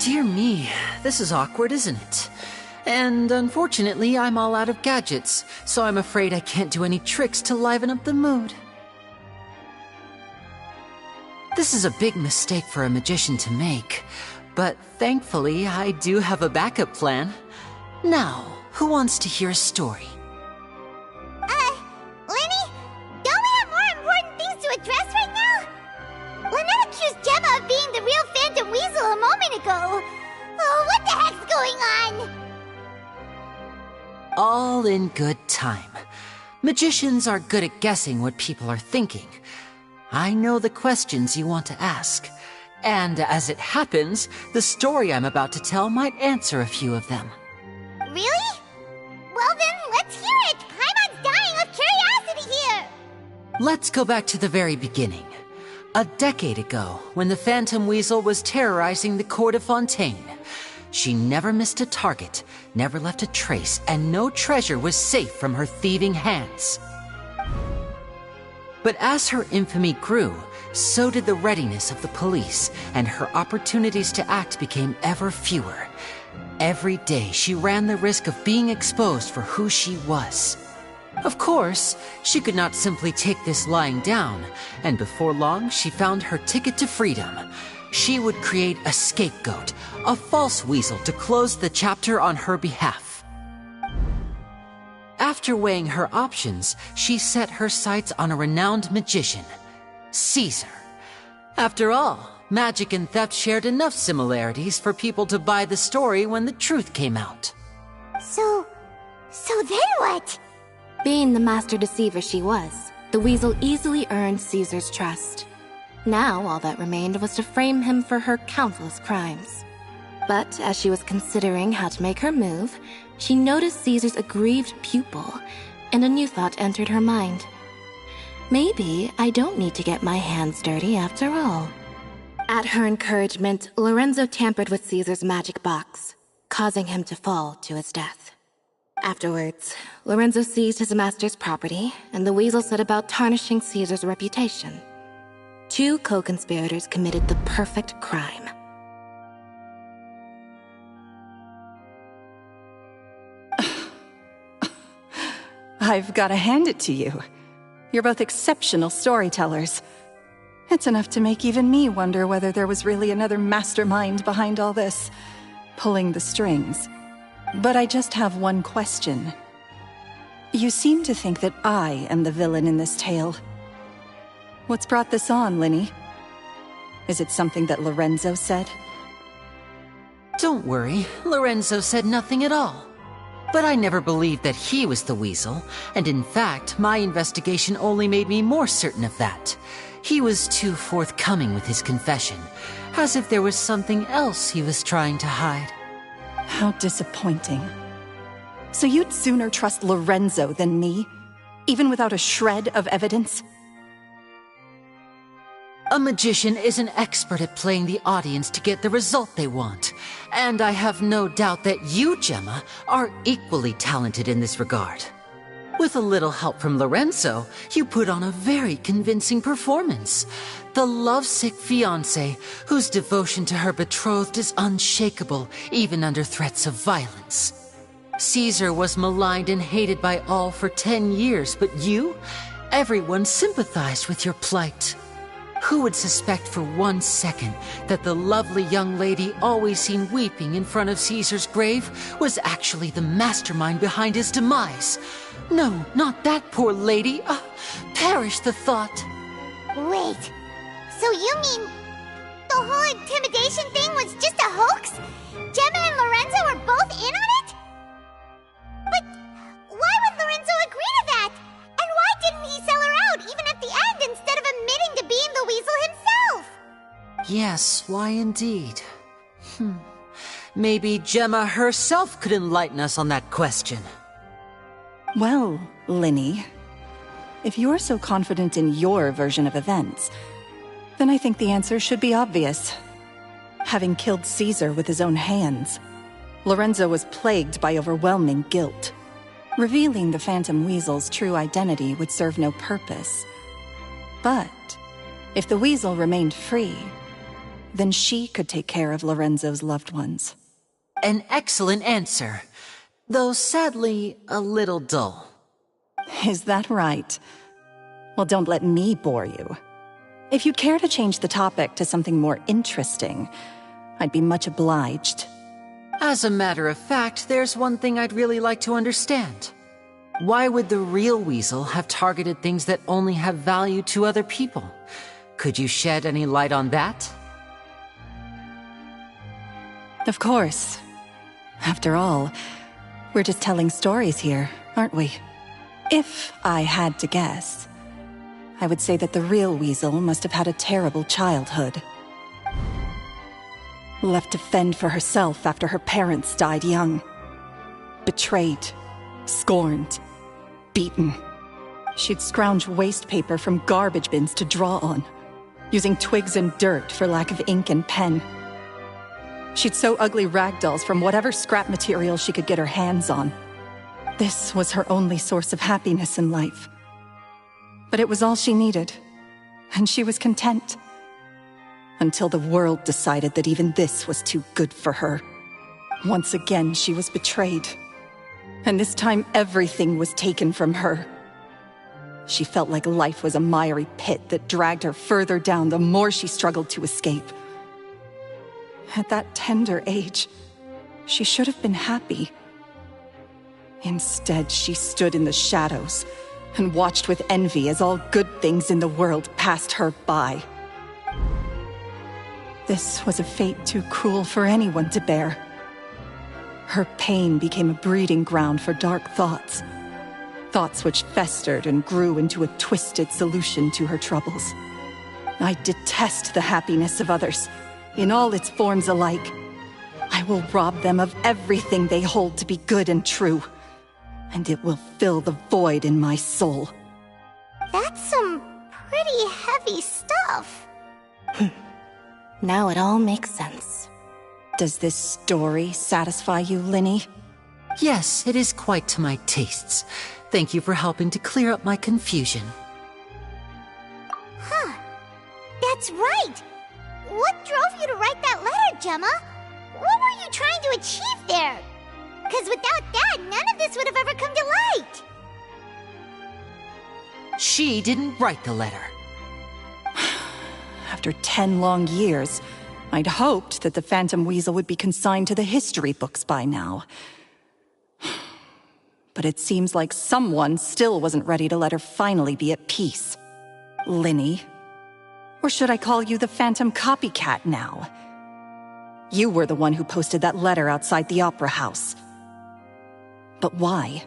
Dear me, this is awkward, isn't it? And unfortunately, I'm all out of gadgets, so I'm afraid I can't do any tricks to liven up the mood. This is a big mistake for a magician to make, but thankfully, I do have a backup plan. Now, who wants to hear a story? Lyney, don't we have more important things to address right now? Lynette accused Gemma of being the real Phantom Weasel a moment ago. Oh, what the heck's going on? All in good time. Magicians are good at guessing what people are thinking. I know the questions you want to ask. And as it happens, the story I'm about to tell might answer a few of them. Really? Well then, let's hear it! Paimon's dying of curiosity here! Let's go back to the very beginning. A decade ago, when the Phantom Weasel was terrorizing the court of Fontaine. She never missed a target, never left a trace, and no treasure was safe from her thieving hands. But as her infamy grew, so did the readiness of the police, and her opportunities to act became ever fewer. Every day, she ran the risk of being exposed for who she was. Of course, she could not simply take this lying down, and before long, she found her ticket to freedom. She would create a scapegoat, a false weasel to close the chapter on her behalf. After weighing her options, she set her sights on a renowned magician, Caesar. After all, magic and theft shared enough similarities for people to buy the story when the truth came out. So then what? Being the master deceiver she was, the weasel easily earned Caesar's trust. Now all that remained was to frame him for her countless crimes. But as she was considering how to make her move, she noticed Caesar's aggrieved pupil, and a new thought entered her mind. Maybe I don't need to get my hands dirty after all. At her encouragement, Lorenzo tampered with Caesar's magic box, causing him to fall to his death. Afterwards, Lorenzo seized his master's property, and the weasel set about tarnishing Caesar's reputation. Two co-conspirators committed the perfect crime. I've got to hand it to you. You're both exceptional storytellers. It's enough to make even me wonder whether there was really another mastermind behind all this, pulling the strings. But I just have one question. You seem to think that I am the villain in this tale. What's brought this on, Lyney? Is it something that Lorenzo said? Don't worry, Lorenzo said nothing at all. But I never believed that he was the weasel, and in fact, my investigation only made me more certain of that. He was too forthcoming with his confession, as if there was something else he was trying to hide. How disappointing. So you'd sooner trust Lorenzo than me, even without a shred of evidence? A magician is an expert at playing the audience to get the result they want. And I have no doubt that you, Gemma, are equally talented in this regard. With a little help from Lorenzo, you put on a very convincing performance. The lovesick fiancé, whose devotion to her betrothed is unshakable, even under threats of violence. Caesar was maligned and hated by all for 10 years, but you? Everyone sympathized with your plight. Who would suspect for 1 second that the lovely young lady always seen weeping in front of Caesar's grave was actually the mastermind behind his demise? No, not that poor lady. Perish the thought. Wait, so you mean the whole intimidation thing was just a hoax? Gemma and Lorenzo were both in on it? But why would Lorenzo agree to that? And why didn't he sell her out even at the end instead of admitting to being the weasel himself? Yes, why indeed? Maybe Gemma herself could enlighten us on that question. Well, Lyney, if you're so confident in your version of events, then I think the answer should be obvious. Having killed Caesar with his own hands, Lorenzo was plagued by overwhelming guilt. Revealing the Phantom Weasel's true identity would serve no purpose. But if the Weasel remained free, then she could take care of Lorenzo's loved ones. An excellent answer, though sadly a little dull. Is that right? Well, don't let me bore you. If you'd care to change the topic to something more interesting, I'd be much obliged. As a matter of fact, there's one thing I'd really like to understand. Why would the real Weasel have targeted things that only have value to other people? Could you shed any light on that? Of course. After all, we're just telling stories here, aren't we? If I had to guess, I would say that the real Weasel must have had a terrible childhood. Left to fend for herself after her parents died young. Betrayed, scorned, beaten. She'd scrounge waste paper from garbage bins to draw on, using twigs and dirt for lack of ink and pen. She'd sew ugly rag dolls from whatever scrap material she could get her hands on. This was her only source of happiness in life. But it was all she needed, and she was content. Until the world decided that even this was too good for her. Once again, she was betrayed. And this time, everything was taken from her. She felt like life was a miry pit that dragged her further down the more she struggled to escape. At that tender age, she should have been happy. Instead, she stood in the shadows and watched with envy as all good things in the world passed her by. This was a fate too cruel for anyone to bear. Her pain became a breeding ground for dark thoughts. Thoughts which festered and grew into a twisted solution to her troubles. I detest the happiness of others, in all its forms alike. I will rob them of everything they hold to be good and true, and it will fill the void in my soul. That's some pretty heavy stuff. Now it all makes sense. Does this story satisfy you, Lyney? Yes, it is quite to my tastes. Thank you for helping to clear up my confusion. Huh. That's right. What drove you to write that letter, Gemma? What were you trying to achieve there? Because without that, none of this would have ever come to light. She didn't write the letter. After 10 long years, I'd hoped that the Phantom Weasel would be consigned to the history books by now. But it seems like someone still wasn't ready to let her finally be at peace. Lyney. Or should I call you the Phantom Copycat now? You were the one who posted that letter outside the Opera House. But why?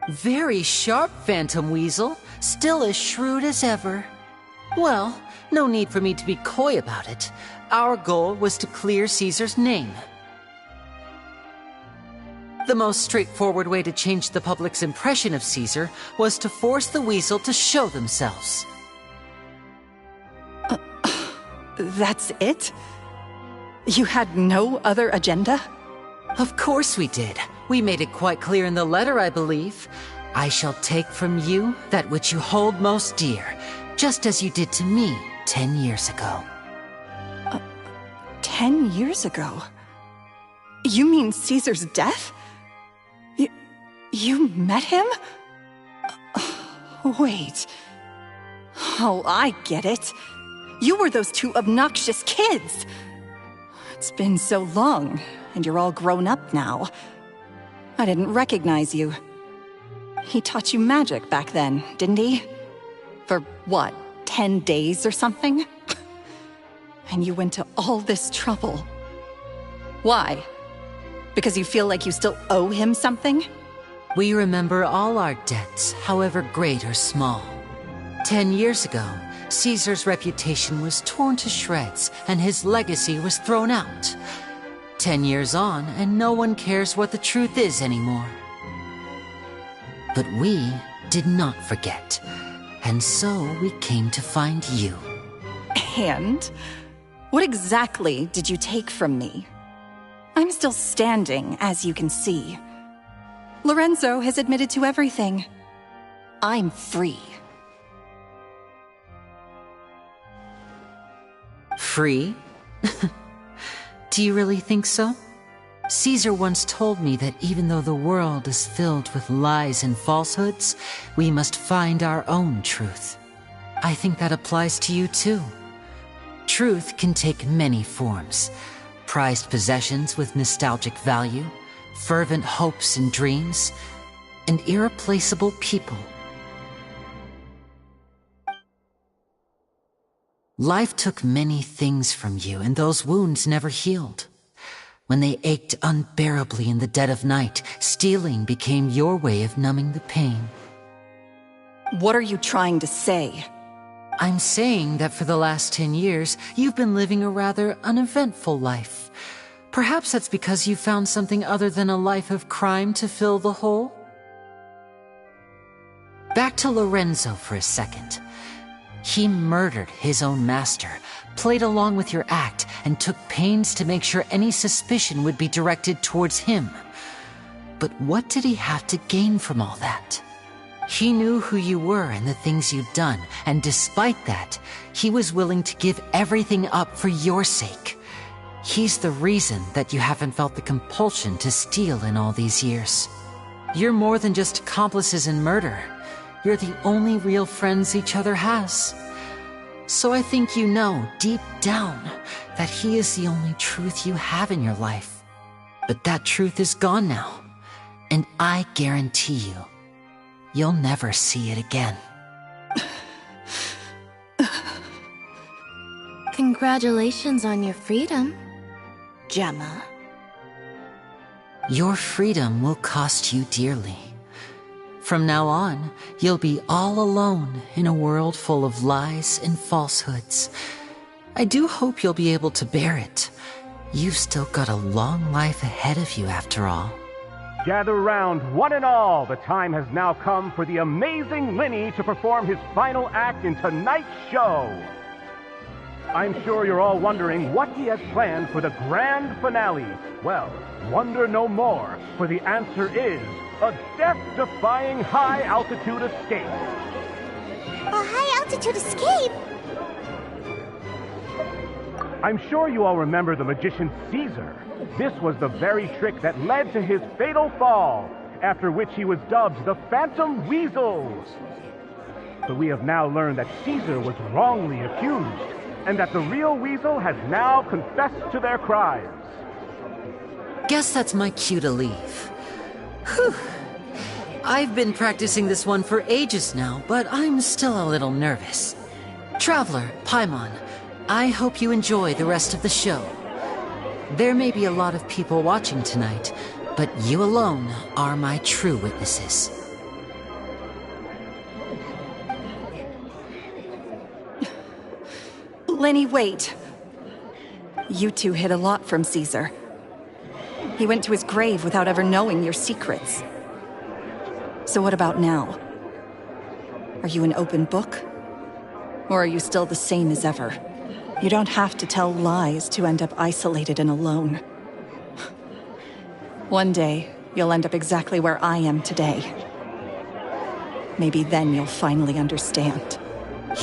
Very sharp, Phantom Weasel. Still as shrewd as ever. Well, no need for me to be coy about it. Our goal was to clear Caesar's name. The most straightforward way to change the public's impression of Caesar was to force the Weasel to show themselves. That's it? You had no other agenda? Of course we did. We made it quite clear in the letter, I believe. I shall take from you that which you hold most dear, just as you did to me 10 years ago. 10 years ago? You mean Caesar's death? You met him? Wait. Oh, I get it. You were those two obnoxious kids. It's been so long, and you're all grown up now. I didn't recognize you. He taught you magic back then, didn't he? For what, 10 days or something? And you went to all this trouble. Why? Because you feel like you still owe him something? We remember all our debts, however great or small. 10 years ago, Caesar's reputation was torn to shreds, and his legacy was thrown out. 10 years on, and no one cares what the truth is anymore. But we did not forget, and so we came to find you. And? What exactly did you take from me? I'm still standing, as you can see. Lorenzo has admitted to everything. I'm free. Free? Do you really think so? Caesar once told me that even though the world is filled with lies and falsehoods, we must find our own truth. I think that applies to you too. Truth can take many forms. Prized possessions with nostalgic value, fervent hopes and dreams, and irreplaceable people. Life took many things from you, and those wounds never healed. When they ached unbearably in the dead of night, stealing became your way of numbing the pain. What are you trying to say? I'm saying that for the last 10 years, you've been living a rather uneventful life. Perhaps that's because you found something other than a life of crime to fill the hole? Back to Lorenzo for a second. He murdered his own master, played along with your act, and took pains to make sure any suspicion would be directed towards him. But what did he have to gain from all that? He knew who you were and the things you'd done, and despite that, he was willing to give everything up for your sake. He's the reason that you haven't felt the compulsion to steal in all these years. You're more than just accomplices in murder. You're the only real friends each other has. So I think you know, deep down, that he is the only truth you have in your life. But that truth is gone now, and I guarantee you, you'll never see it again. Congratulations on your freedom, Gemma. Your freedom will cost you dearly. From now on, you'll be all alone in a world full of lies and falsehoods. I do hope you'll be able to bear it. You've still got a long life ahead of you after all. Gather round, one and all. The time has now come for the amazing Lyney to perform his final act in tonight's show. I'm sure you're all wondering what he has planned for the grand finale. Well, wonder no more, for the answer is a death-defying high-altitude escape. A high-altitude escape? I'm sure you all remember the magician Caesar. This was the very trick that led to his fatal fall, after which he was dubbed the Phantom Weasel. But we have now learned that Caesar was wrongly accused, and that the real Weasel has now confessed to their crimes. Guess that's my cue to leave. Whew. I've been practicing this one for ages now, but I'm still a little nervous. Traveler, Paimon, I hope you enjoy the rest of the show. There may be a lot of people watching tonight, but you alone are my true witnesses. Lyney, wait. You two hid a lot from Caesar. He went to his grave without ever knowing your secrets. So what about now? Are you an open book? Or are you still the same as ever? You don't have to tell lies to end up isolated and alone. One day, you'll end up exactly where I am today. Maybe then you'll finally understand.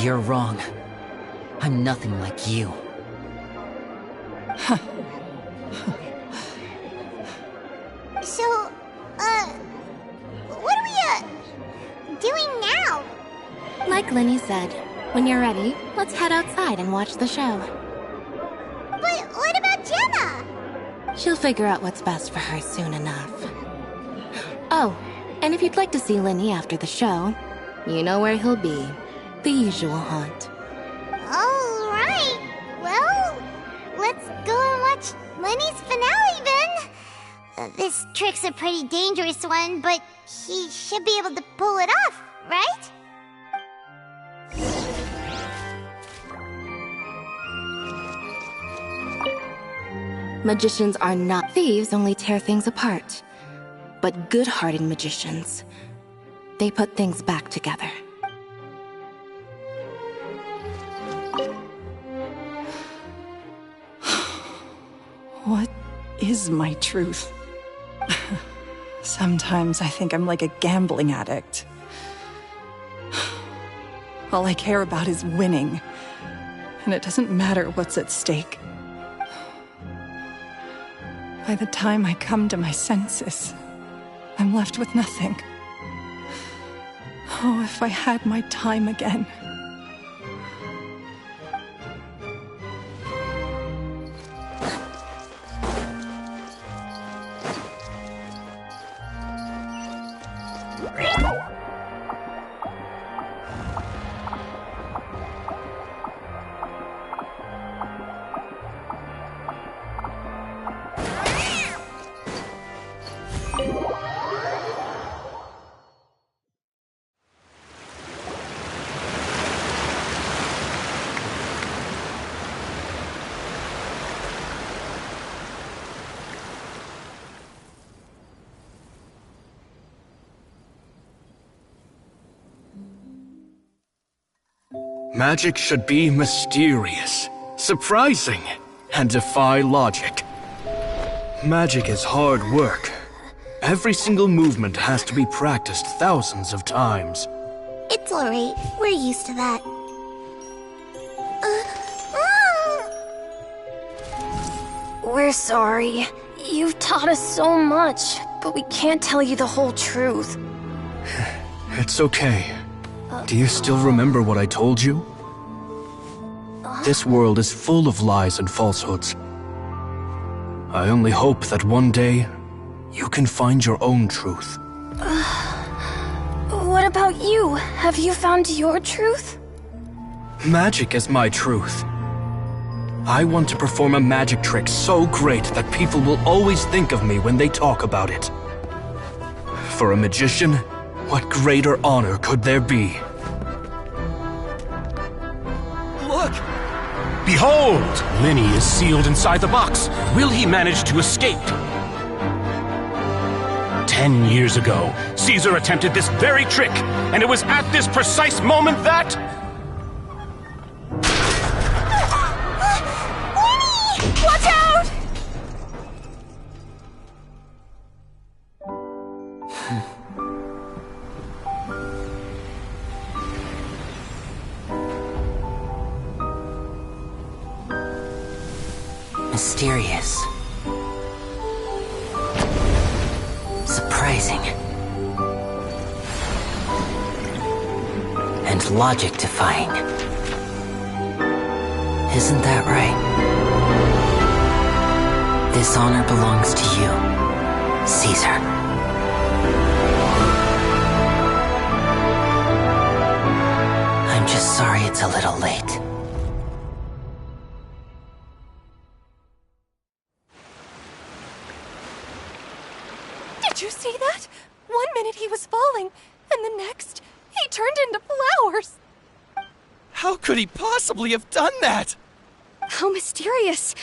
You're wrong. I'm nothing like you. So, what are we, doing now? Like Lyney said, when you're ready, let's head outside and watch the show. But what about Gemma? She'll figure out what's best for her soon enough. Oh, and if you'd like to see Lyney after the show, you know where he'll be. The usual haunt. All right. Well, let's go and watch Lyney's finale then. This trick's a pretty dangerous one, but he should be able to pull it off, right? Magicians are not thieves, only tear things apart. But good-hearted magicians, they put things back together. What is my truth? Sometimes I think I'm like a gambling addict. All I care about is winning. And it doesn't matter what's at stake. By the time I come to my senses, I'm left with nothing. Oh, if I had my time again. Magic should be mysterious, surprising, and defy logic. Magic is hard work. Every single movement has to be practiced thousands of times. It's alright. We're used to that. We're sorry. You've taught us so much, but we can't tell you the whole truth. It's okay. Do you still remember what I told you? This world is full of lies and falsehoods. I only hope that one day, you can find your own truth. What about you? Have you found your truth? Magic is my truth. I want to perform a magic trick so great that people will always think of me when they talk about it. For a magician, what greater honor could there be? Look! Behold! Lyney is sealed inside the box. Will he manage to escape? 10 years ago, Caesar attempted this very trick, and it was at this precise moment that... Watch out! Mysterious. Surprising. And logic-defying. Isn't that right? This honor belongs to you, Caesar. I'm just sorry it's a little late. Did you see that? 1 minute he was falling, and the next, he turned into flowers. How could he possibly have done that? How mysterious.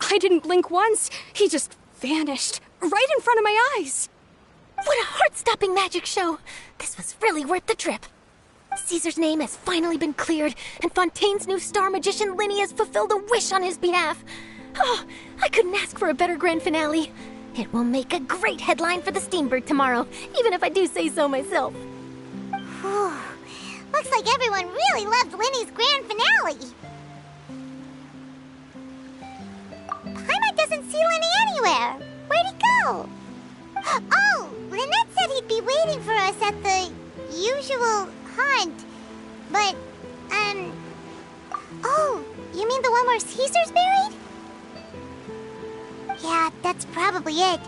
I didn't blink once. He just vanished, right in front of my eyes. What a heart-stopping magic show! This was really worth the trip. Caesar's name has finally been cleared, and Fontaine's new star magician Lyney has fulfilled a wish on his behalf. Oh, I couldn't ask for a better grand finale. It will make a great headline for the Steambird tomorrow, even if I do say so myself. Whew. Looks like everyone really loved Lyney's grand finale. Paimon doesn't see Lyney anywhere. Where'd he go? Oh, Lynette said he'd be waiting for us at the usual haunt. But, oh, you mean the one where Caesar's buried? Yeah, that's probably it.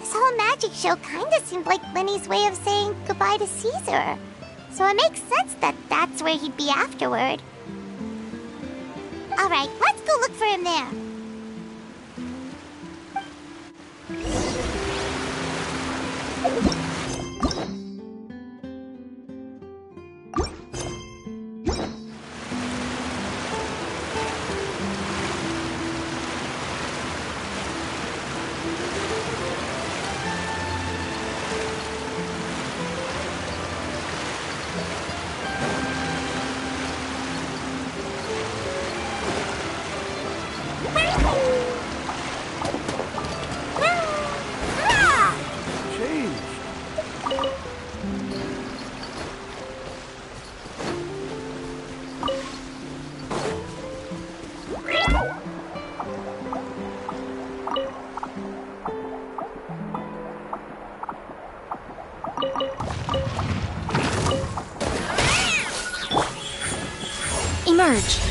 This whole magic show kinda seemed like Lyney's way of saying goodbye to Caesar. So it makes sense that that's where he'd be afterward. Alright, let's go look for him there. emerge.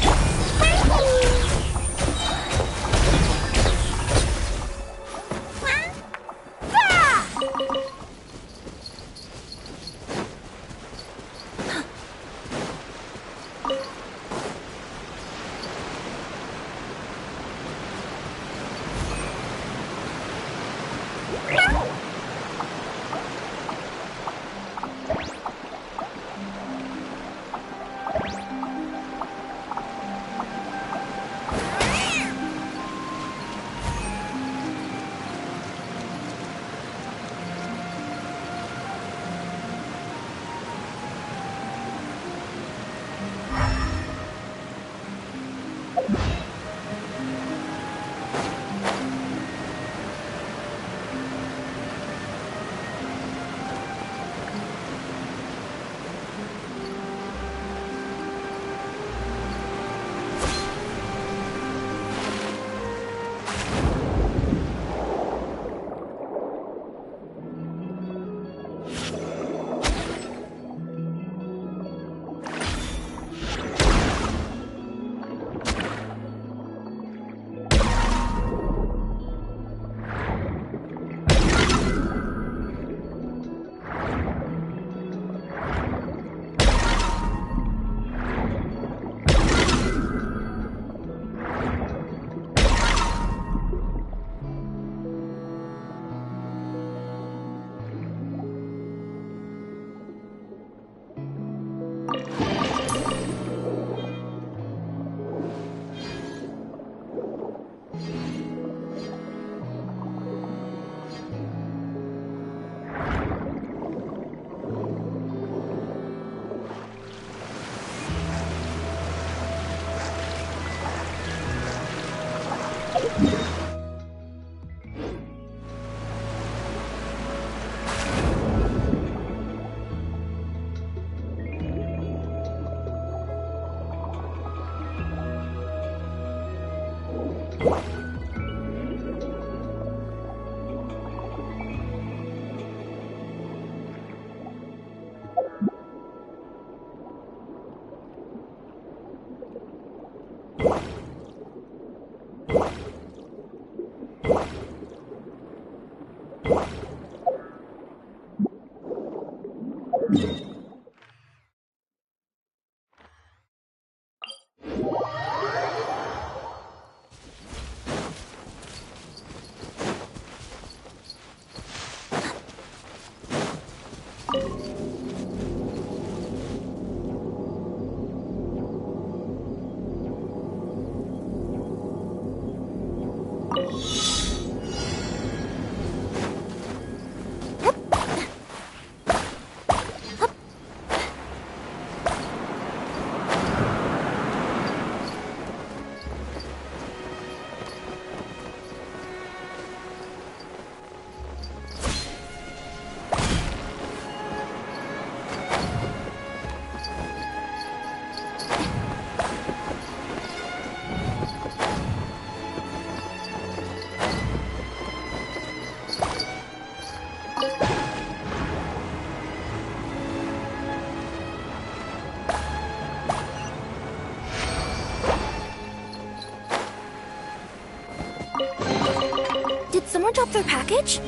Did someone drop their package?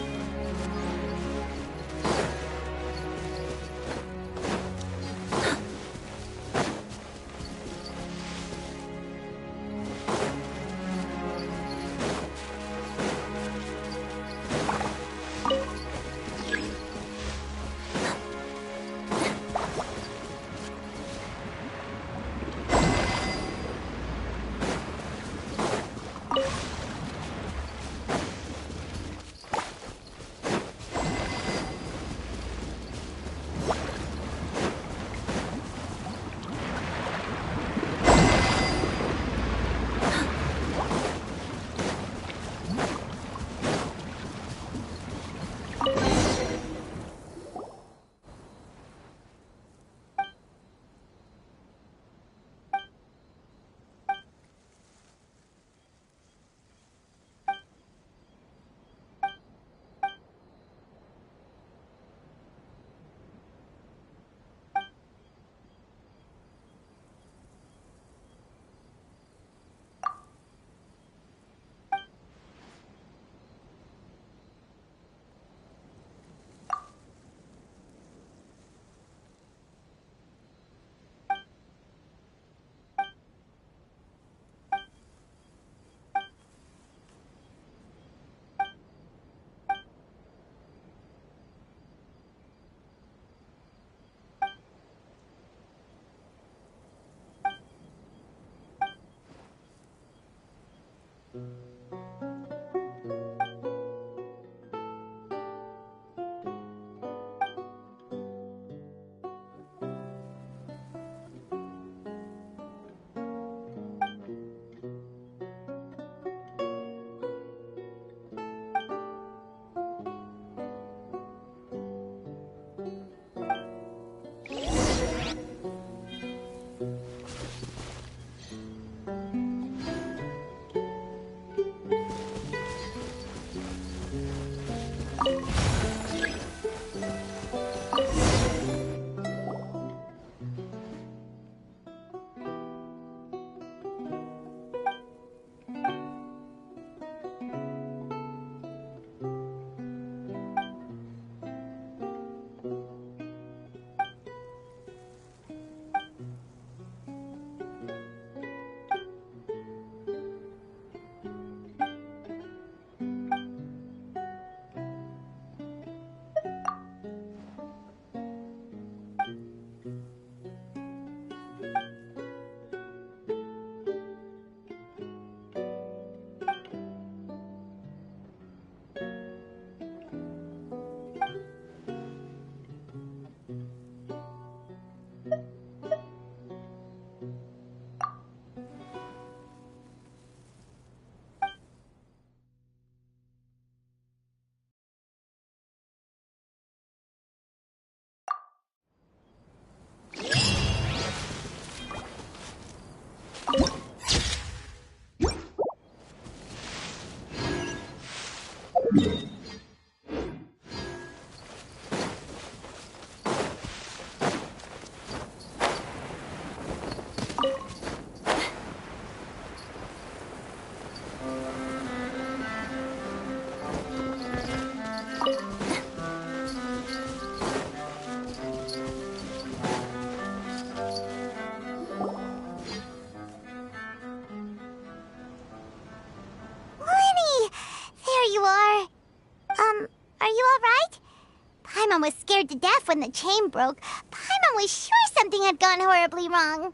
Was scared to death when the chain broke. Paimon was sure something had gone horribly wrong.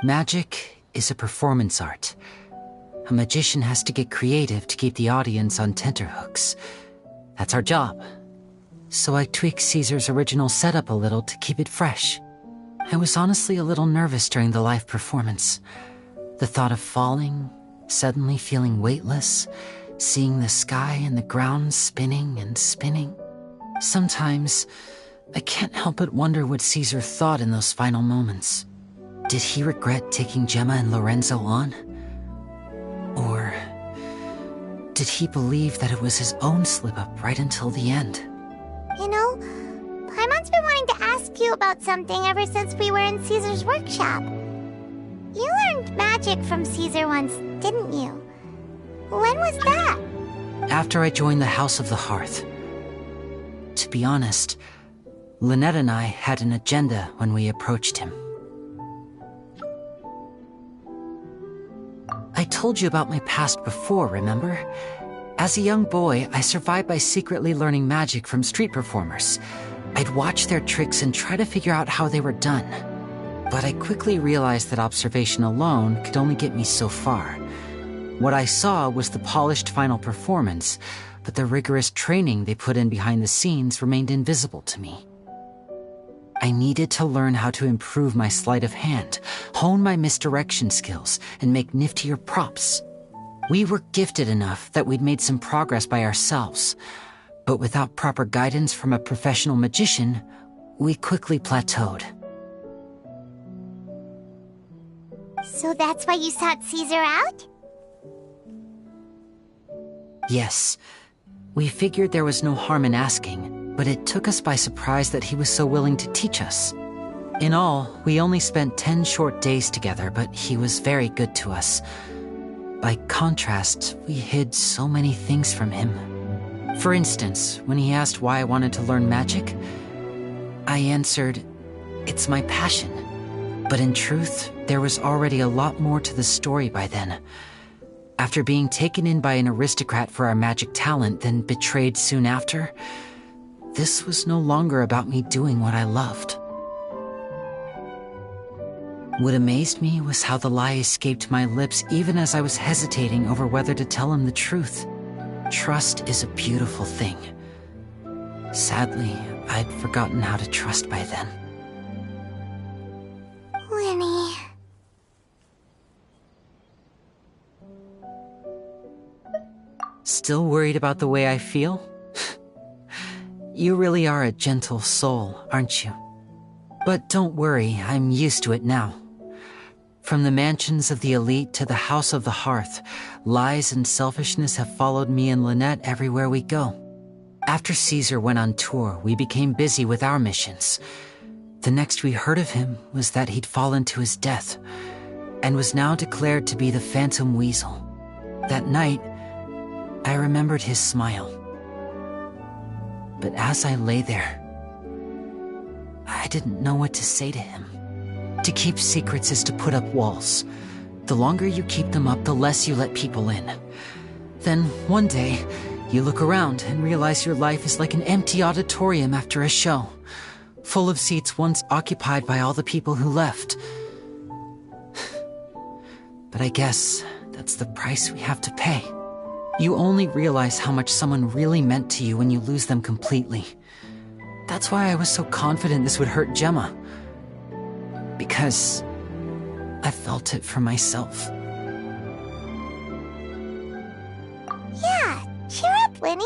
Magic is a performance art. A magician has to get creative to keep the audience on tenterhooks. That's our job. So I tweaked Caesar's original setup a little to keep it fresh. I was honestly a little nervous during the live performance. The thought of falling, suddenly feeling weightless, seeing the sky and the ground spinning and spinning. Sometimes, I can't help but wonder what Caesar thought in those final moments. Did he regret taking Gemma and Lorenzo on? Or did he believe that it was his own slip-up right until the end? You know, Paimon's been wanting to ask you about something ever since we were in Caesar's workshop. You learned magic from Caesar once, didn't you? When was that? After I joined the House of the Hearth. To be honest, Lynette and I had an agenda when we approached him. I told you about my past before, remember? As a young boy, I survived by secretly learning magic from street performers. I'd watch their tricks and try to figure out how they were done. But I quickly realized that observation alone could only get me so far. What I saw was the polished final performance, but the rigorous training they put in behind the scenes remained invisible to me. I needed to learn how to improve my sleight of hand, hone my misdirection skills, and make niftier props. We were gifted enough that we'd made some progress by ourselves, but without proper guidance from a professional magician, we quickly plateaued. So that's why you sought Caesar out? Yes. We figured there was no harm in asking, but it took us by surprise that he was so willing to teach us. In all, we only spent 10 short days together, but he was very good to us. By contrast, we hid so many things from him. For instance, when he asked why I wanted to learn magic, I answered, "It's my passion." But in truth, there was already a lot more to the story by then. After being taken in by an aristocrat for our magic talent, then betrayed soon after, this was no longer about me doing what I loved. What amazed me was how the lie escaped my lips even as I was hesitating over whether to tell him the truth. Trust is a beautiful thing. Sadly, I'd forgotten how to trust by then. Lyney. Still worried about the way I feel? You really are a gentle soul, aren't you? But don't worry, I'm used to it now. From the mansions of the elite to the house of the hearth, lies and selfishness have followed me and Lynette everywhere we go. After Caesar went on tour, we became busy with our missions. The next we heard of him was that he'd fallen to his death, and was now declared to be the Phantom Weasel. That night, I remembered his smile. But as I lay there, I didn't know what to say to him. To keep secrets is to put up walls. The longer you keep them up, the less you let people in. Then, one day, you look around and realize your life is like an empty auditorium after a show, full of seats once occupied by all the people who left. But I guess that's the price we have to pay. You only realize how much someone really meant to you when you lose them completely. That's why I was so confident this would hurt Gemma. Because I felt it for myself. Yeah, cheer up, Lyney.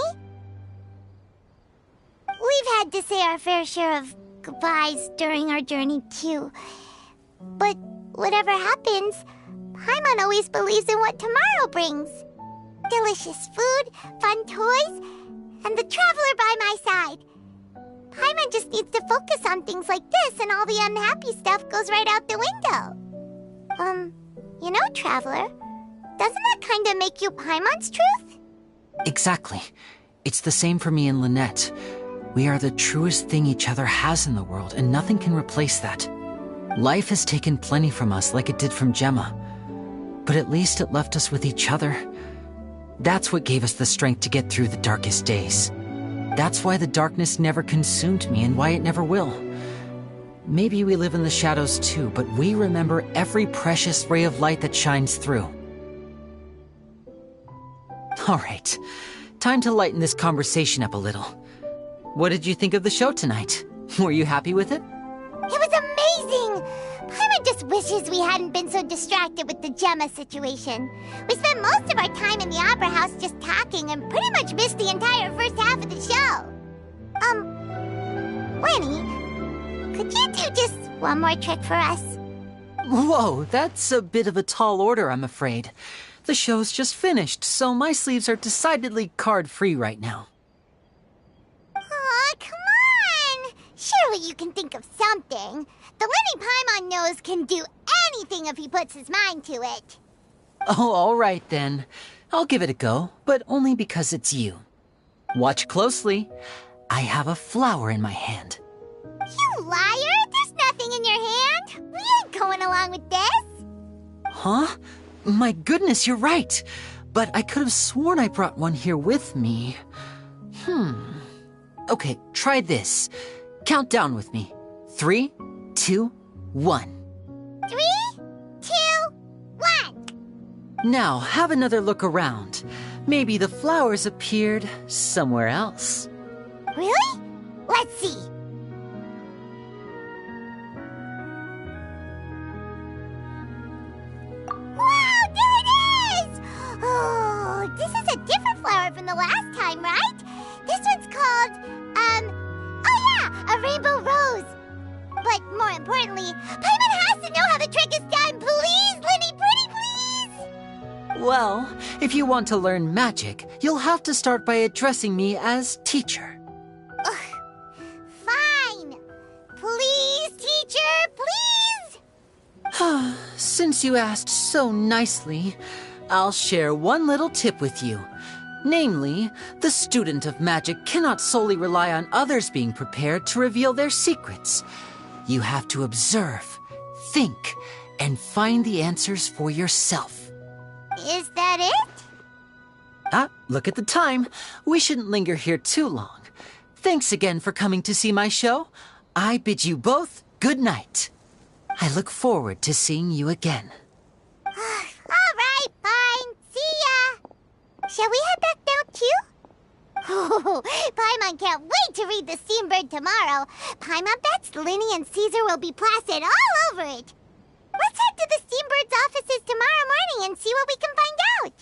We've had to say our fair share of goodbyes during our journey, too. But whatever happens, Paimon always believes in what tomorrow brings. Delicious food, fun toys, and the traveler by my side. Paimon just needs to focus on things like this, and all the unhappy stuff goes right out the window. You know, Traveler, doesn't that kind of make you Paimon's truth? Exactly. It's the same for me and Lynette. We are the truest thing each other has in the world, and nothing can replace that. Life has taken plenty from us, like it did from Gemma. But at least it left us with each other. That's what gave us the strength to get through the darkest days. That's why the darkness never consumed me and why it never will. Maybe we live in the shadows too, but we remember every precious ray of light that shines through. All right, time to lighten this conversation up a little. What did you think of the show tonight? Were you happy with it? It was amazing! Paimon just wishes we hadn't been so distracted with the Gemma situation. We spent most of our time in the opera house just talking and pretty much missed the entire first half of the show. Lyney, could you do just one more trick for us? Whoa, that's a bit of a tall order, I'm afraid. The show's just finished, so my sleeves are decidedly card-free right now. Aw, come on! Surely you can think of something. The Lyney Paimon knows can do anything if he puts his mind to it. Oh, all right then. I'll give it a go, but only because it's you. Watch closely. I have a flower in my hand. You liar! There's nothing in your hand! We ain't going along with this! Huh? My goodness, you're right. But I could have sworn I brought one here with me. Okay, try this. Count down with me. 3, 2, 1. 3, 2, 1. Now, have another look around. Maybe the flowers appeared somewhere else. Really? Let's see. Wow, there it is! Oh, this is a different flower from the last time, right? This one's called, oh yeah, a rainbow rose. But more importantly, Paimon has to know how the trick is done. Please, Lyney, pretty please! Well, if you want to learn magic, you'll have to start by addressing me as teacher. Fine. Please, teacher, please! Since you asked so nicely, I'll share one little tip with you. Namely, the student of magic cannot solely rely on others being prepared to reveal their secrets. You have to observe, think, and find the answers for yourself. Is that it? Look at the time. We shouldn't linger here too long. Thanks again for coming to see my show. I bid you both good night. I look forward to seeing you again. All right, fine. See ya. Shall we head back now, too? Oh, Paimon can't wait to read The Steambird tomorrow. Paimon bets Lyney and Caesar will be plastered all over it. Let's head to the Steambird's offices tomorrow morning and see what we can find out.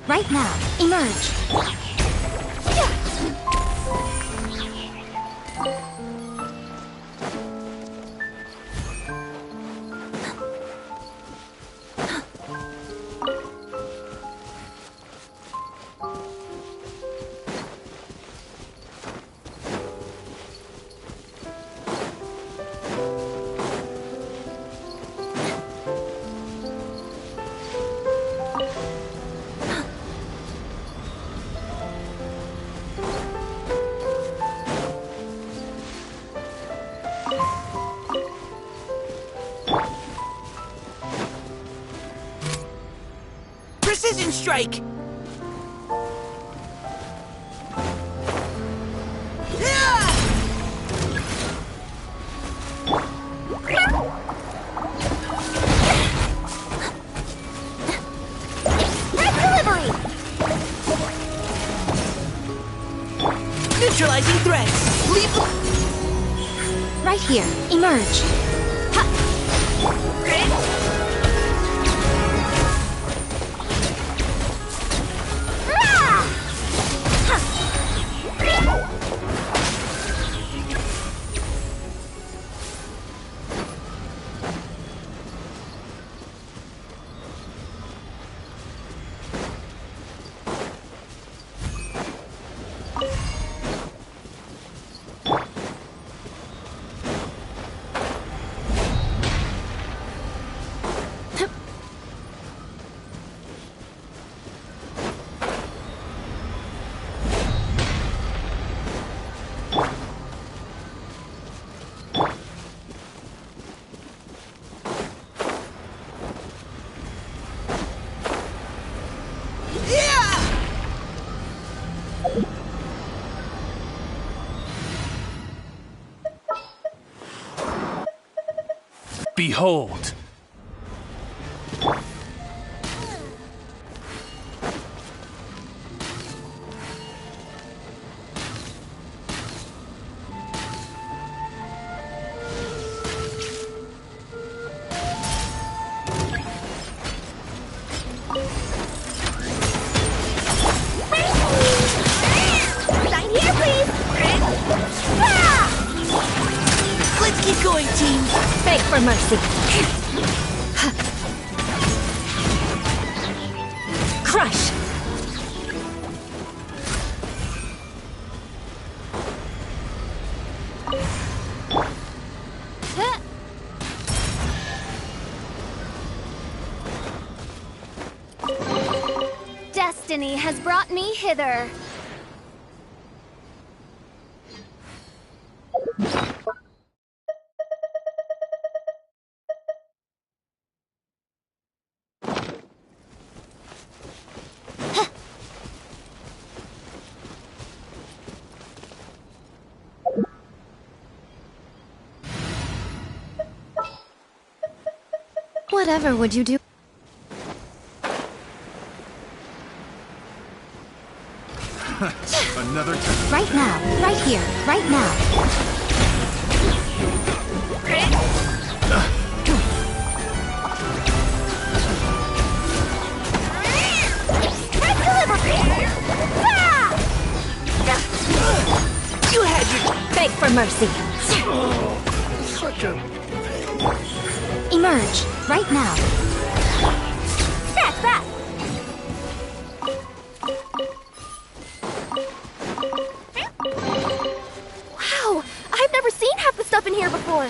Right now, emerge. Precision strike! Delivery! Neutralizing threats! Leave... Right here. Emerge. Behold! Sign here, please! Let's keep going, team! Beg for mercy. Crush! Destiny has brought me hither. Whatever would you do? Another Right now. Right here. Right now. You had your... Beg for mercy. Such a... Emerge. Right now. That's that! Wow! I've never seen half the stuff in here before!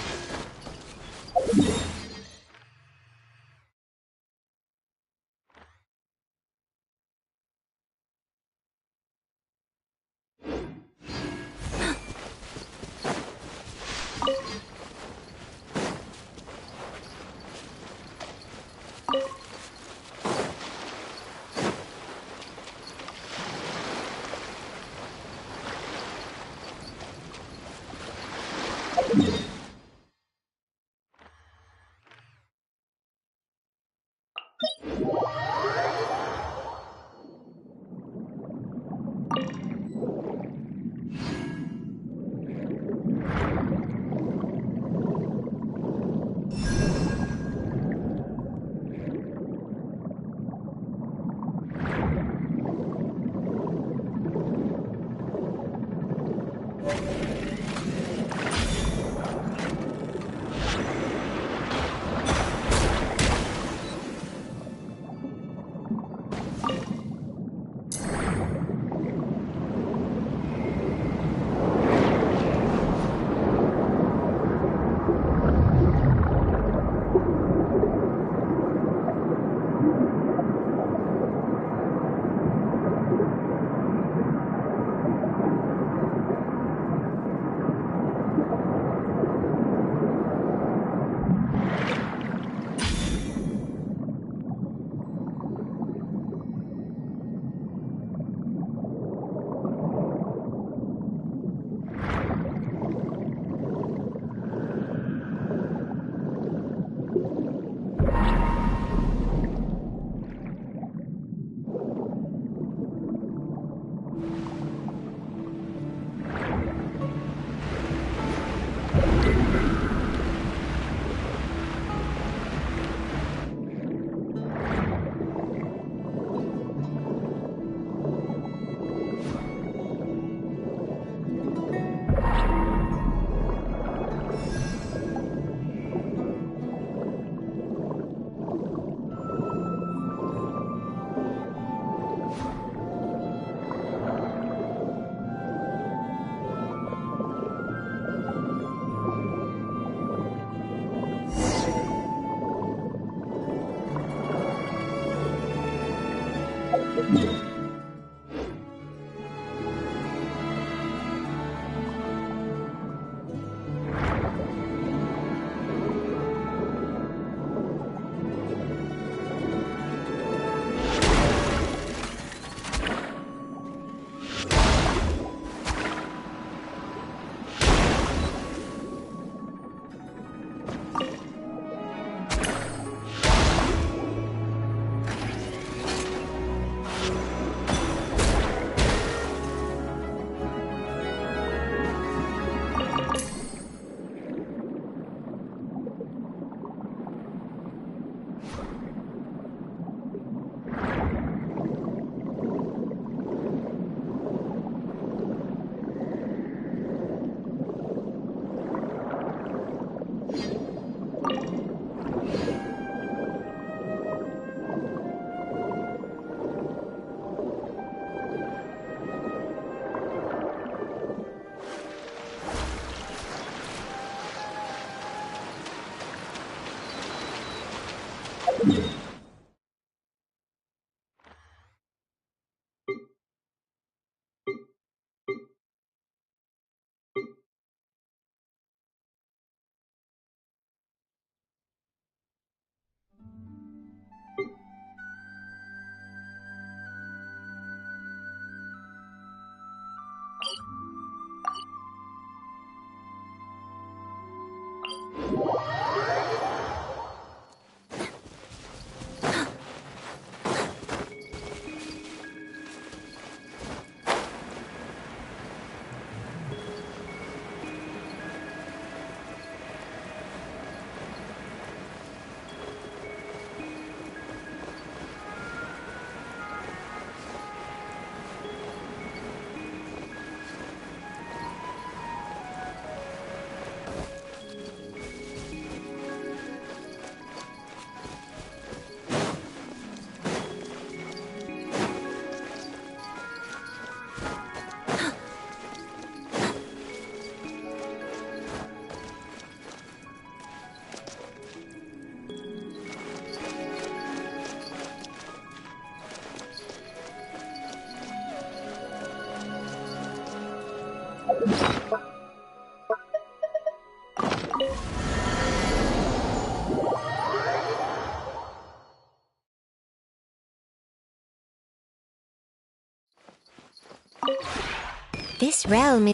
This realm is...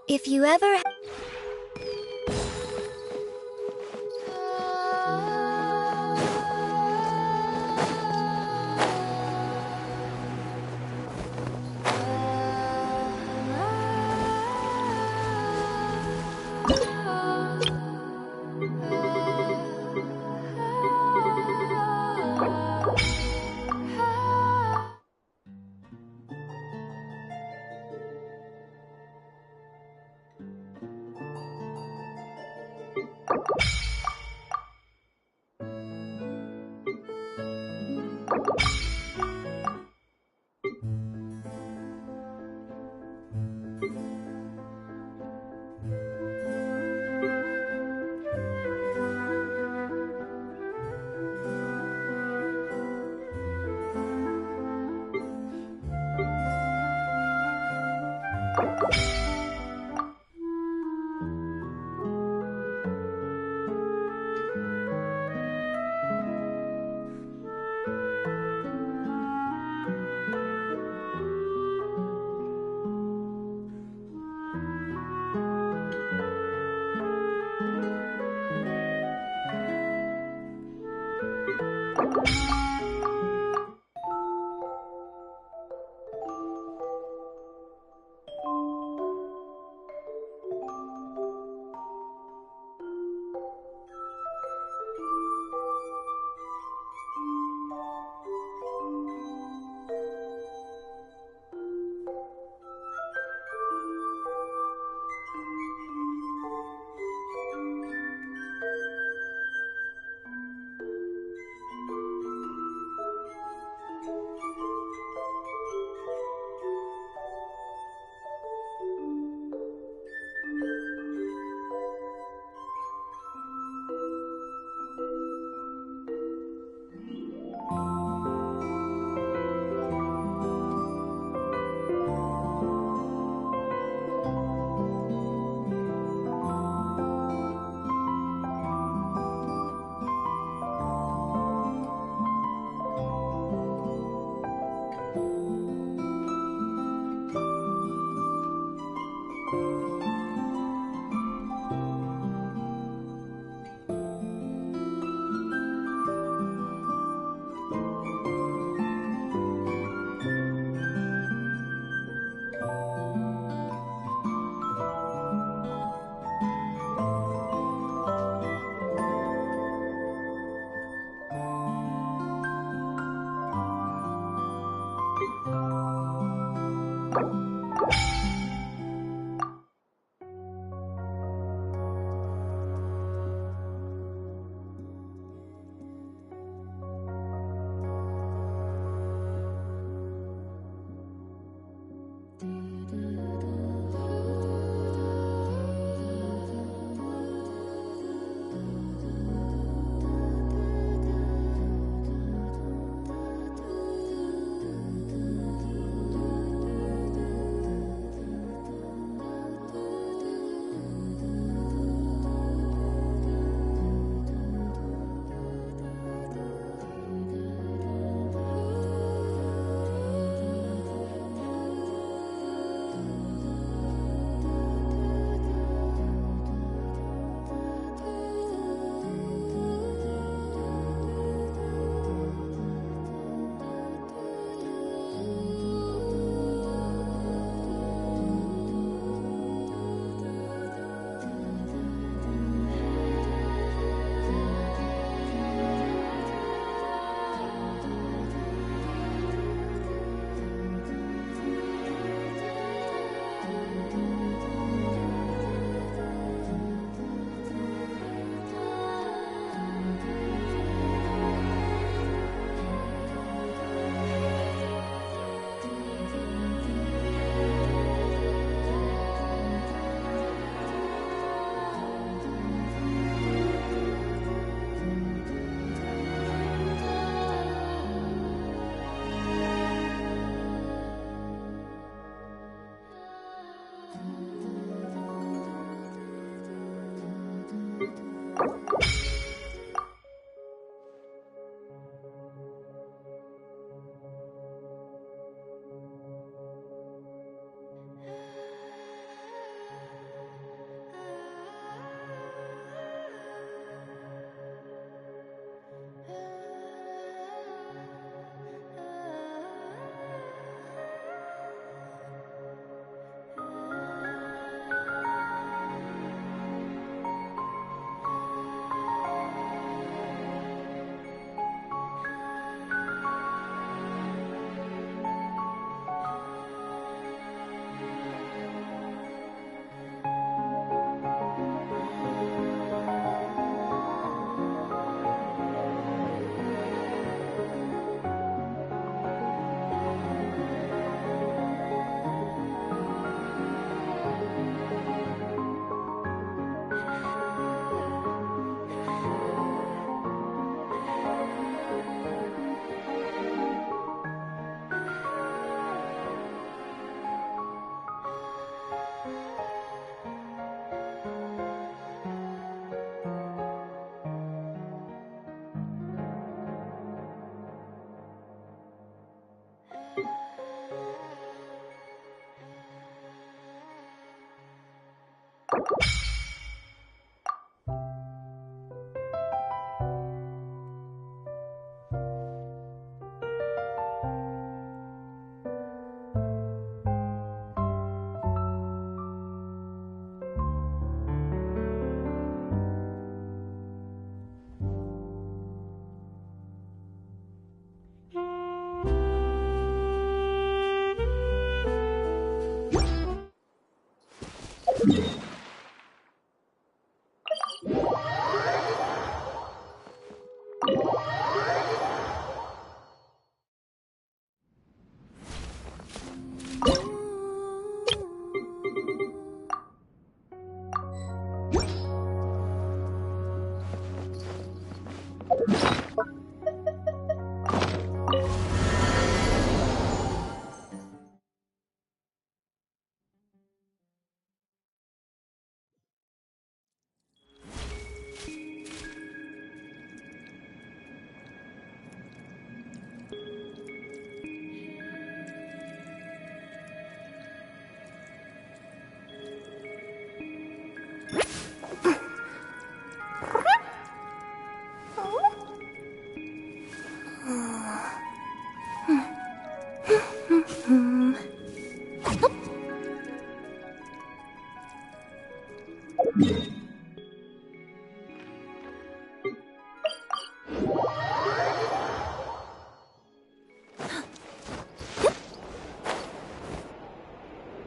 If you ever...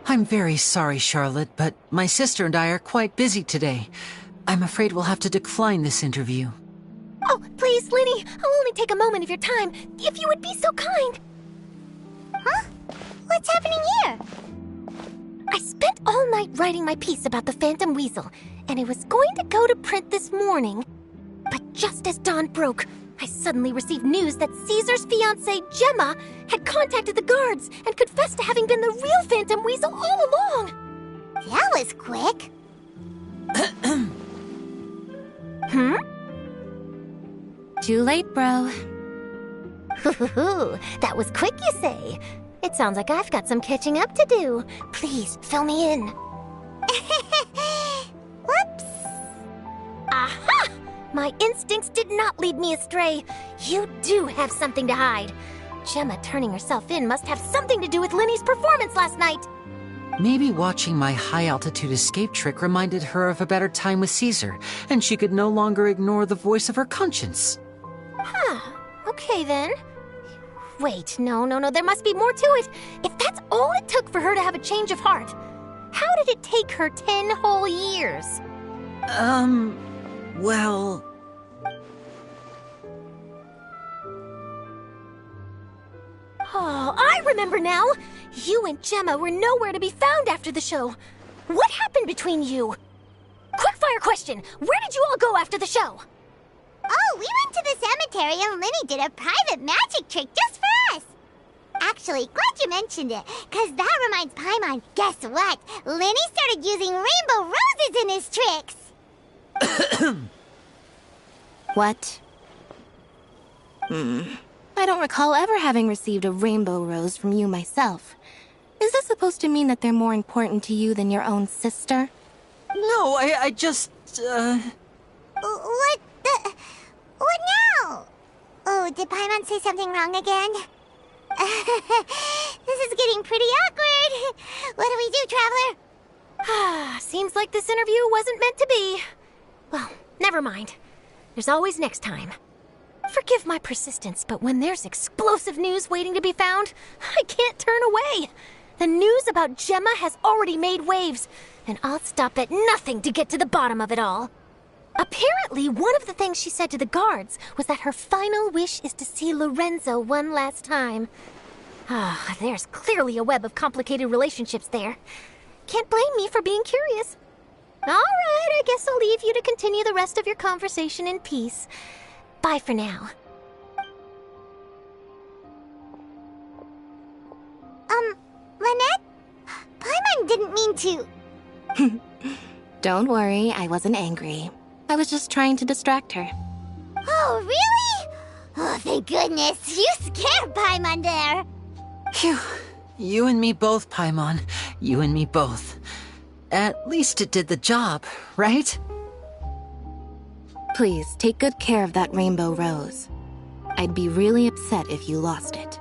I'm very sorry, Charlotte, but my sister and I are quite busy today. I'm afraid we'll have to decline this interview. Oh, please, Lyney, I'll only take a moment of your time, if you would be so kind. Huh? What's happening here? I spent all night writing my piece about the Phantom Weasel, and it was going to go to print this morning. But just as dawn broke, I suddenly received news that Caesar's fiancée, Gemma, had contacted the guards and confessed to having been the real Phantom Weasel all along. That was quick. Too late, bro. That was quick, you say? It sounds like I've got some catching up to do. Please, fill me in. Whoops. Aha! My instincts did not lead me astray. You do have something to hide. Gemma turning herself in must have something to do with Lyney's performance last night. Maybe watching my high-altitude escape trick reminded her of a better time with Caesar, and she could no longer ignore the voice of her conscience. Huh. Okay, then. Wait, no, there must be more to it. If that's all it took for her to have a change of heart, how did it take her 10 whole years? Well... Oh, I remember now! You and Gemma were nowhere to be found after the show. What happened between you? Quickfire question! Where did you all go after the show? Oh, we went to the cemetery and Lyney did a private magic trick just for us. Actually, glad you mentioned it, because that reminds Paimon, guess what? Lyney started using rainbow roses in his tricks. What? I don't recall ever having received a rainbow rose from you myself. Is this supposed to mean that they're more important to you than your own sister? No, I just, What now? Oh, did Paimon say something wrong again? This is getting pretty awkward. What do we do, Traveler? Seems like this interview wasn't meant to be. Well, never mind. There's always next time. Forgive my persistence, but when there's explosive news waiting to be found, I can't turn away. The news about Gemma has already made waves, and I'll stop at nothing to get to the bottom of it all. Apparently, one of the things she said to the guards was that her final wish is to see Lorenzo one last time. There's clearly a web of complicated relationships there. Can't blame me for being curious. All right, I guess I'll leave you to continue the rest of your conversation in peace. Bye for now. Lynette? Paimon didn't mean to. Don't worry, I wasn't angry. I was just trying to distract her. Oh, really? Oh, thank goodness. You scared Paimon there. Phew. You and me both, Paimon. You and me both. At least it did the job, right? Please, take good care of that rainbow rose. I'd be really upset if you lost it.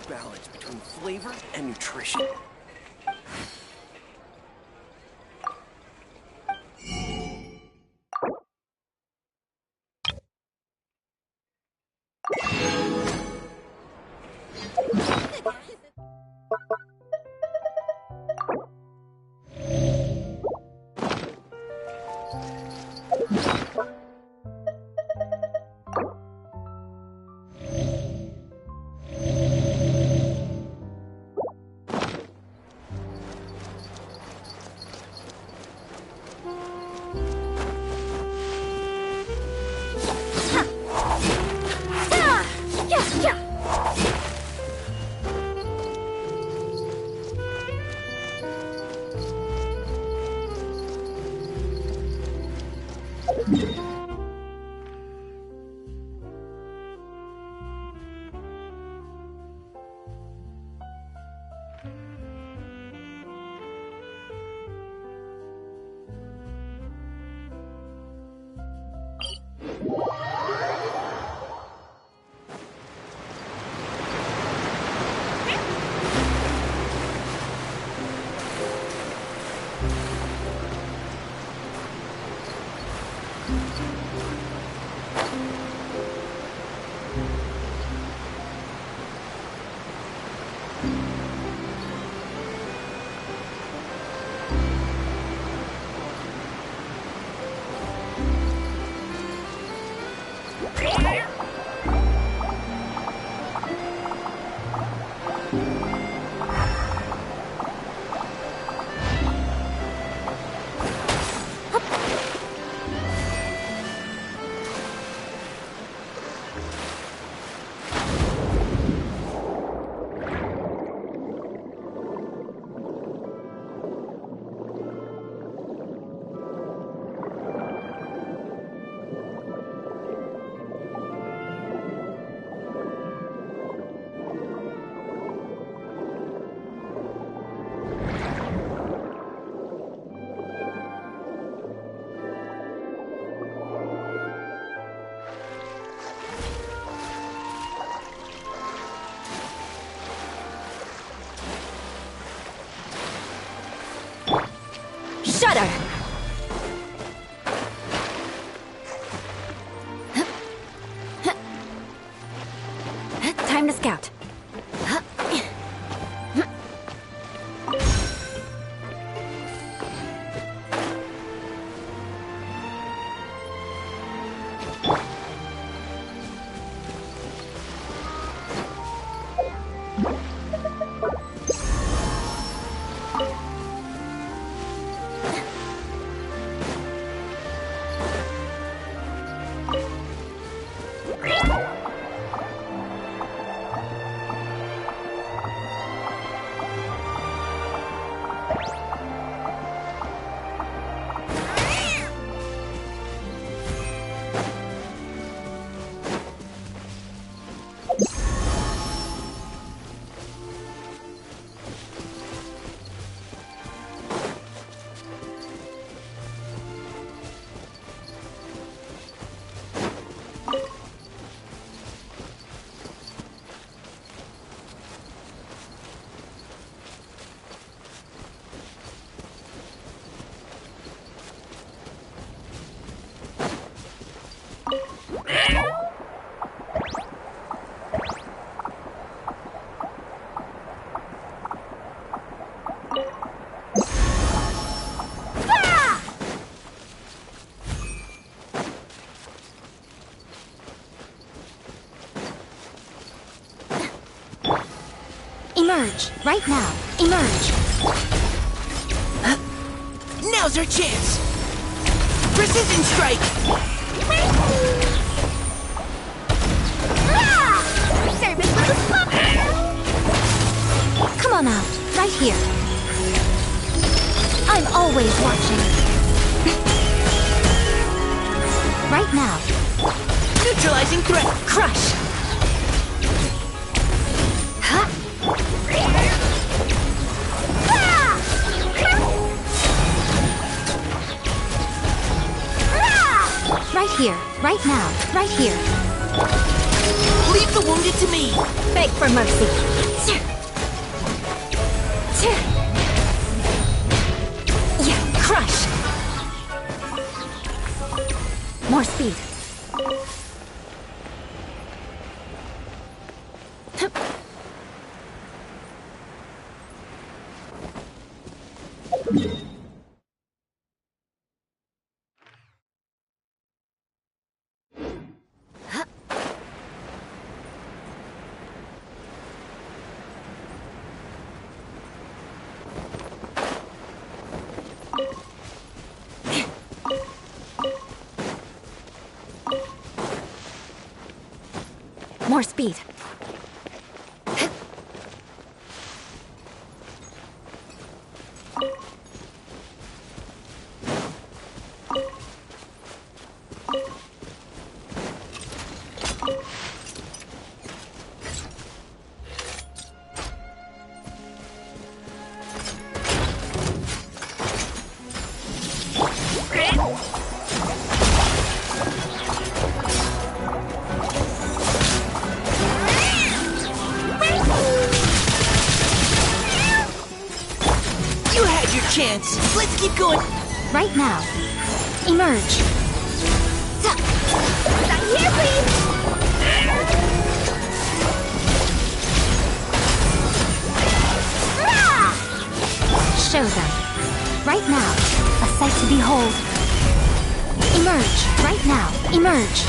Balance between flavor and nutrition. Shudder! Time to scout. Emerge, right now. Emerge. Now's our chance. Precision strike. Come on out, right here. I'm always watching. Right now. Neutralizing threat. Crush. Huh? Right here. Right now. Right here. Leave the wounded to me. Beg for mercy. Yeah, crush. More speed. More speed. Chance. Let's keep going. Right now. Emerge. Not here, please. Show them. Right now. A sight to behold. Emerge. Right now. Emerge.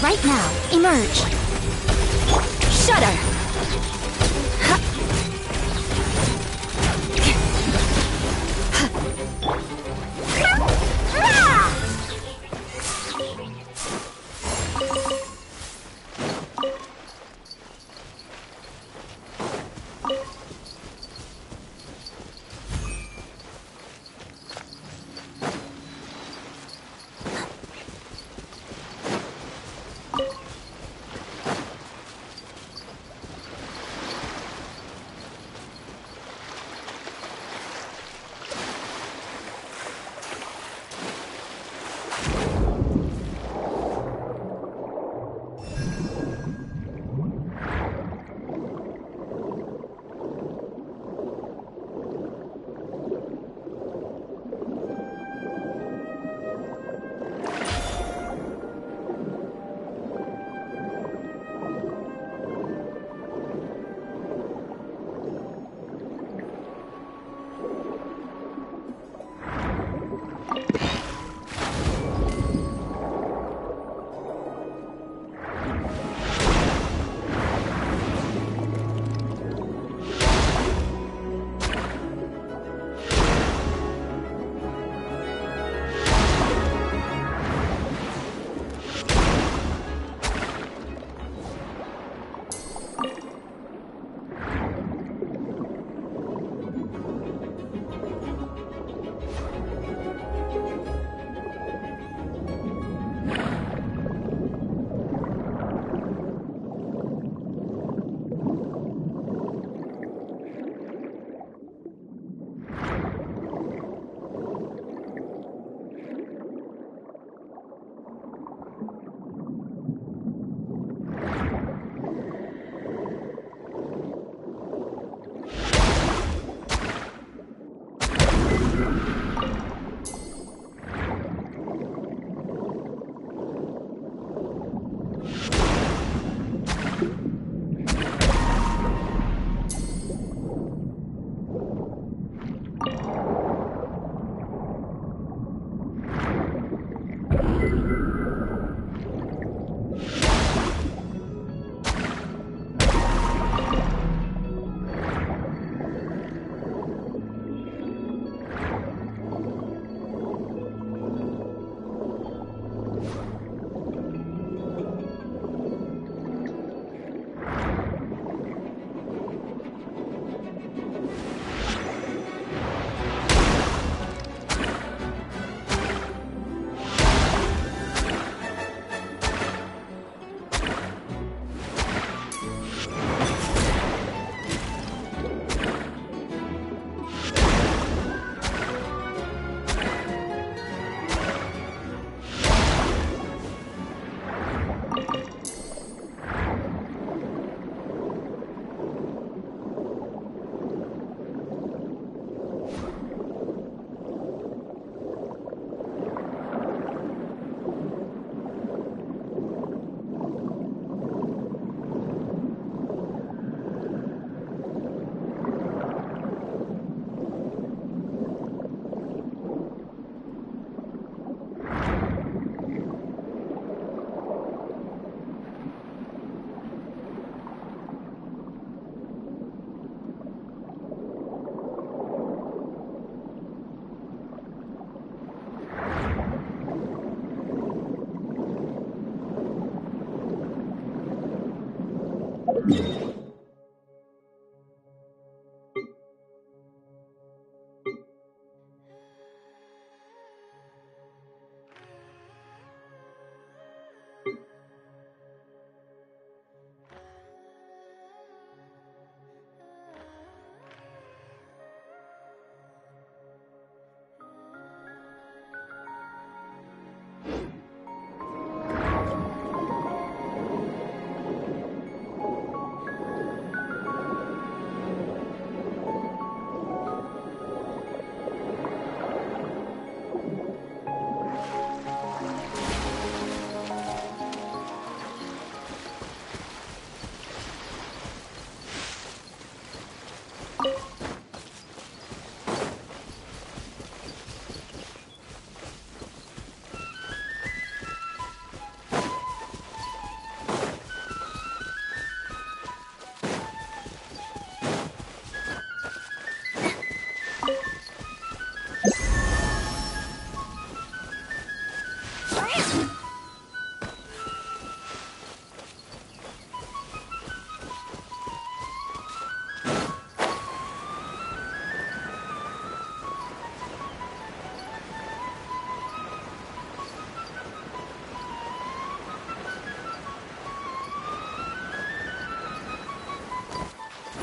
Right now, emerge. Shudder.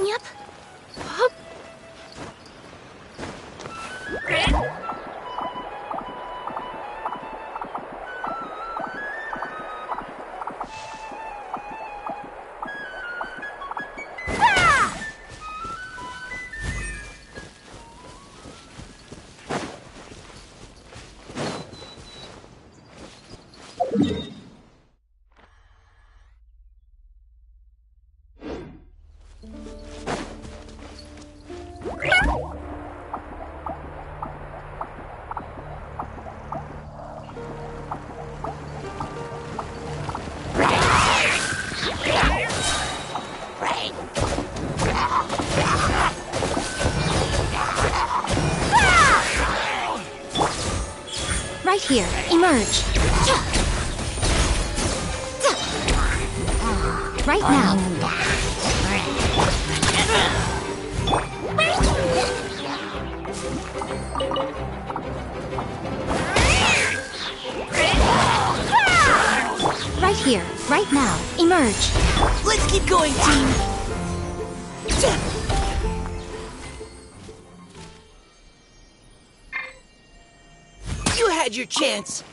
Yep. Hup. Right here. Emerge. Right now. Right here. Right now. Emerge. Let's keep going, team! You had your chance.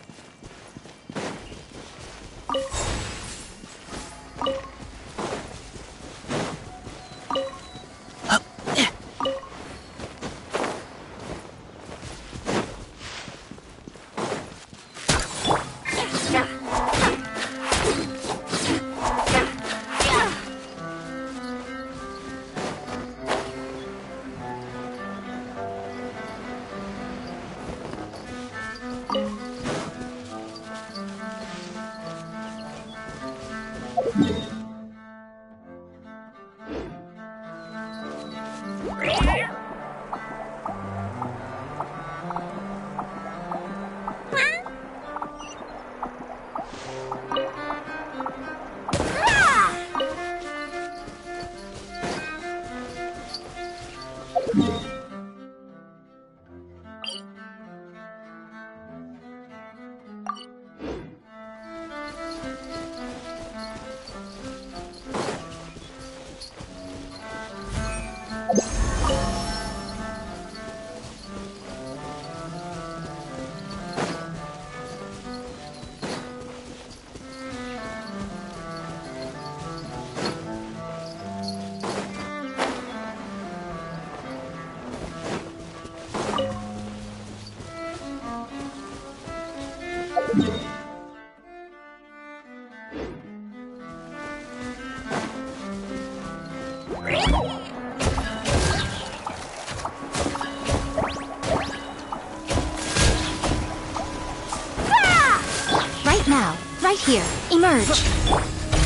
Right now. Right here. Emerge.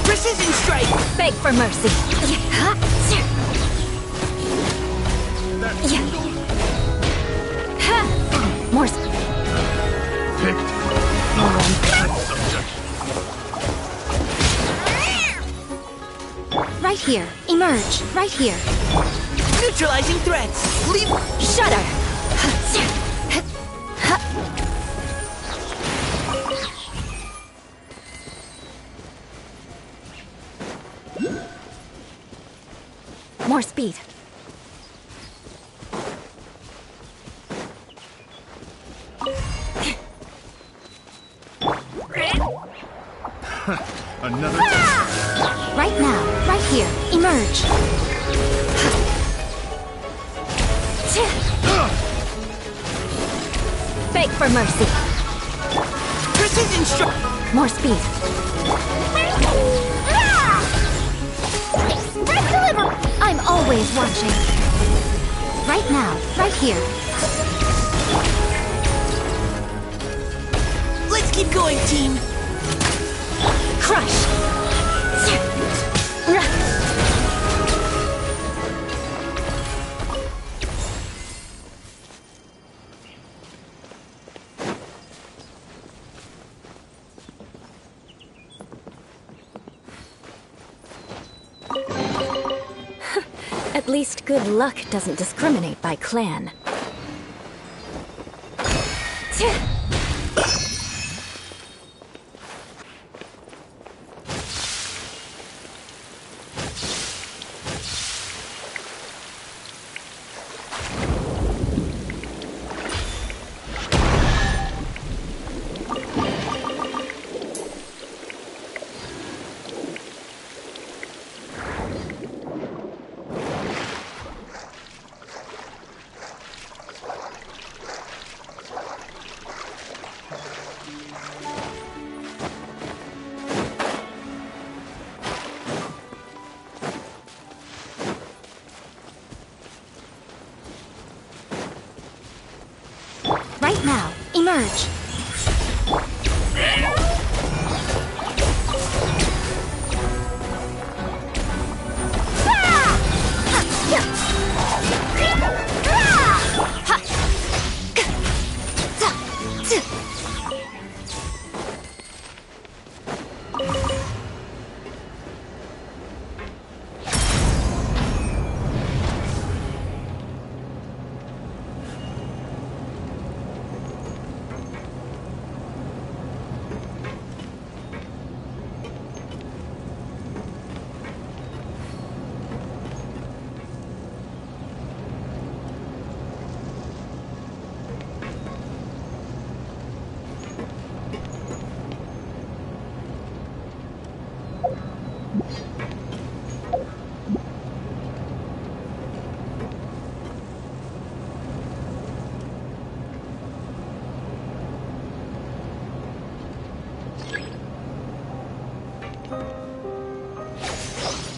Precision strike! Beg for mercy. More. Picked the wrong subject. Right right here. Emerge, right here. Neutralizing threats. Leave. Shudder. More speed. Another. Right now, right here. Emerge. Beg for mercy. Precision strike. More speed. I'm always watching. Right now, right here. Let's keep going, team. Crush. At least good luck doesn't discriminate by clan. Right now, emerge.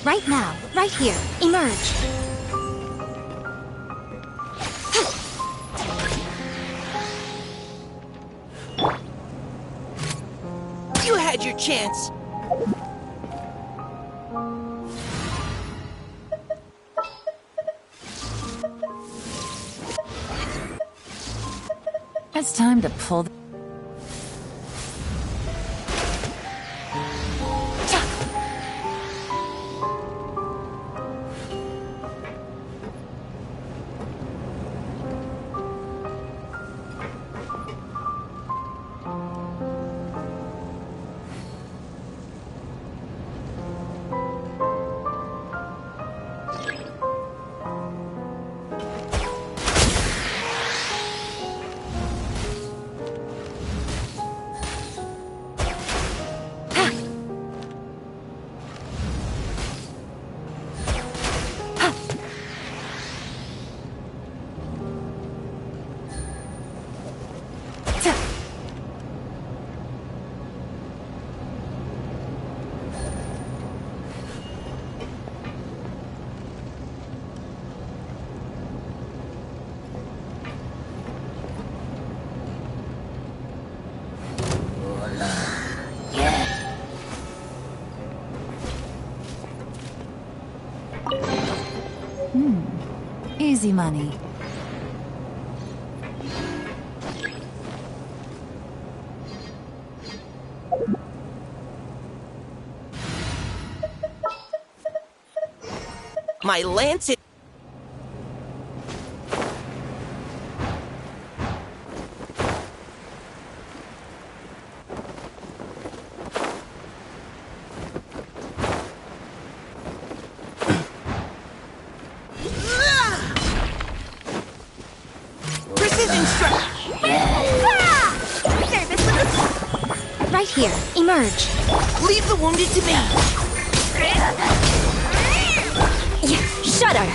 Right now, right here, emerge. You had your chance. It's time to pull. Easy money. My lance is... Precision strike! Right here. Emerge. Leave the wounded to me! Yeah, shudder!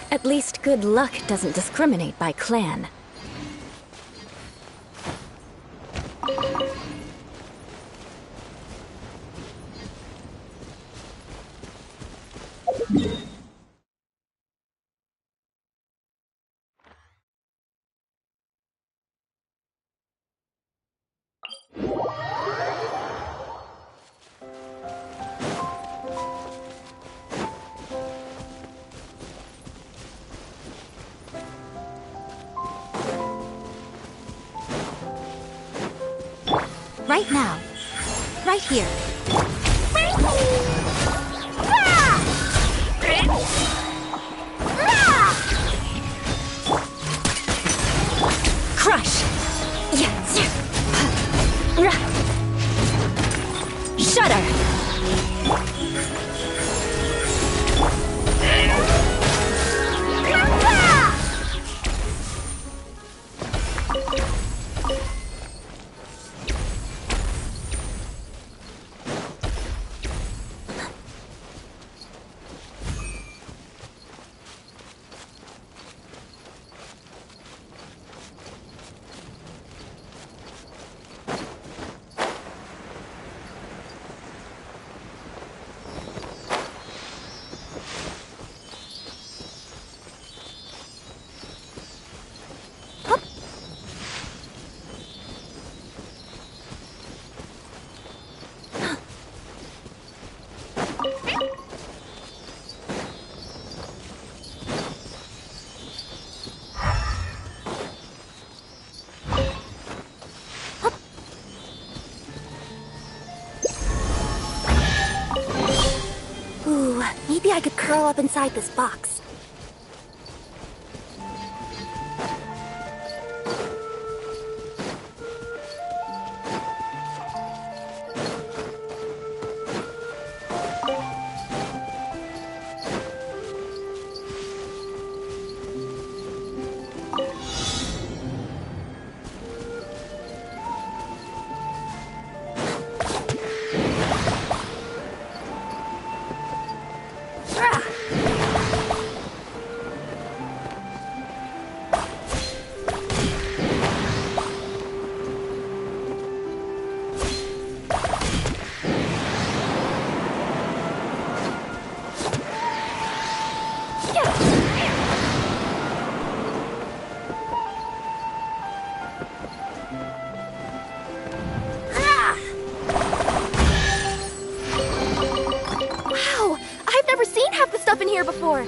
At least good luck doesn't discriminate by clan. Right now. Right here. Crush! Yes! Shudder! Ooh, maybe I could curl up inside this box. Wow! I've never seen half the stuff in here before!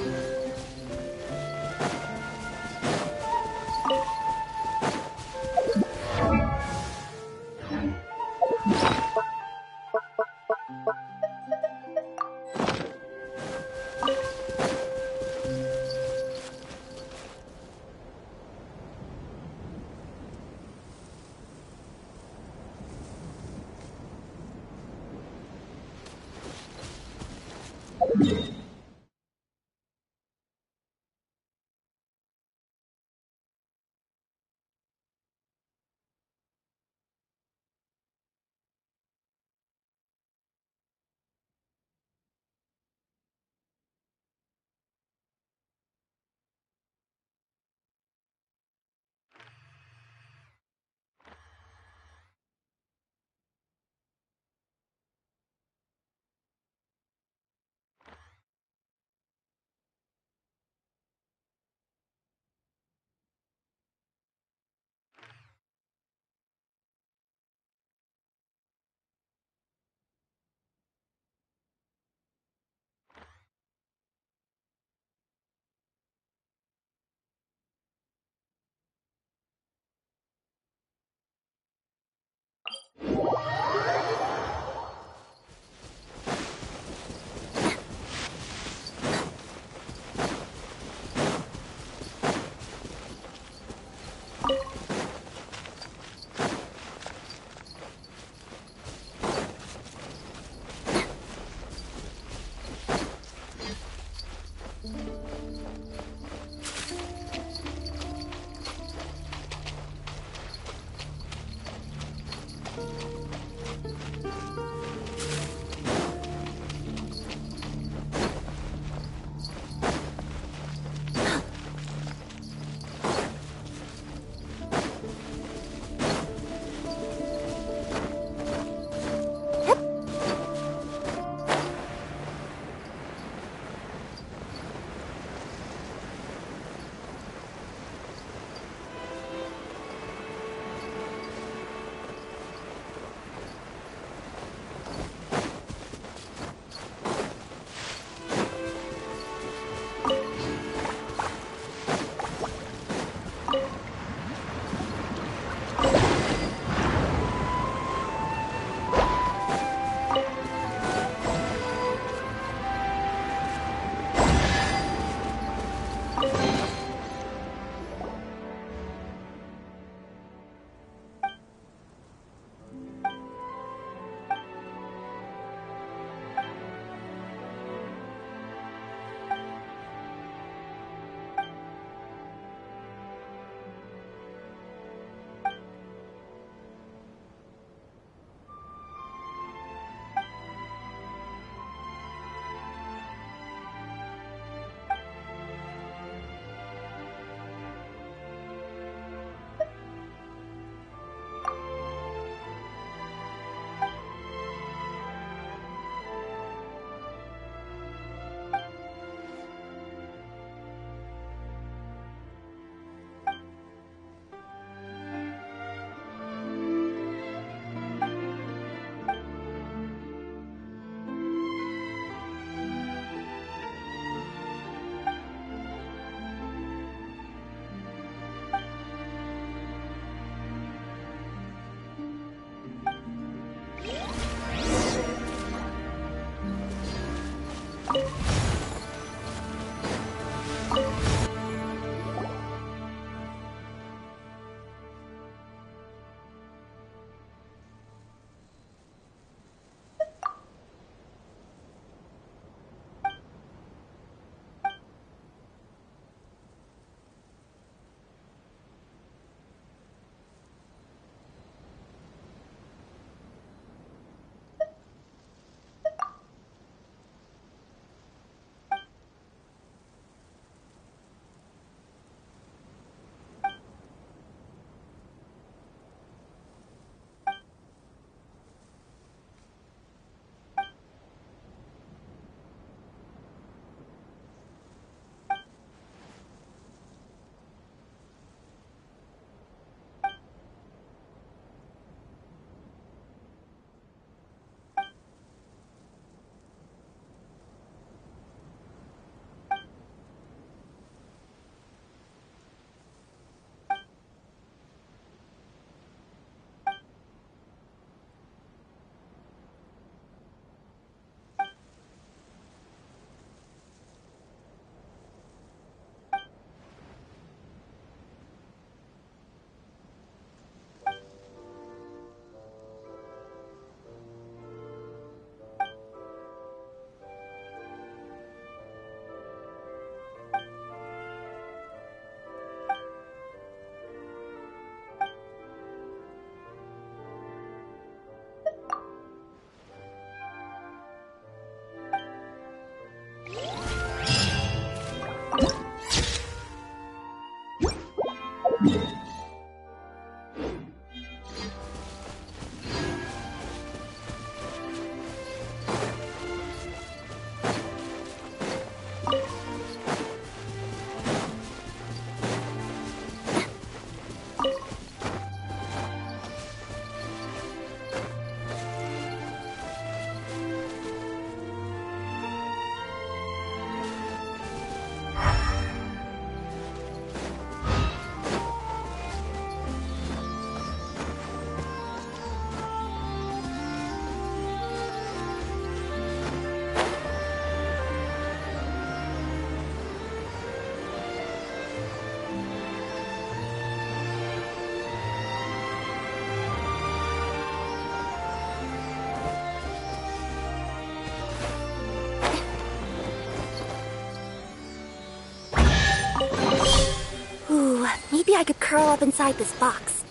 curl up inside this box.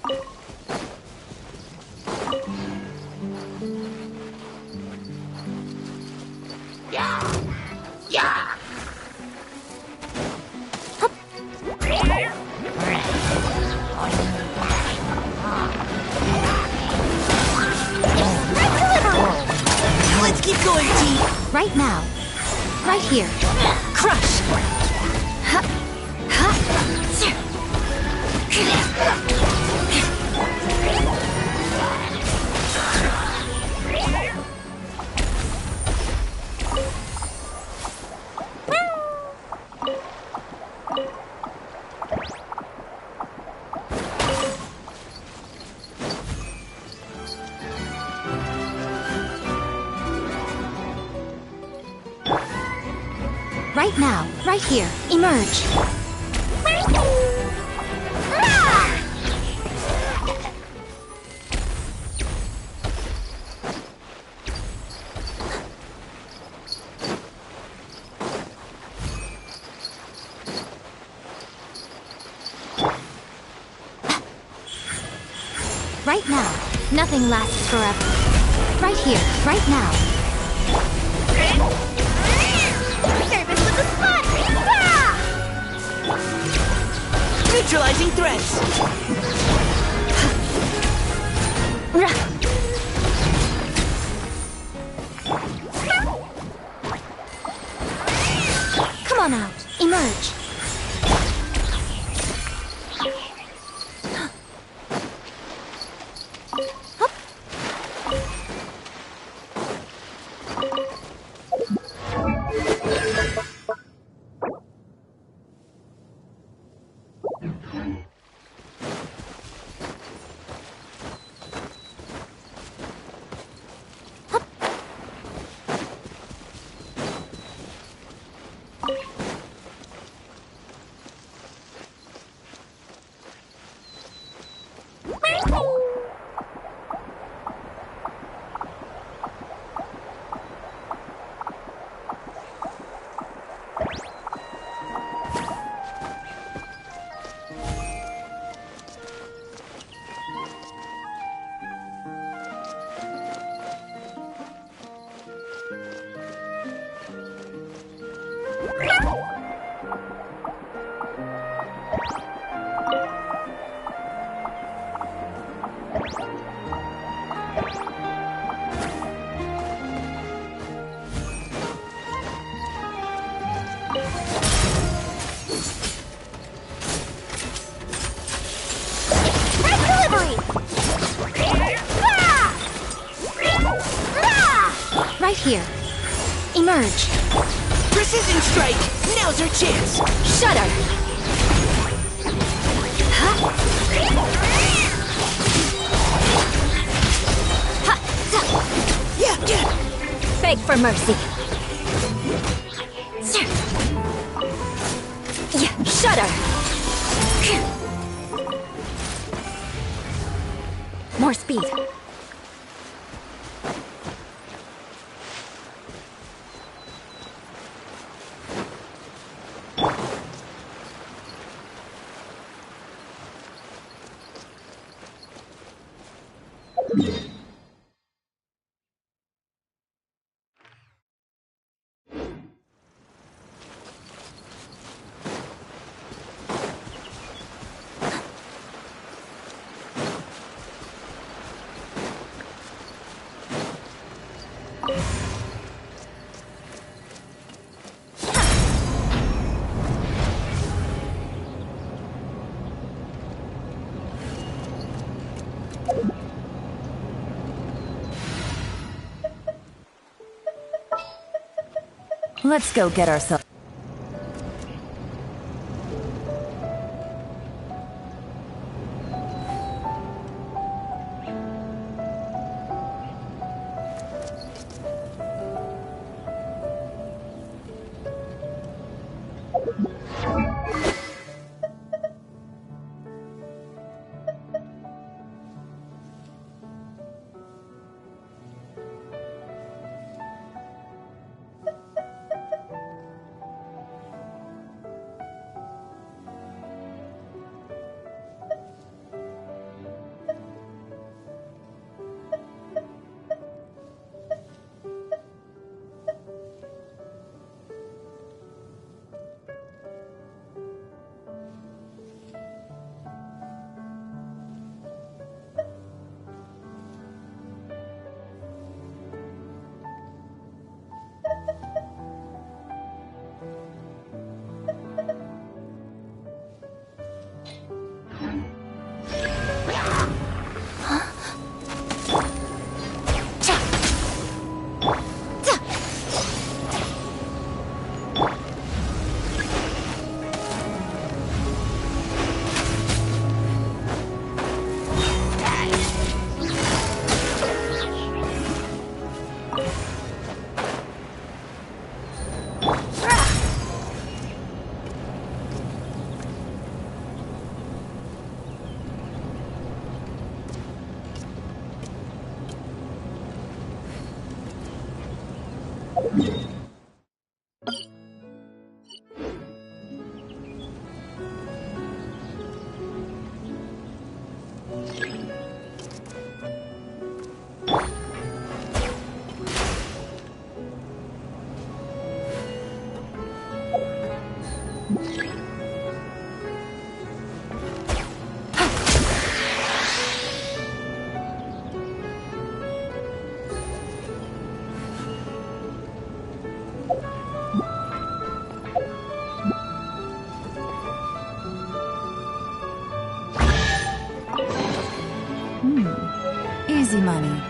Yeah! Let's keep going, team! Right now. Right here. Crush! Right now. Right here. Emerge. Right now. Nothing lasts forever. Right here. Right now. Nervous with the spot! Neutralizing threats! Come on out. Emerge. Right here. Emerge. Precision strike! Now's our chance! Shudder. Beg for mercy. Shudder. More speed. Let's go get ourselves. Easy money.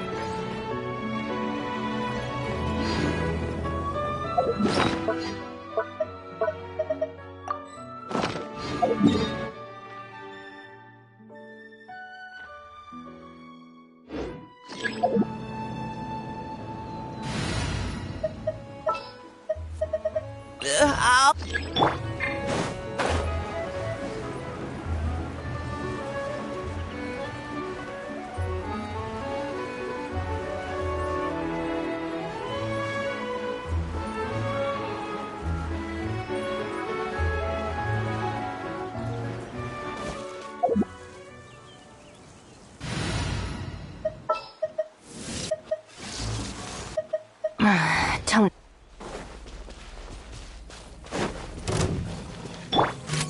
Don't.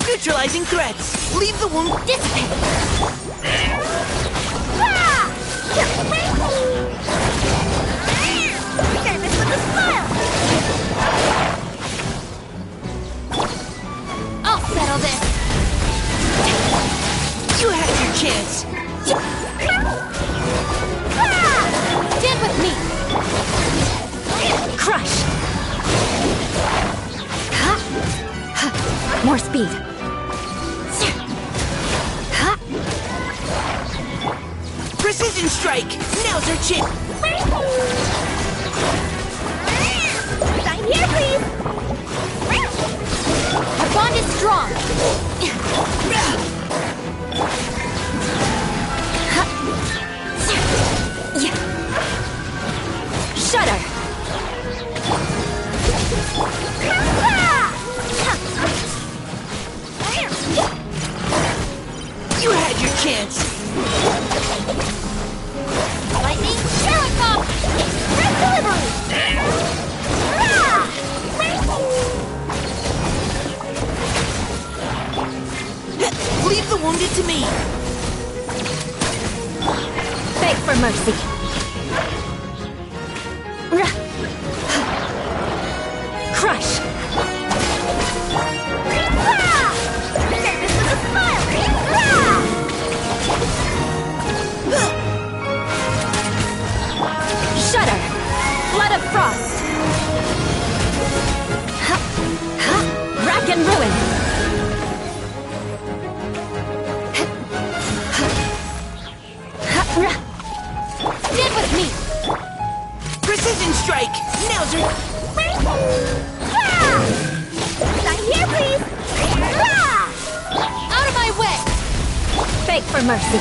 Neutralizing threats. Leave the wound. Dissipate. Service with a smile. I'll settle this. You had your chance. Stand with me. Crush. More speed. Precision strike. Now's our chance. Sign here, please. Our bond is strong. Shudder. You had your chance. Lightning Sherlock! Red delivery! Leave the wounded to me. Beg for mercy. Crush. Service with a smile! Shudder. Blood of frost. Rack and ruin. Stand with me. Precision strike. Now's our... Sign here, please! Out of my way. Beg for mercy.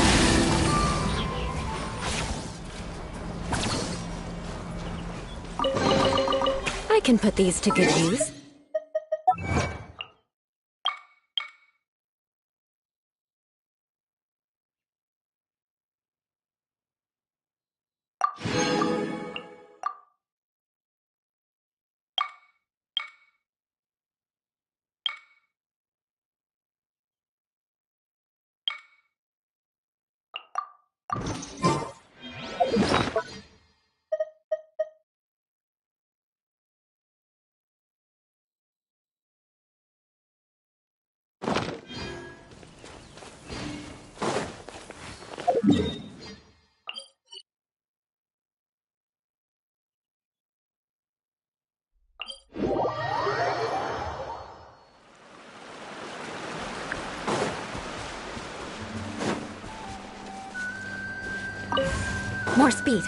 I can put these to good use. More speed.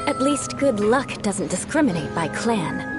At least good luck doesn't discriminate by clan.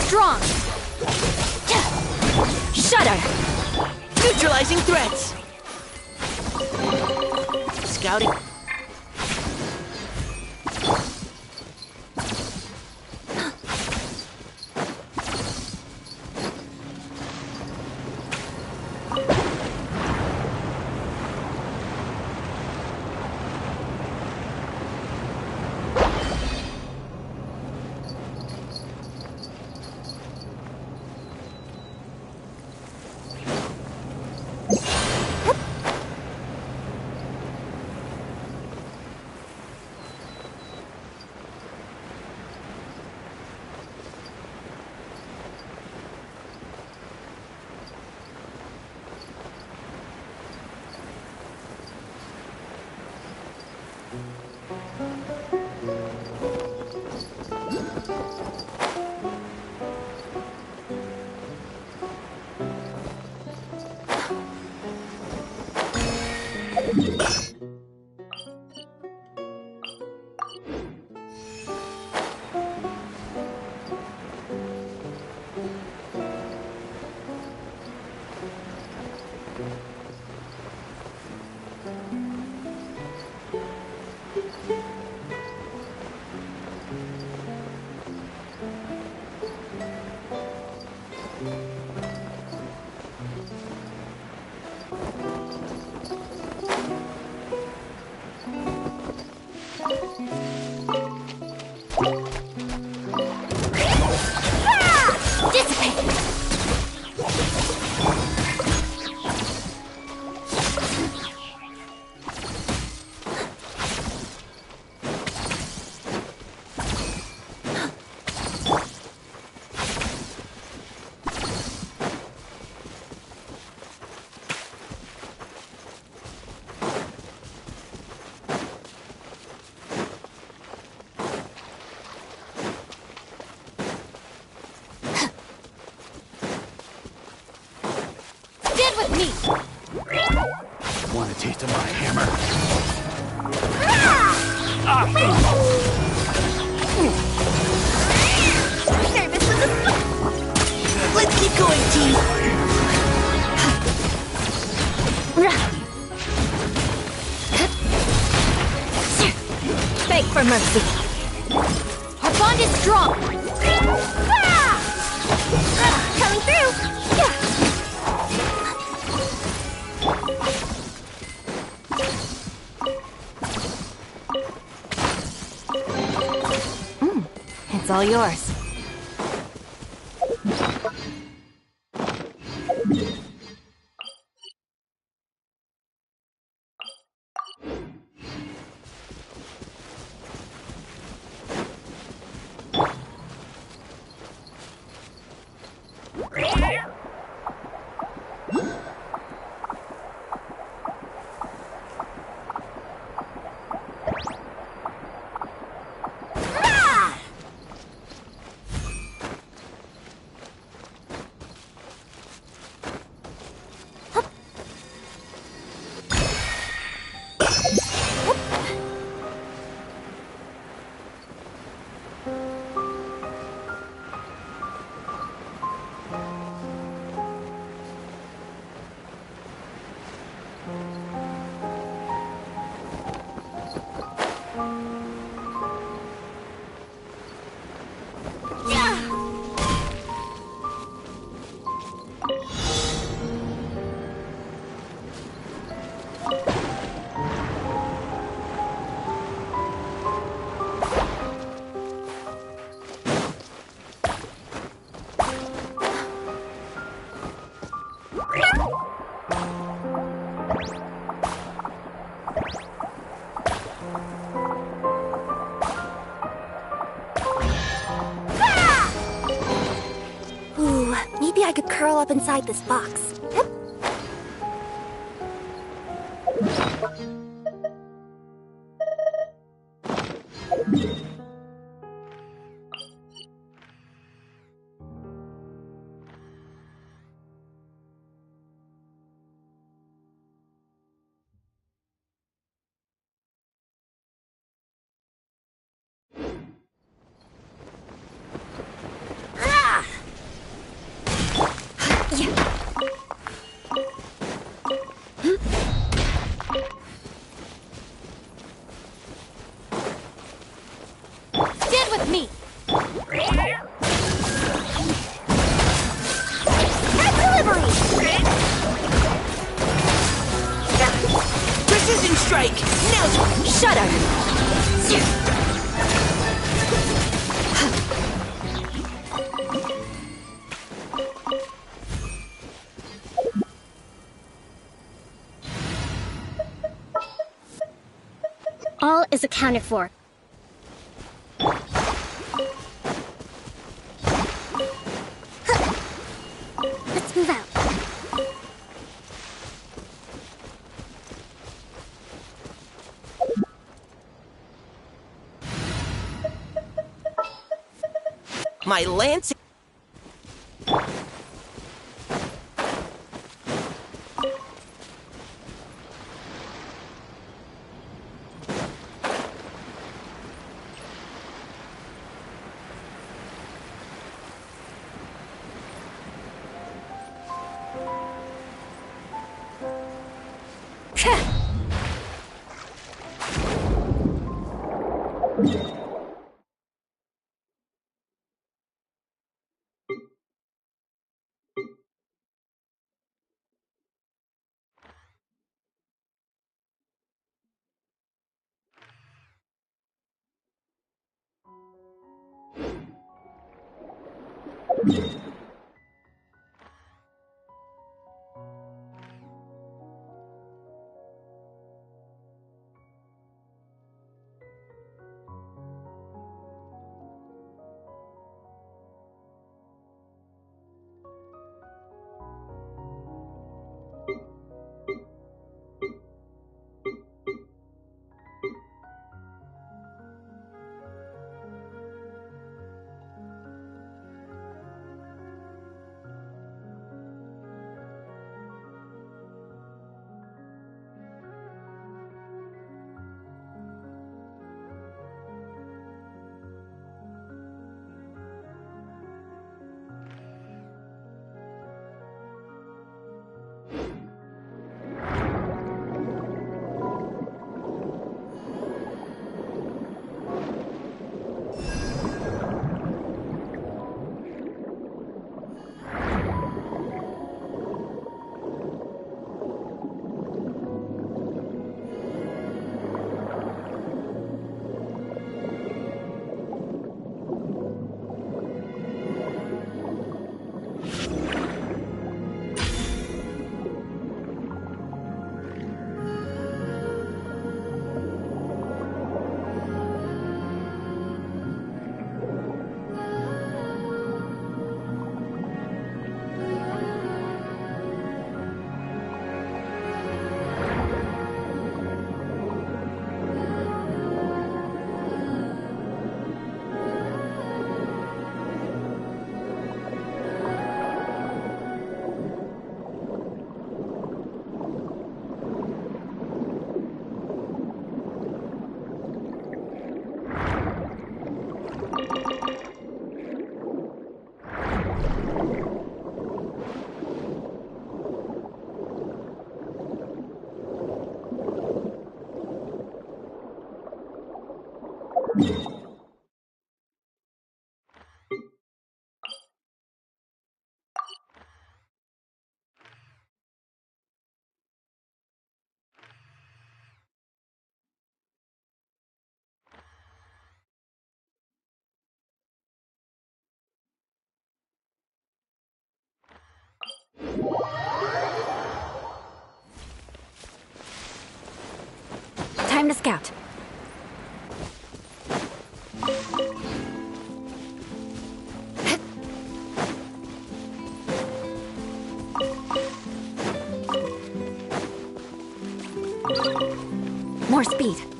Strong! Shudder! Neutralizing threats! Scouting. Want a taste of my hammer? Nervous with the... Let's keep going, team. Beg for mercy. Our bond is strong. Coming through. It's all yours. Ooh, maybe I could curl up inside this box. Stand with me! At delivery! Precision strike! Now shudder! All is accounted for. Let's move out. My lance... Time to scout. More speed.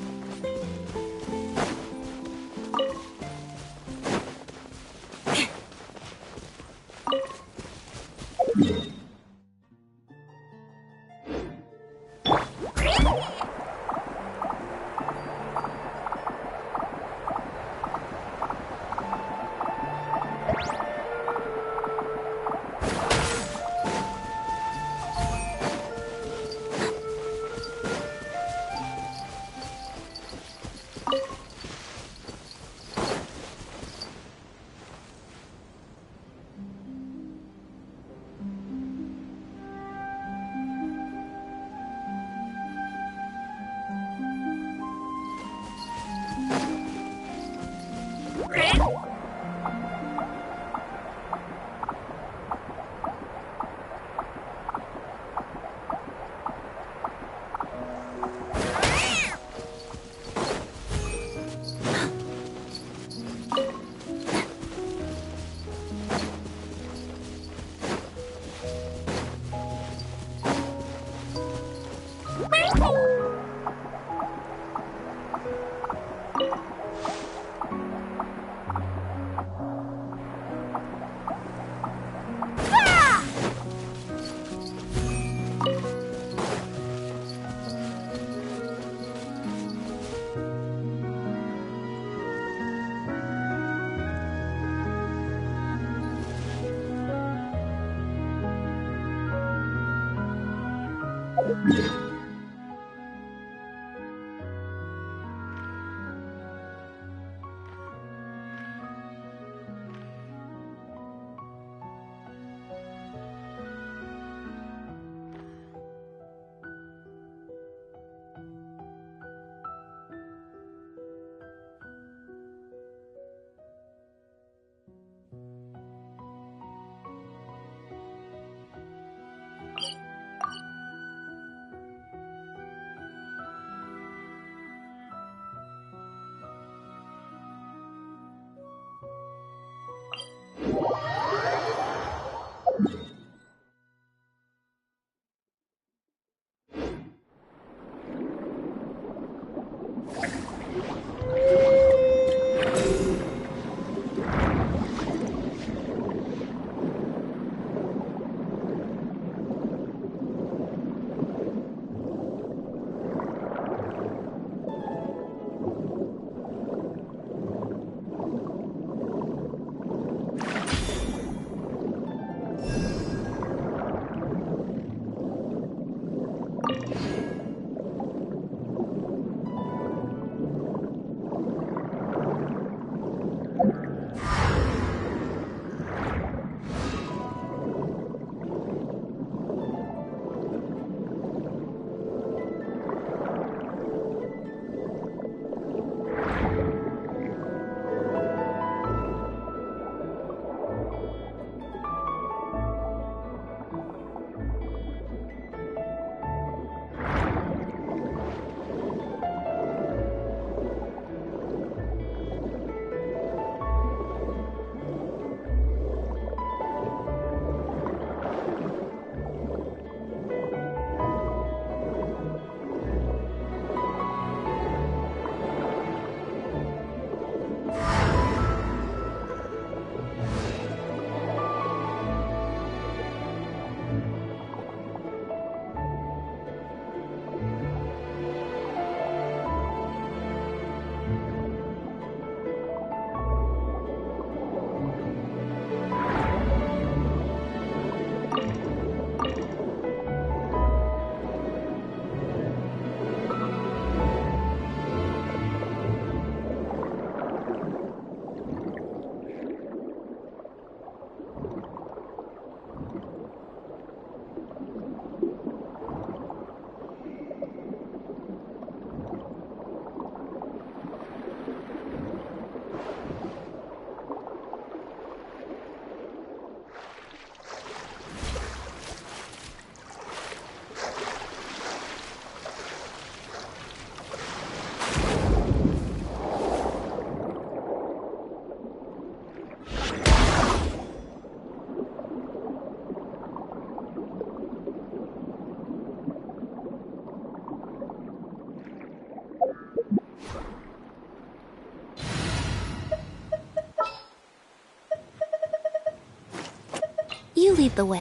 lead the way.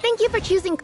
Thank you for choosing...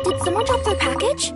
Did someone drop their package?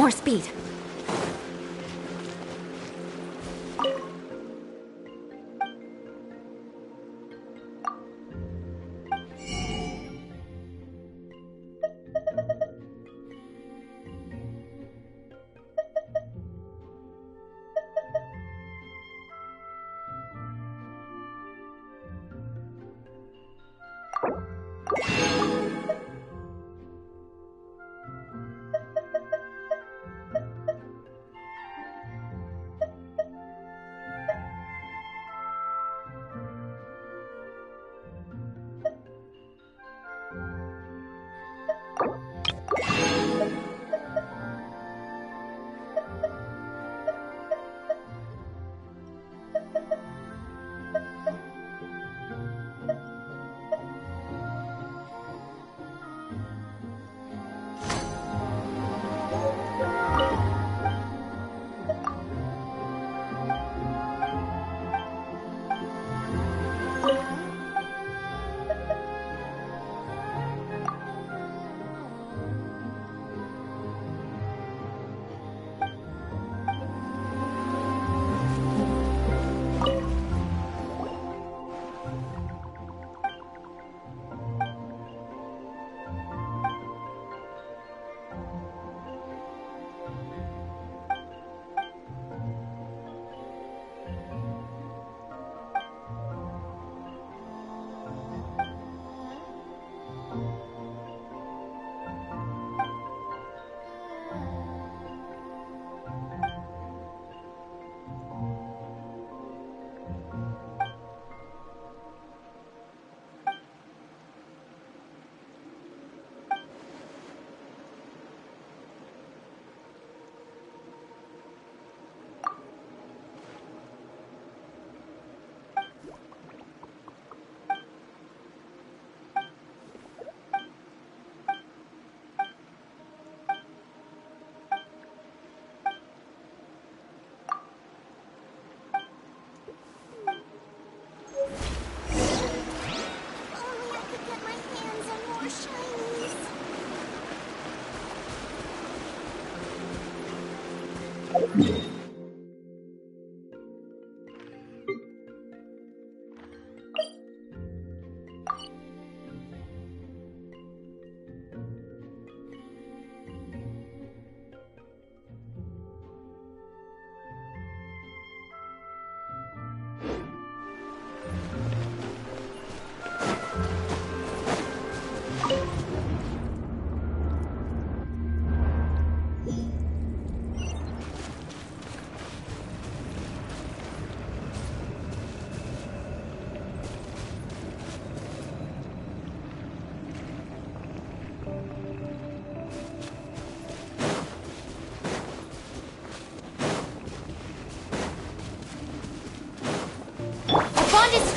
More speed.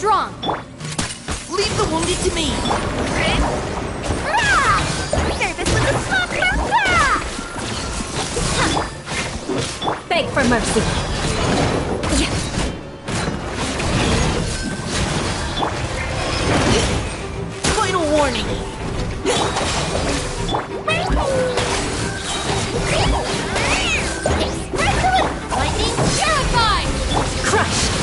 strong. Leave the wounded to me. Service with a small Beg for mercy. Final warning. Lightning terrified! Crush.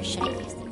Should I use this?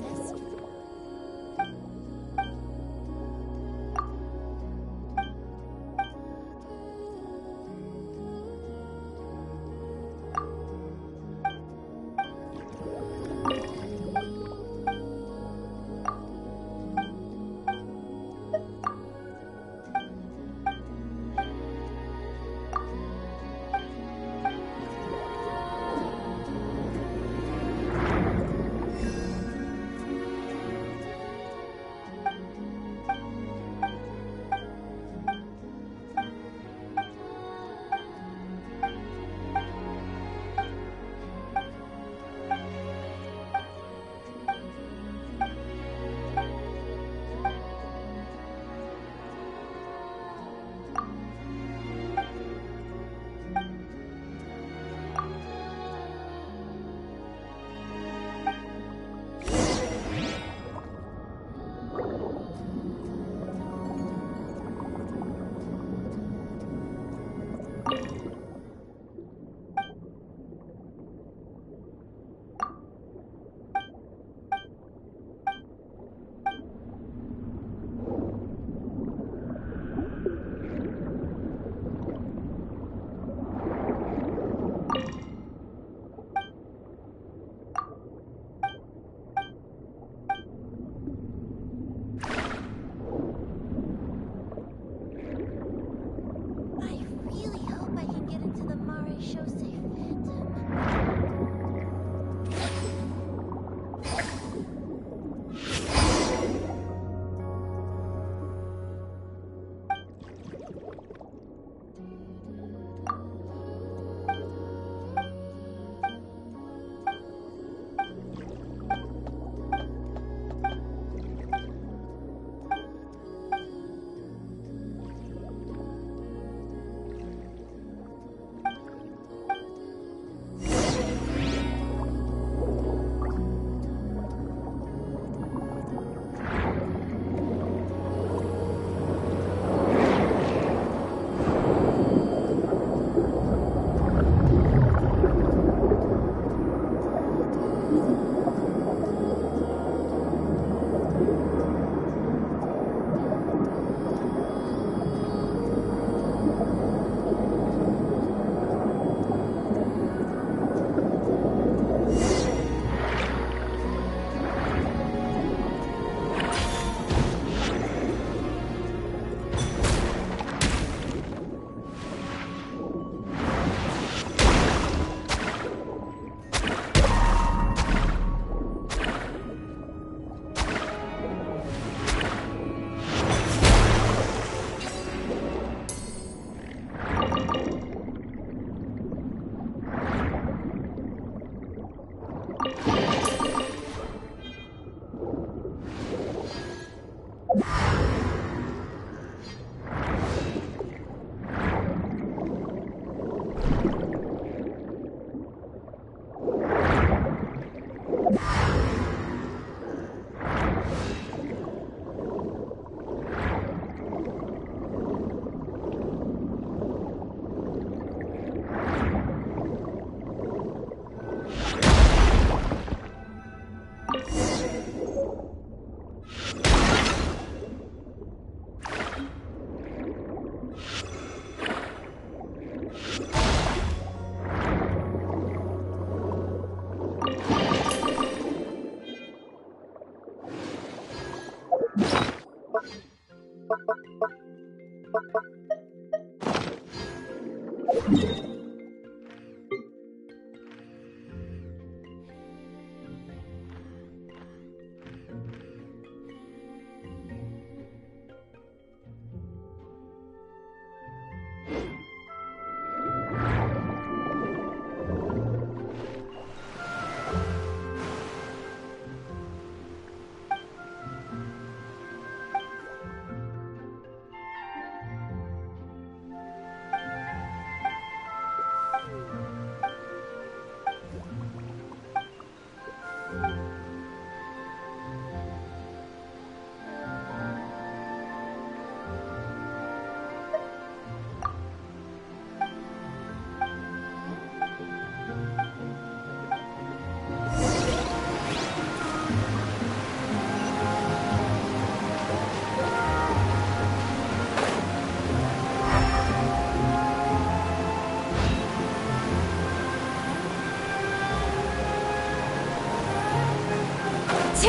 I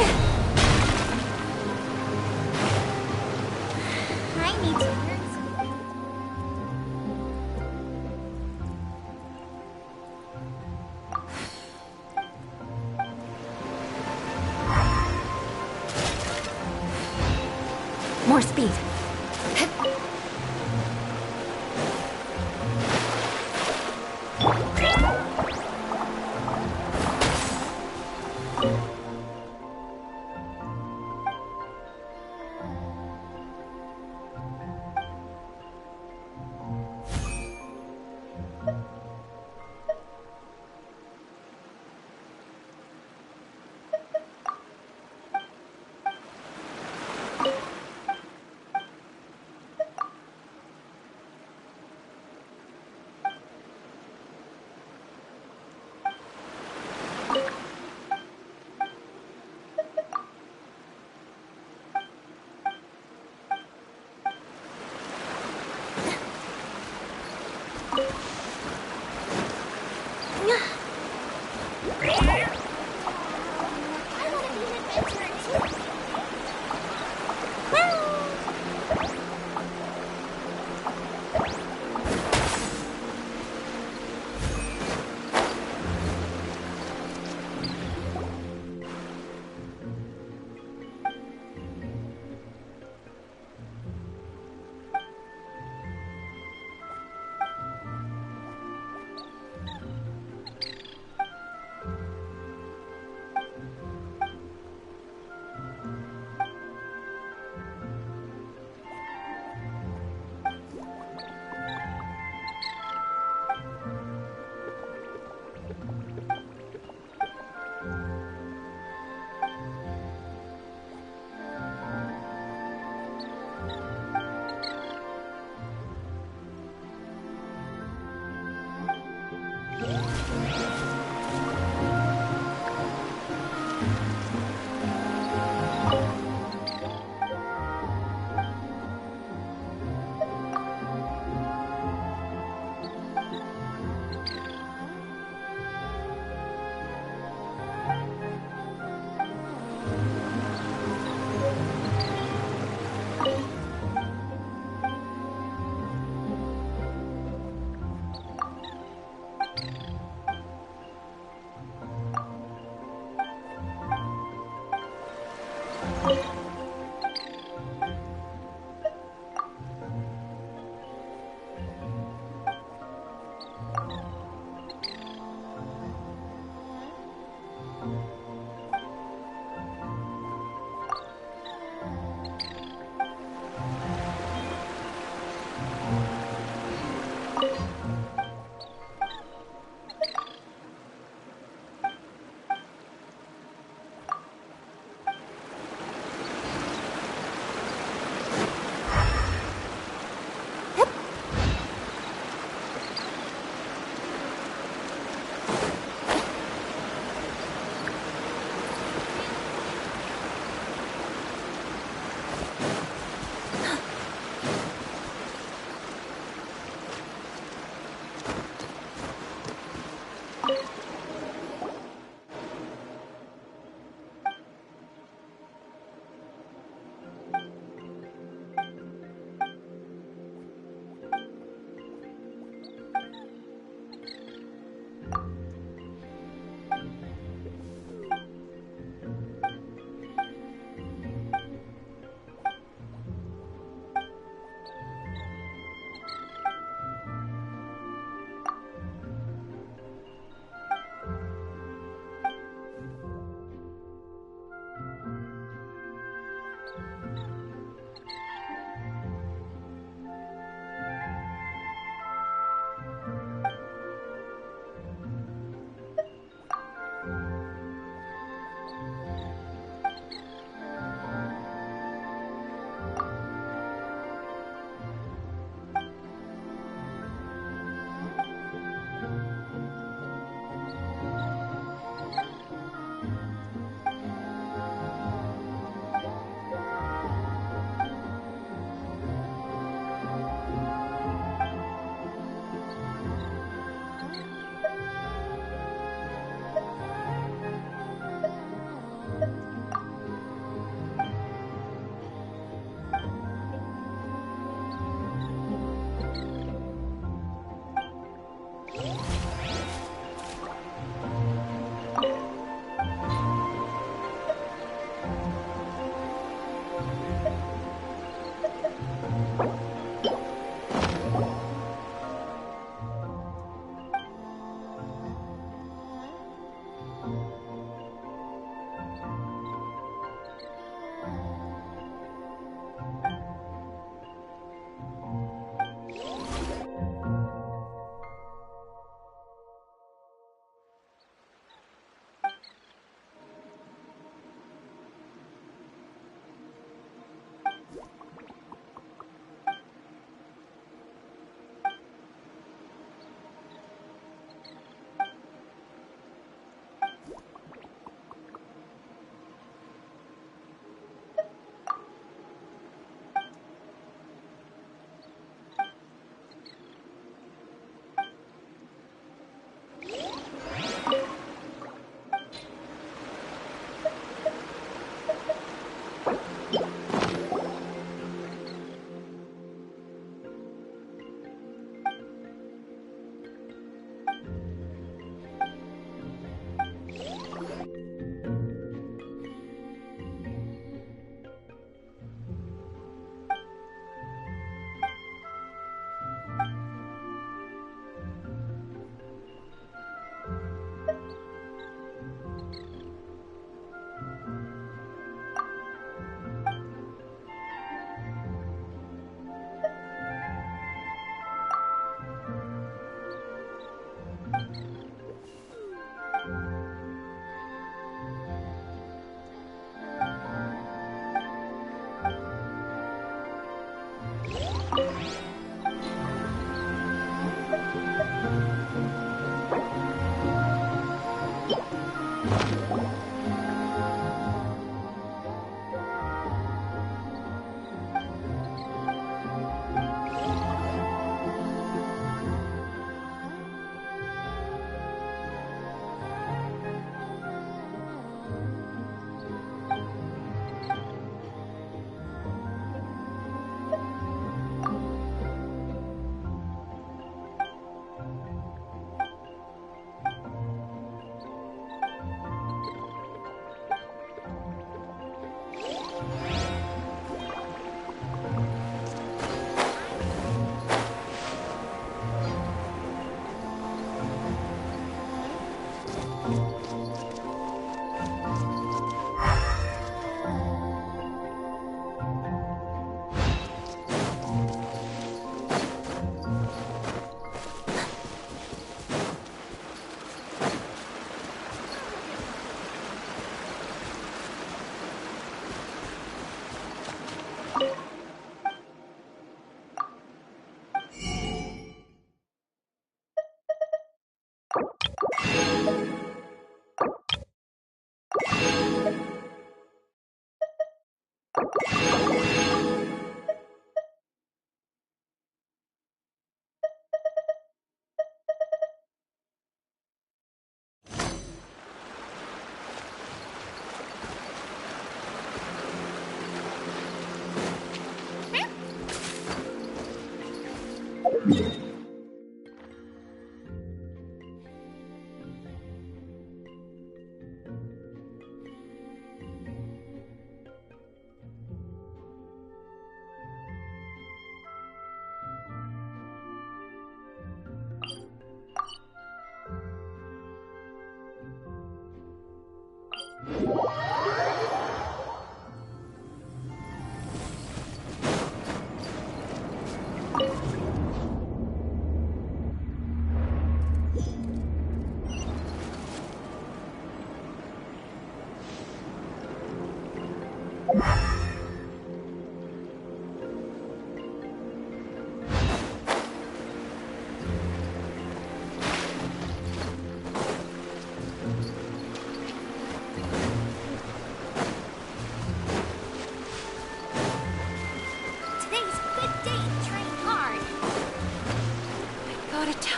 need to learn something. More speed.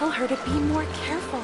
Tell her to be more careful.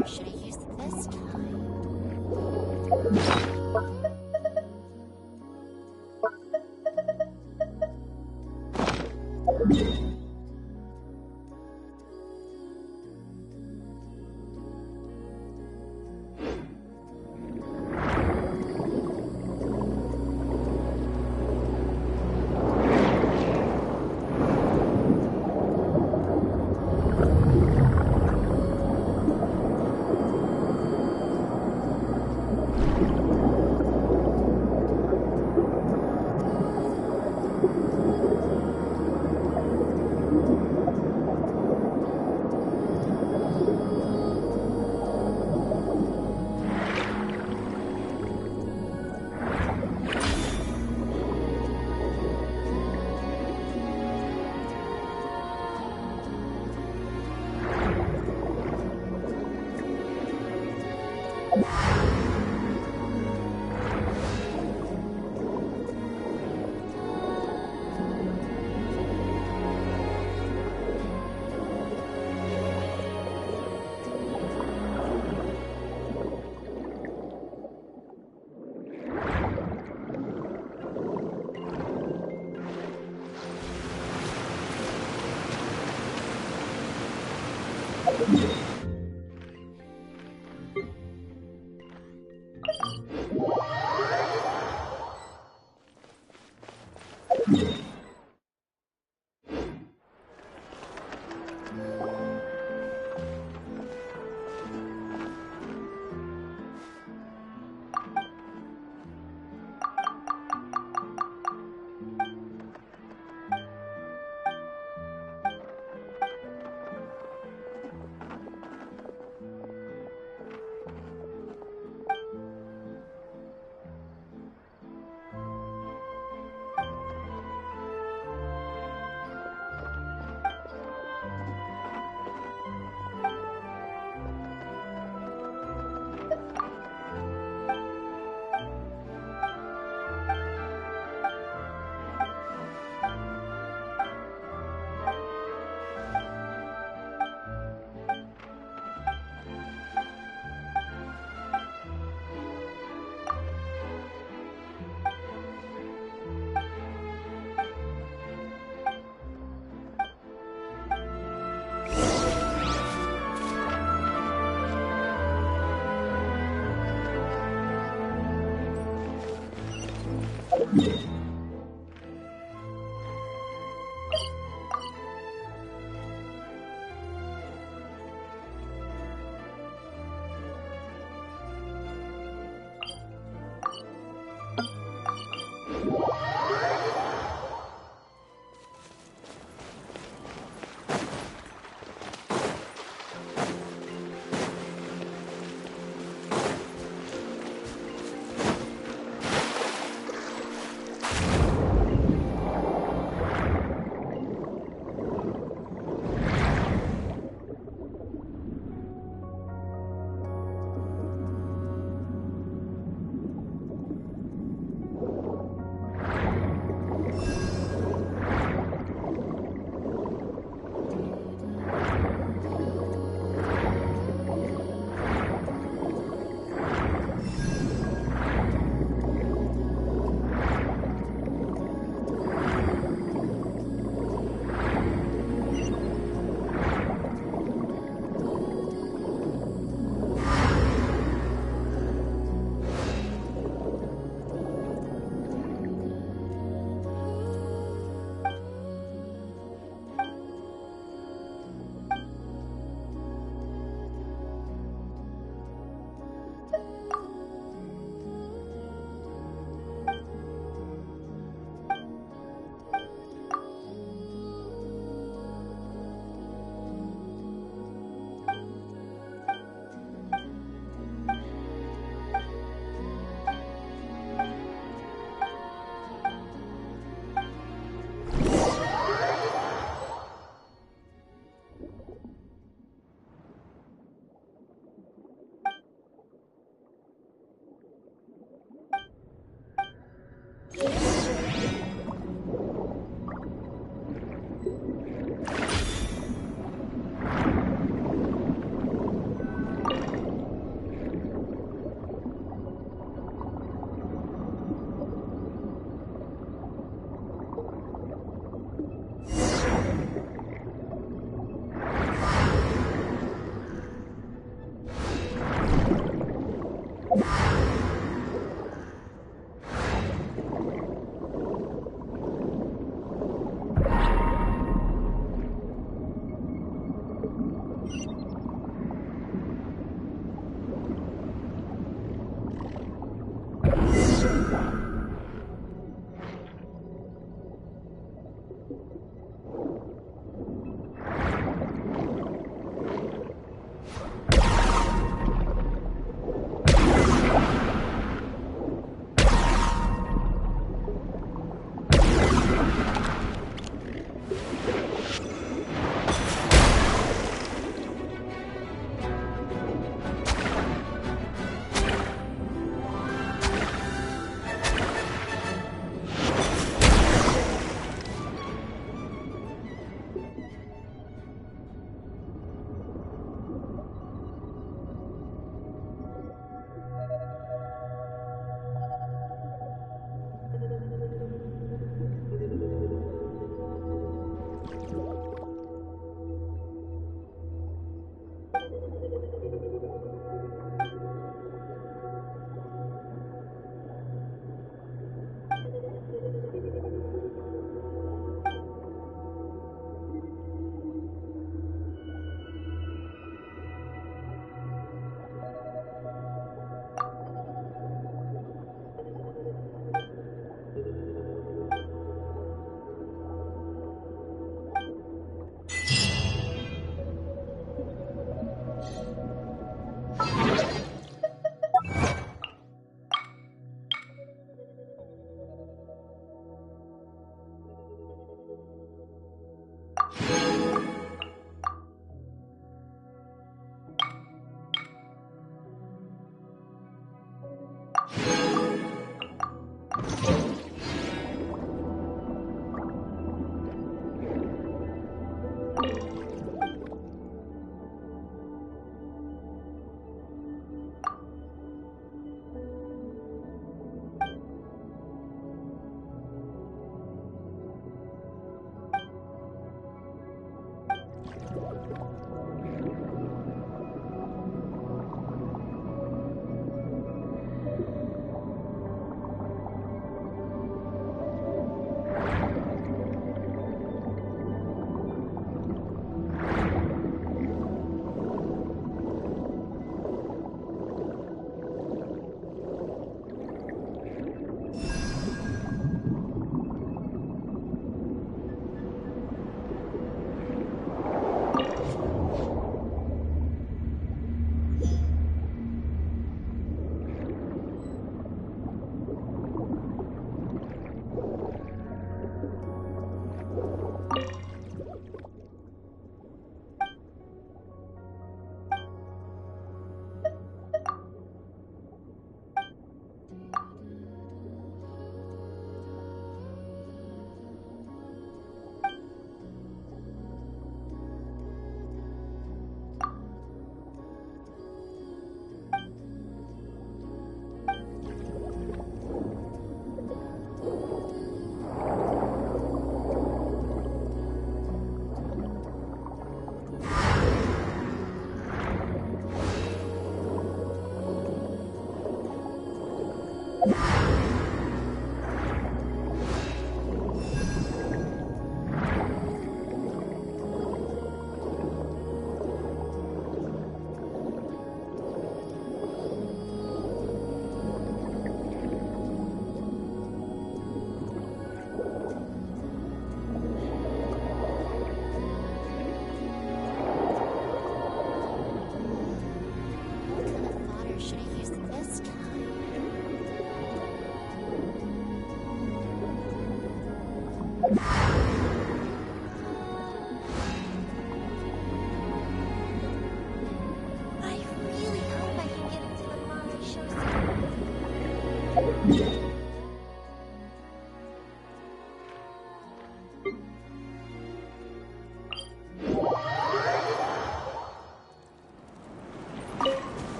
Or should I use it this time?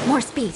More speed.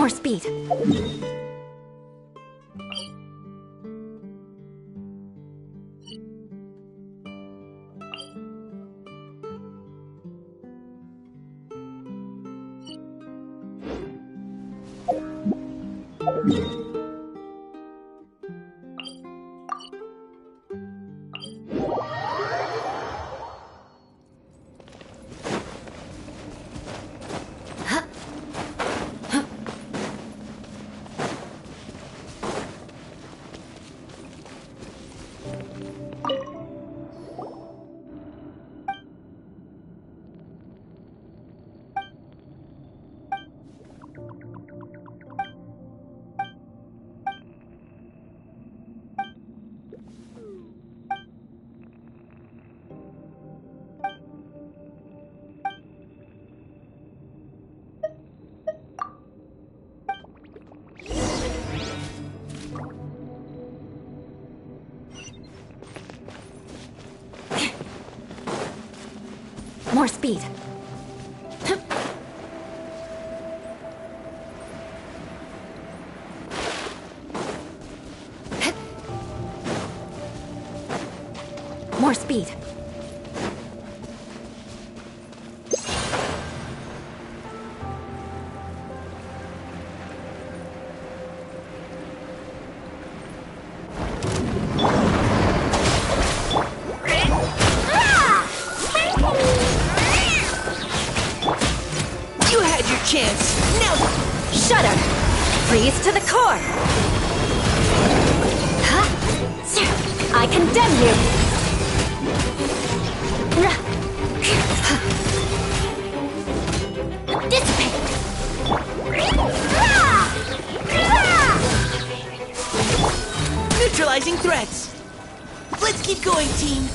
More speed. More speed. More speed. You had your chance. Now Shudder! Freeze to the core! Huh? I condemn you! Dissipate! neutralizing threats. Let's keep going, team.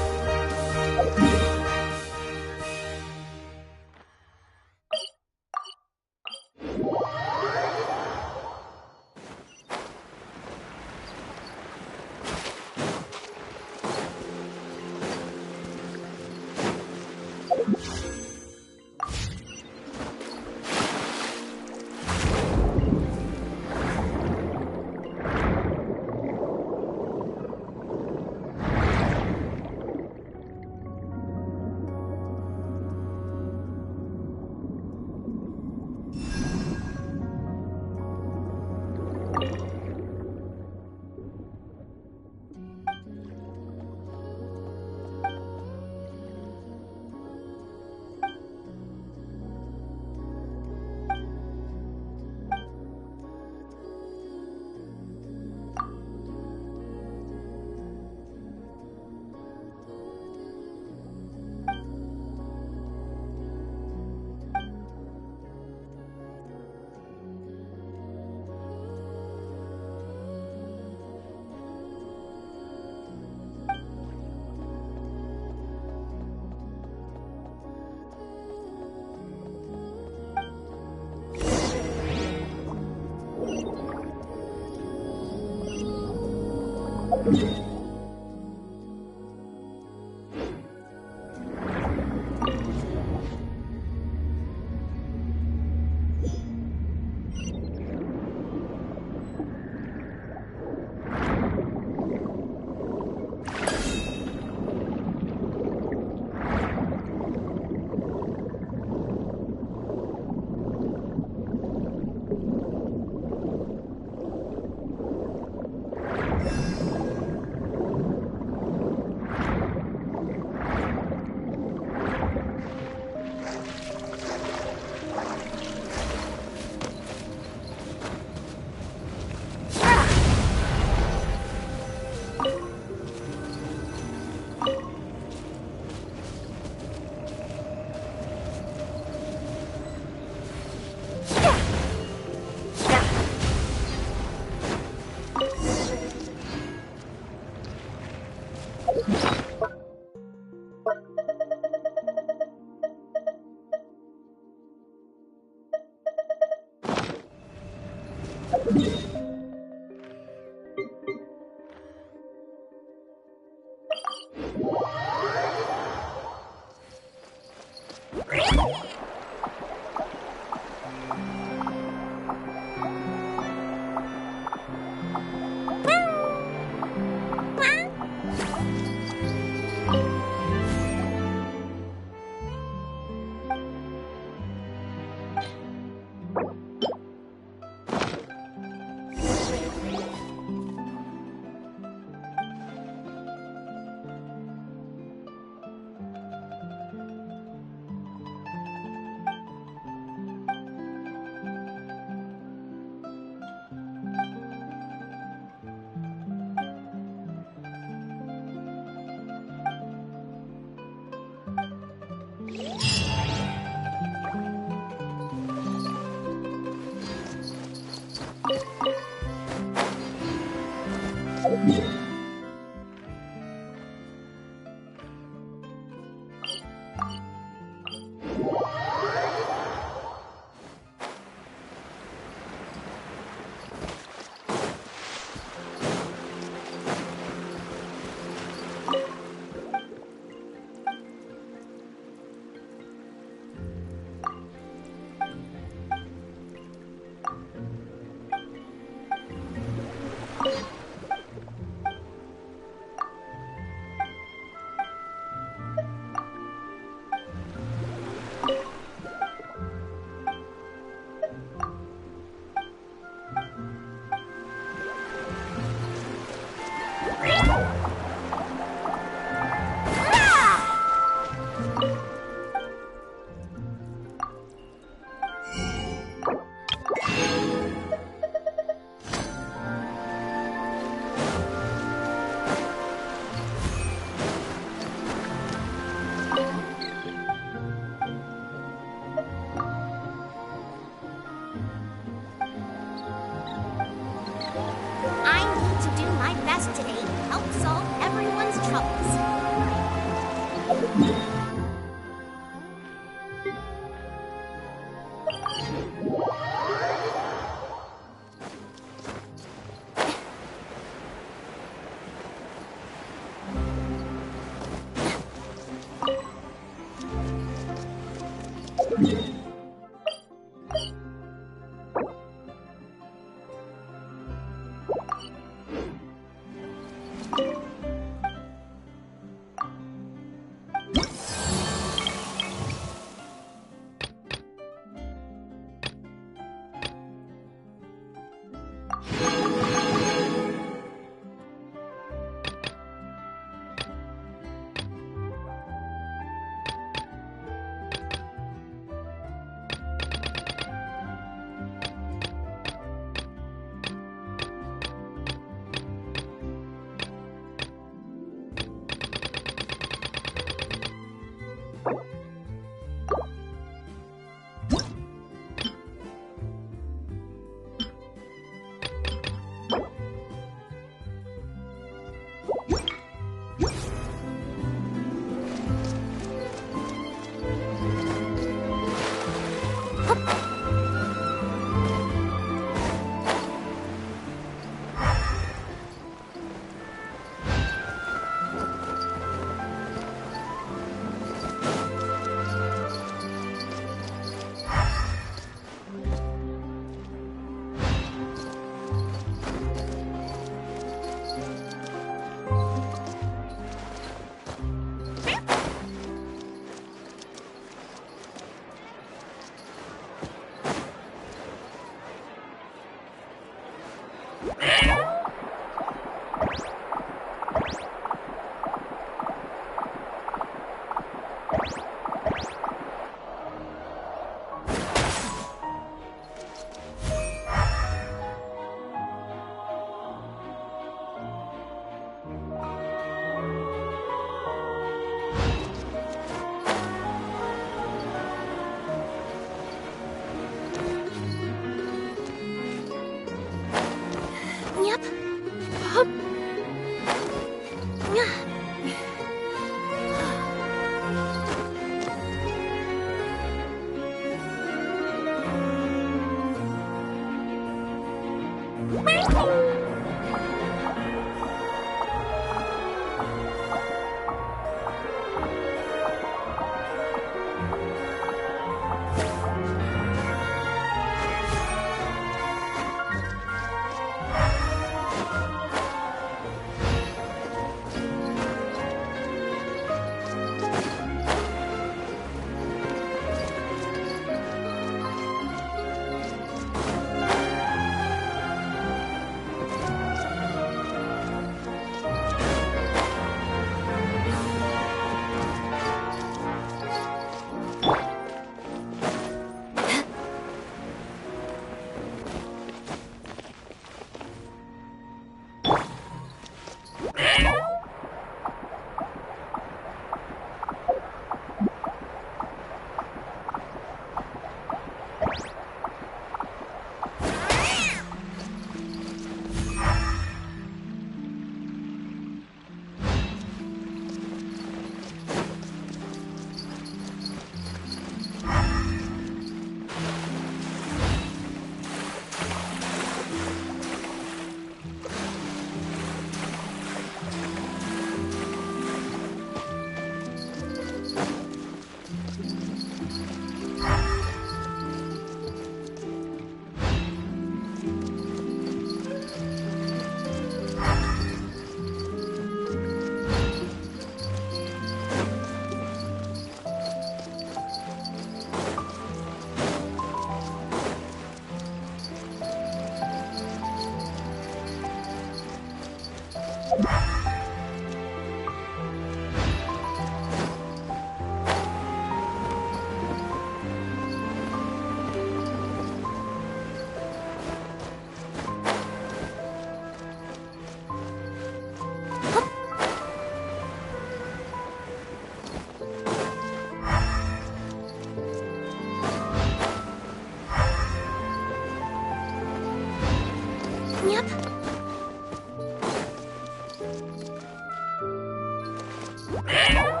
Wow!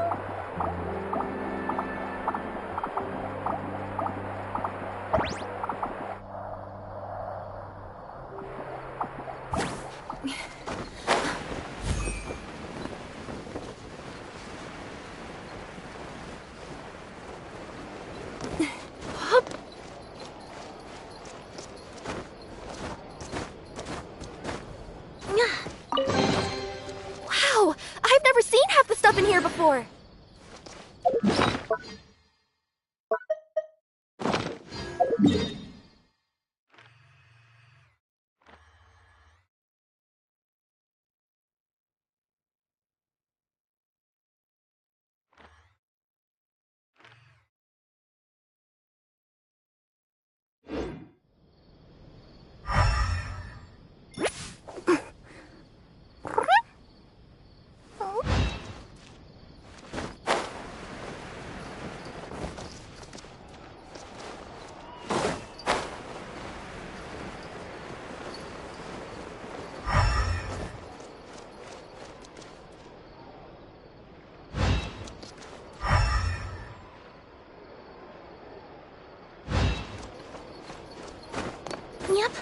I've never seen half the stuff in here before! Yep.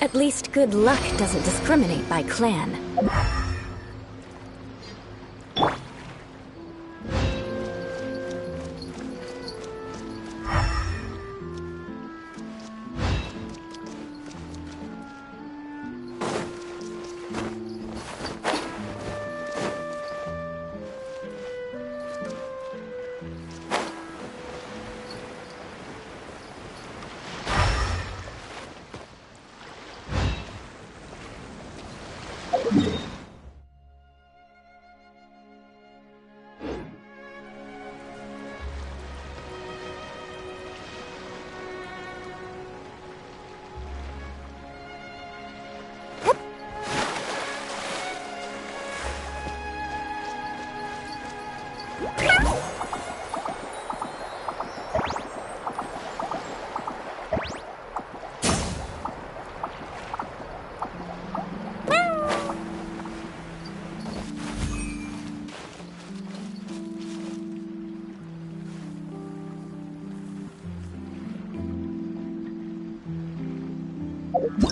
At least good luck doesn't discriminate by clan. Yep.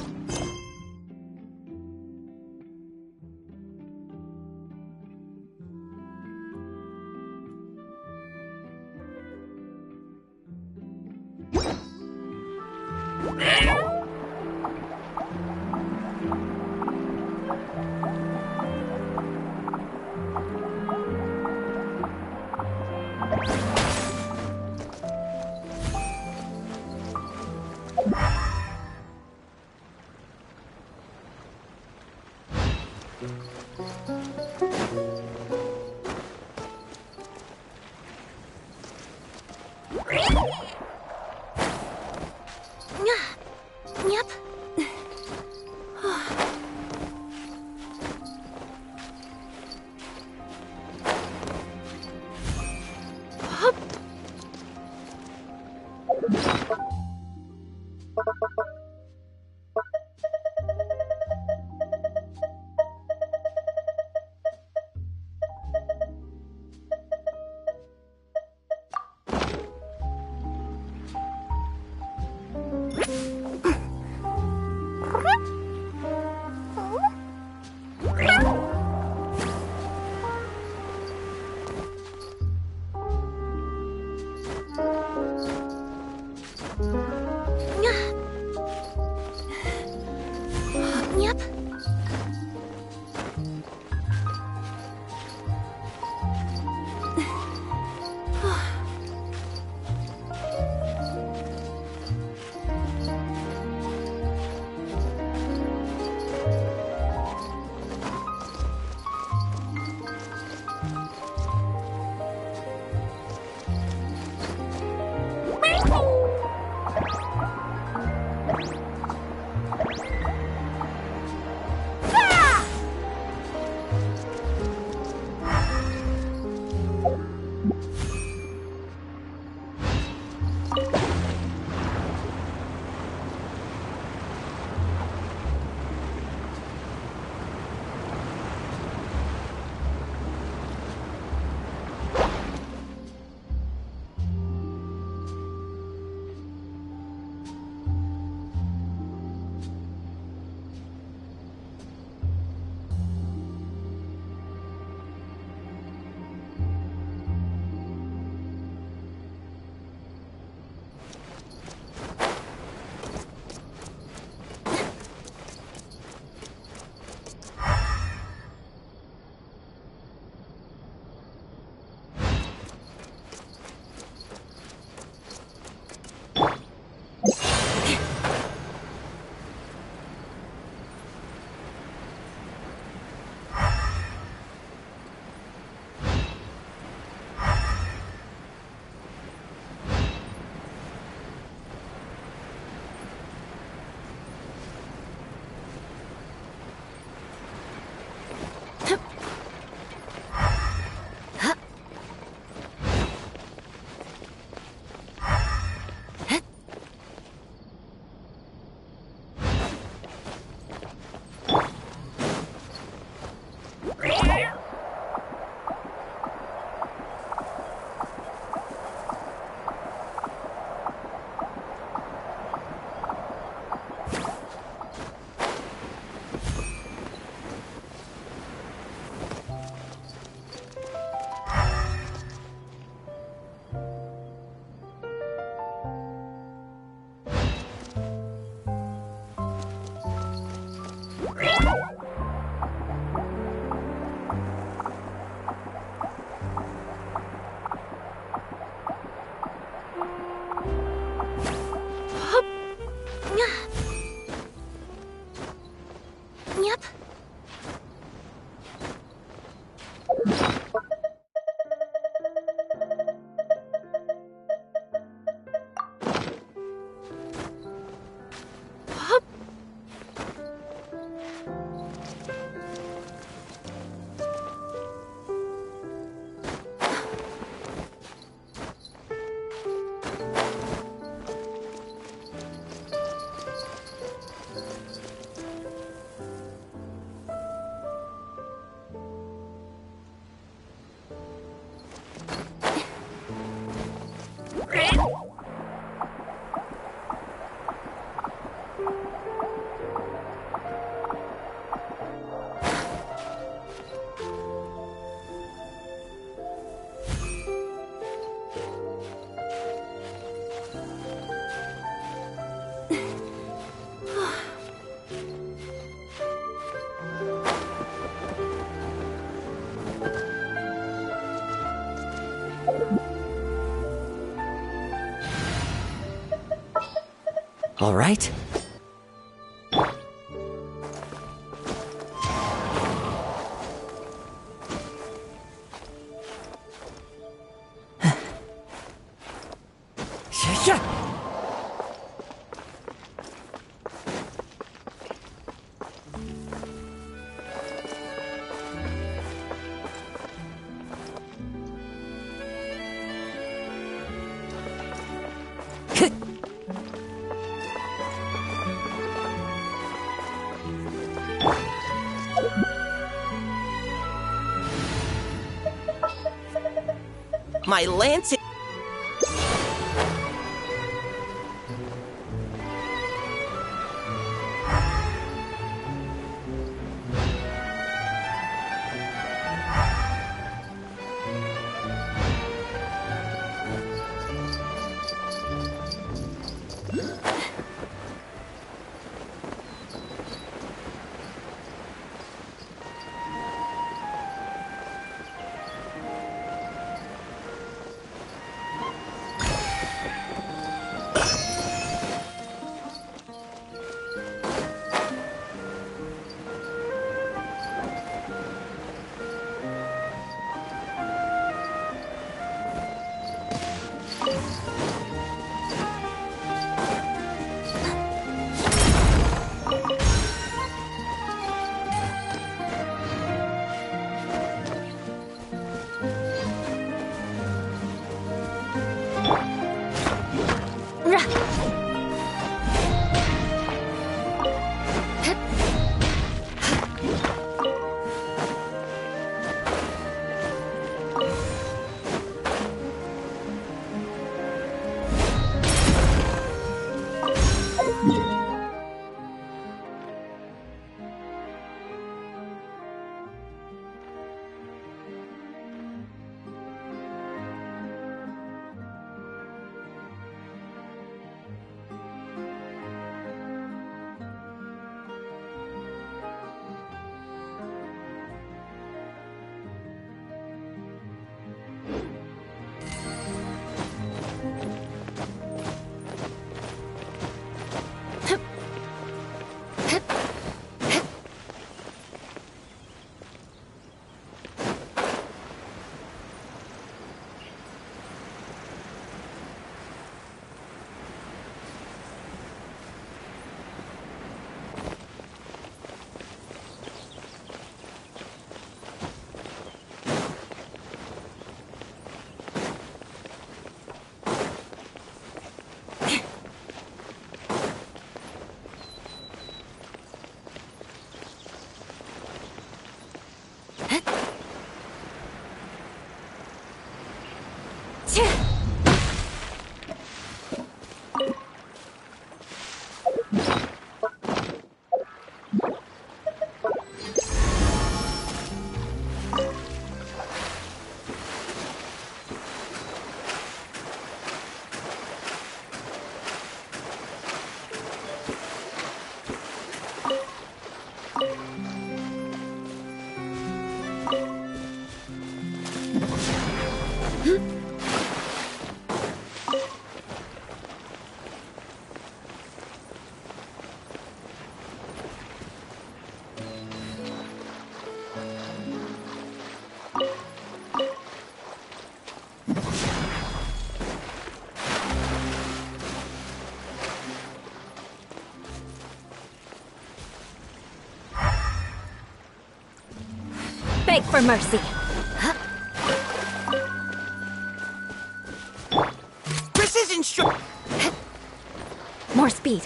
All right. My lance is... Beg for mercy. Precision stroke! More speed.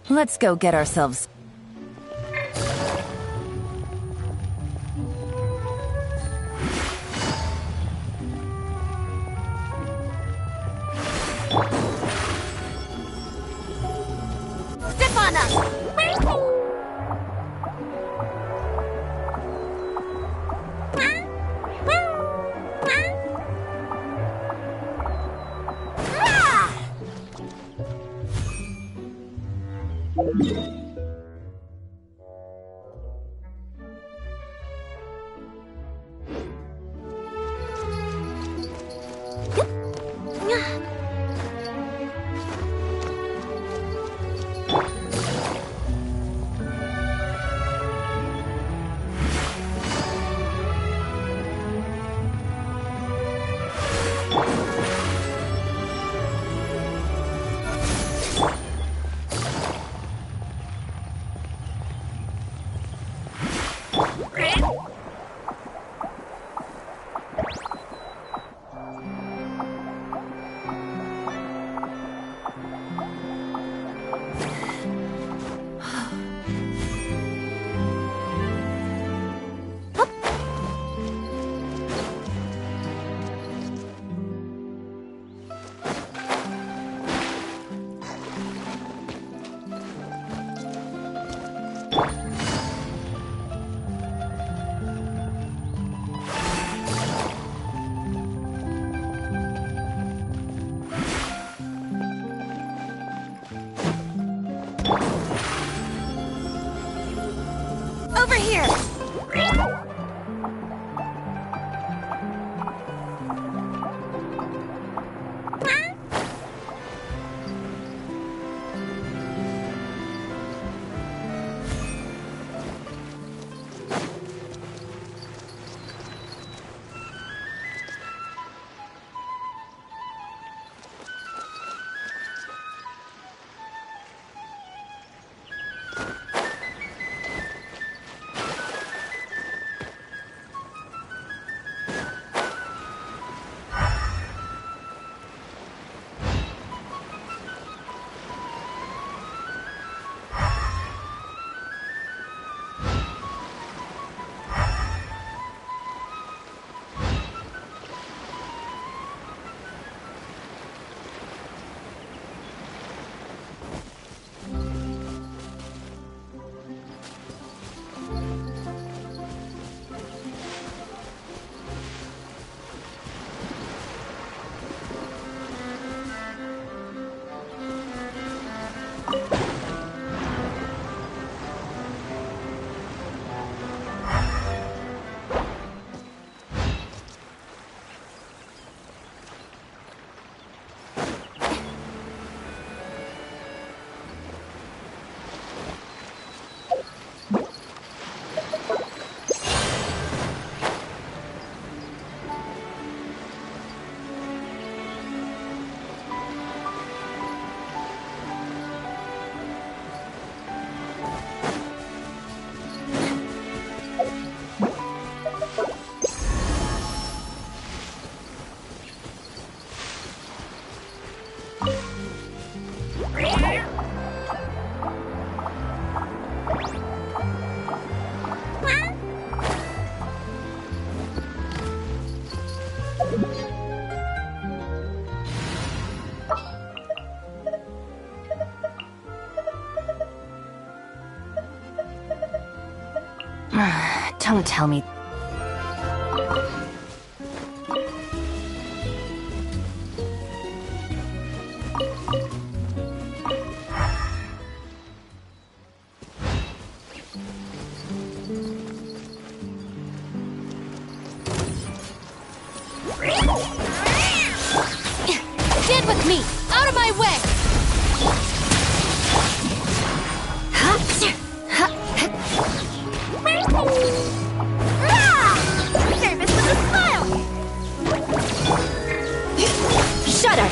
Let's go get ourselves... Step on us! Over here! Don't tell me. Stand with me! Out of my way! Service with a smile! Shudder!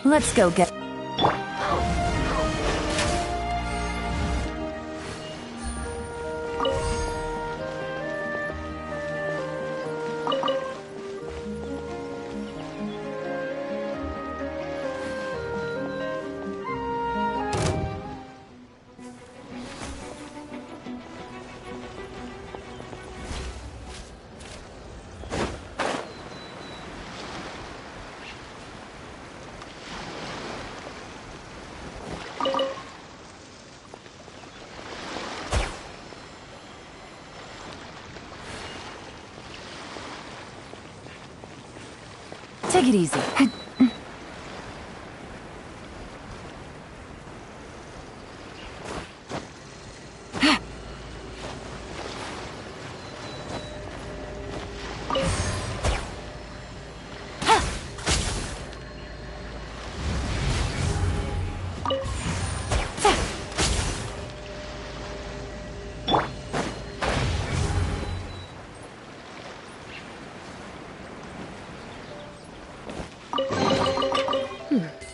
Let's go get... Take it easy.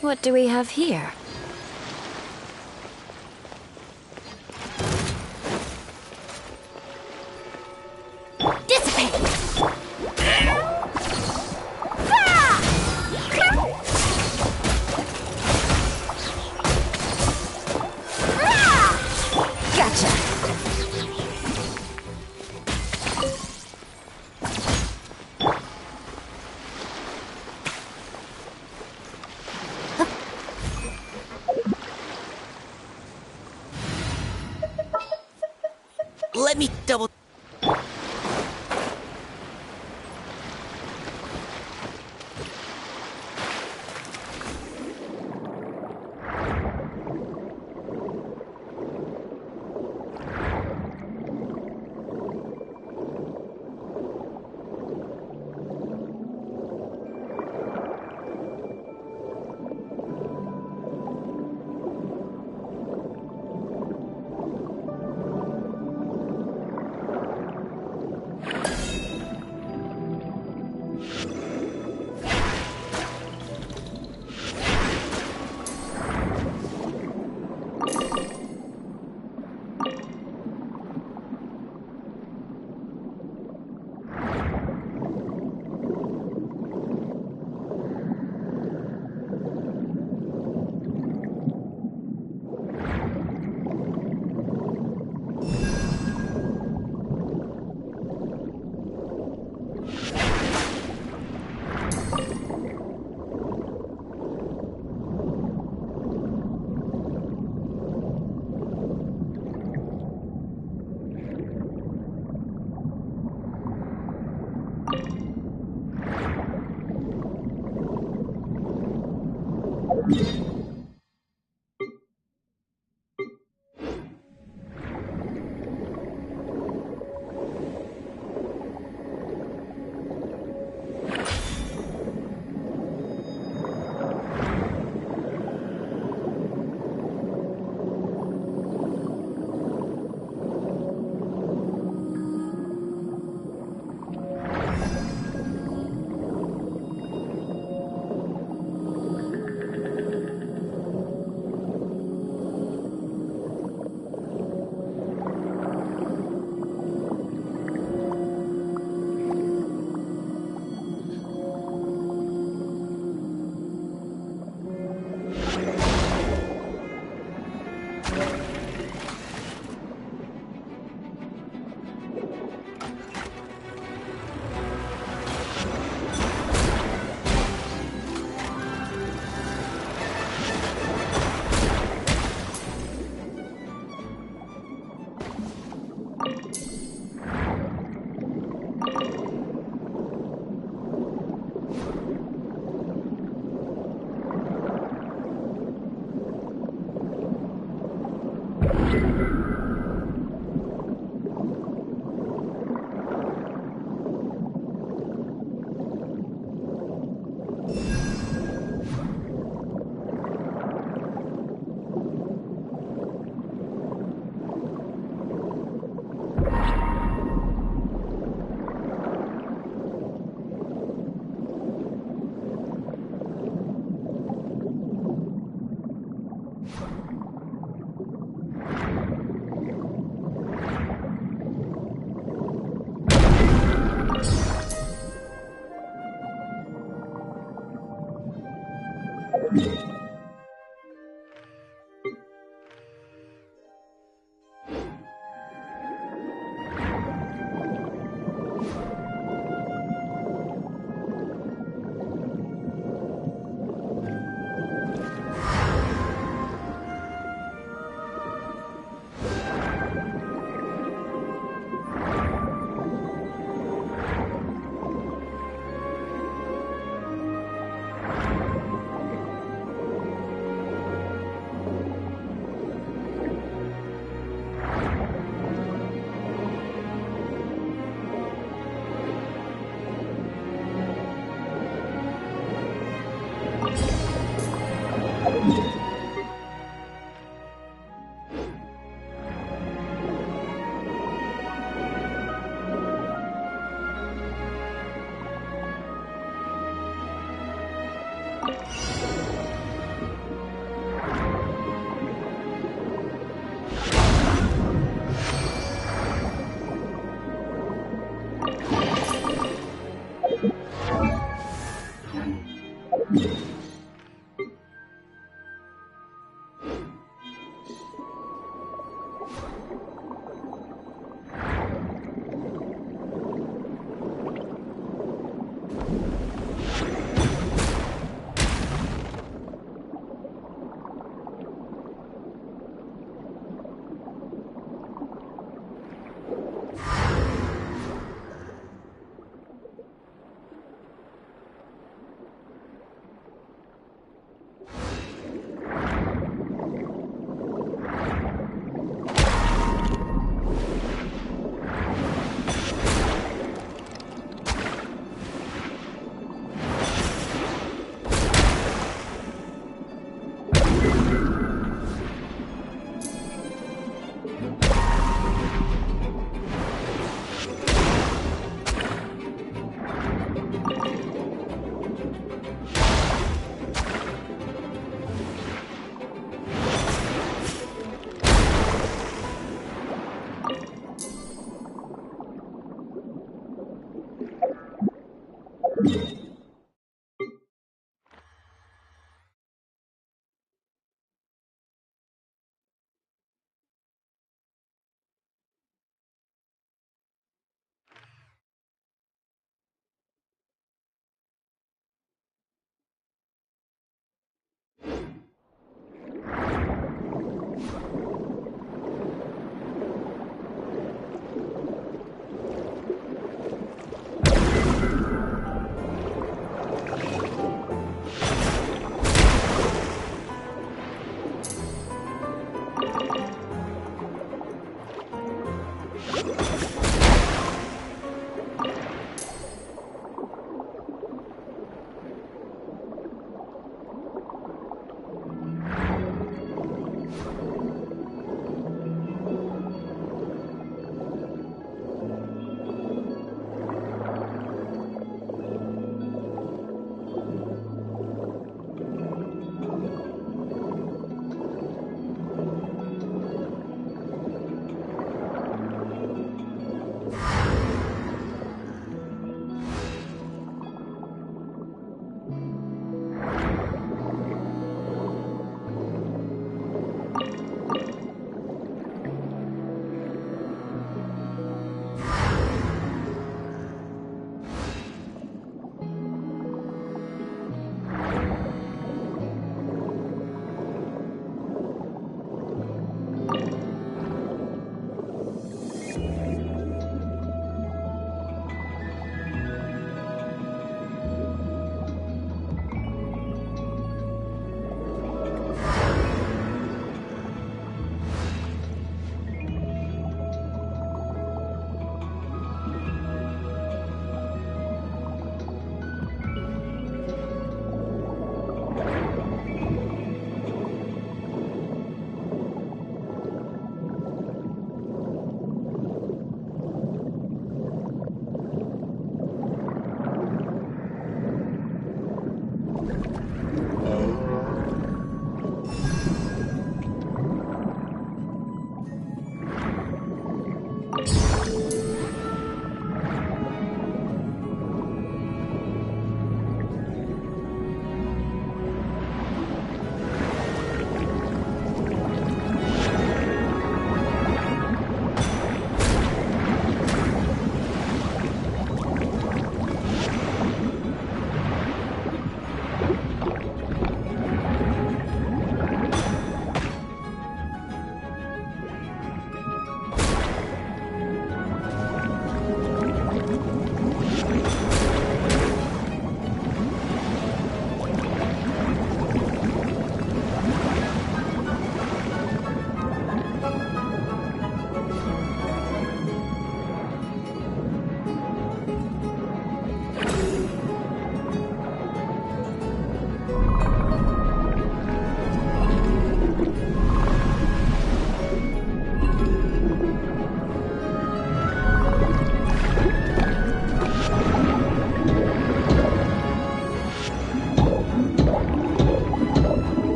What do we have here? Let me double...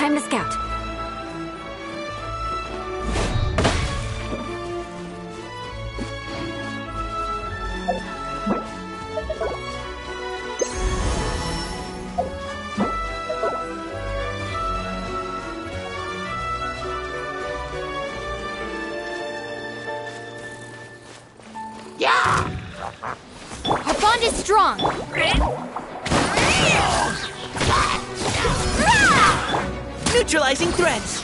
Time to scout. Our bond is strong. Neutralizing threats!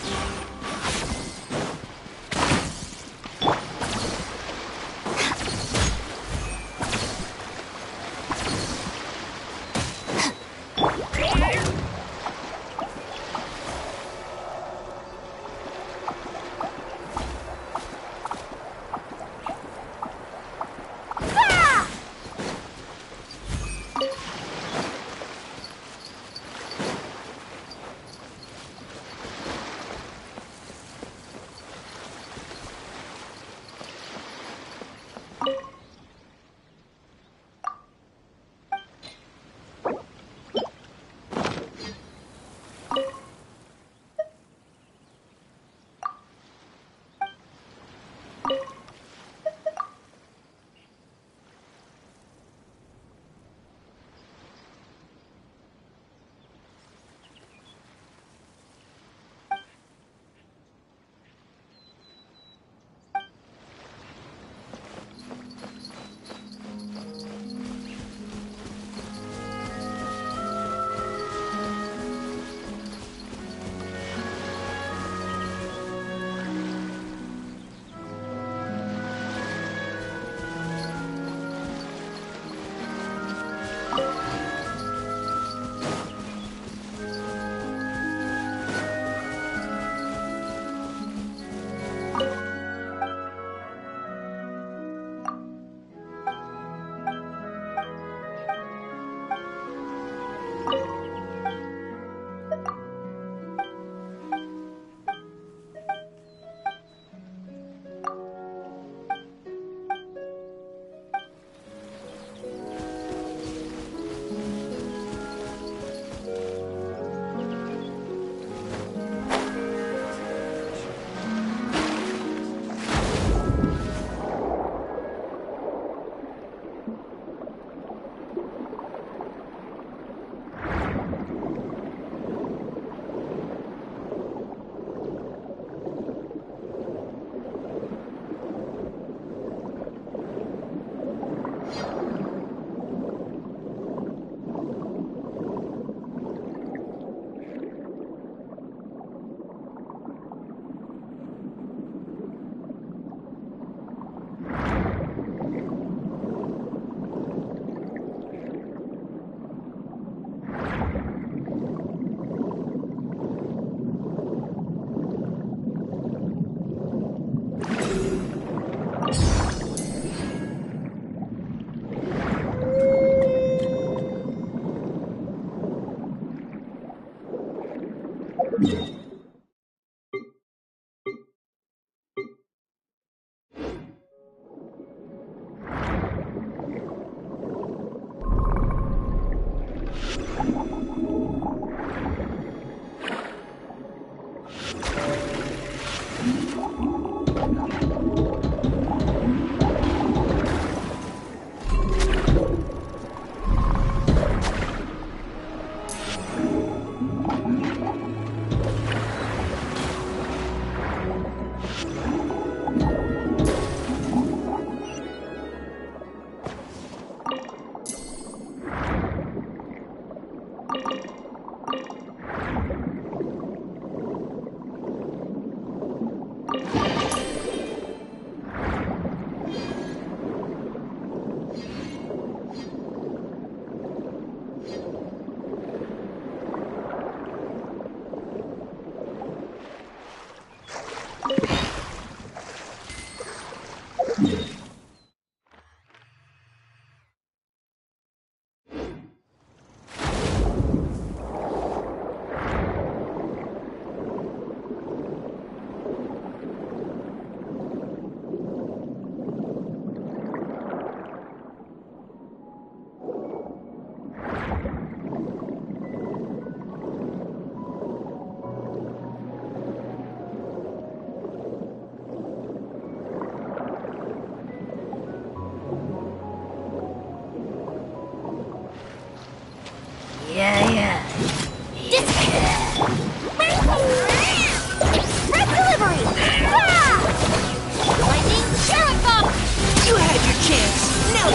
Yeah. Red delivery! Ah! Lightning Sheriff! You had your chance. No.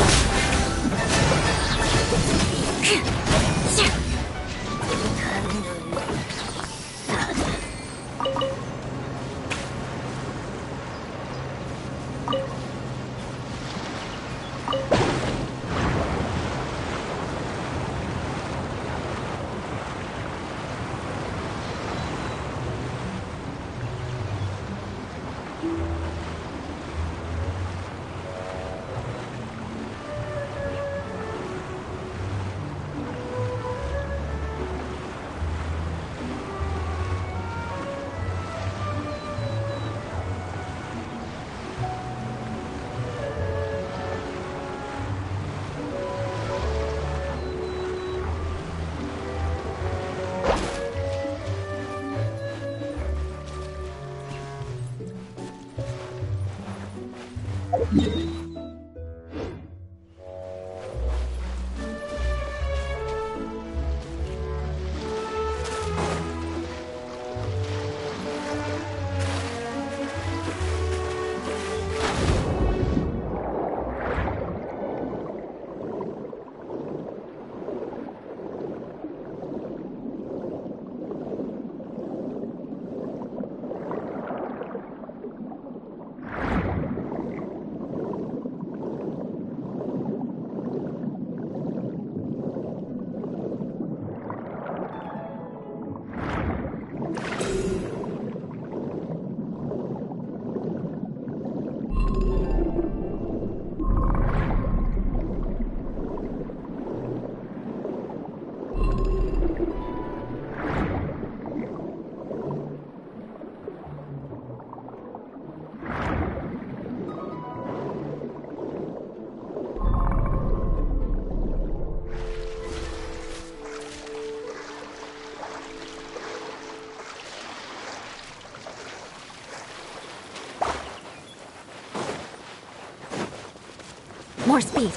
More speed.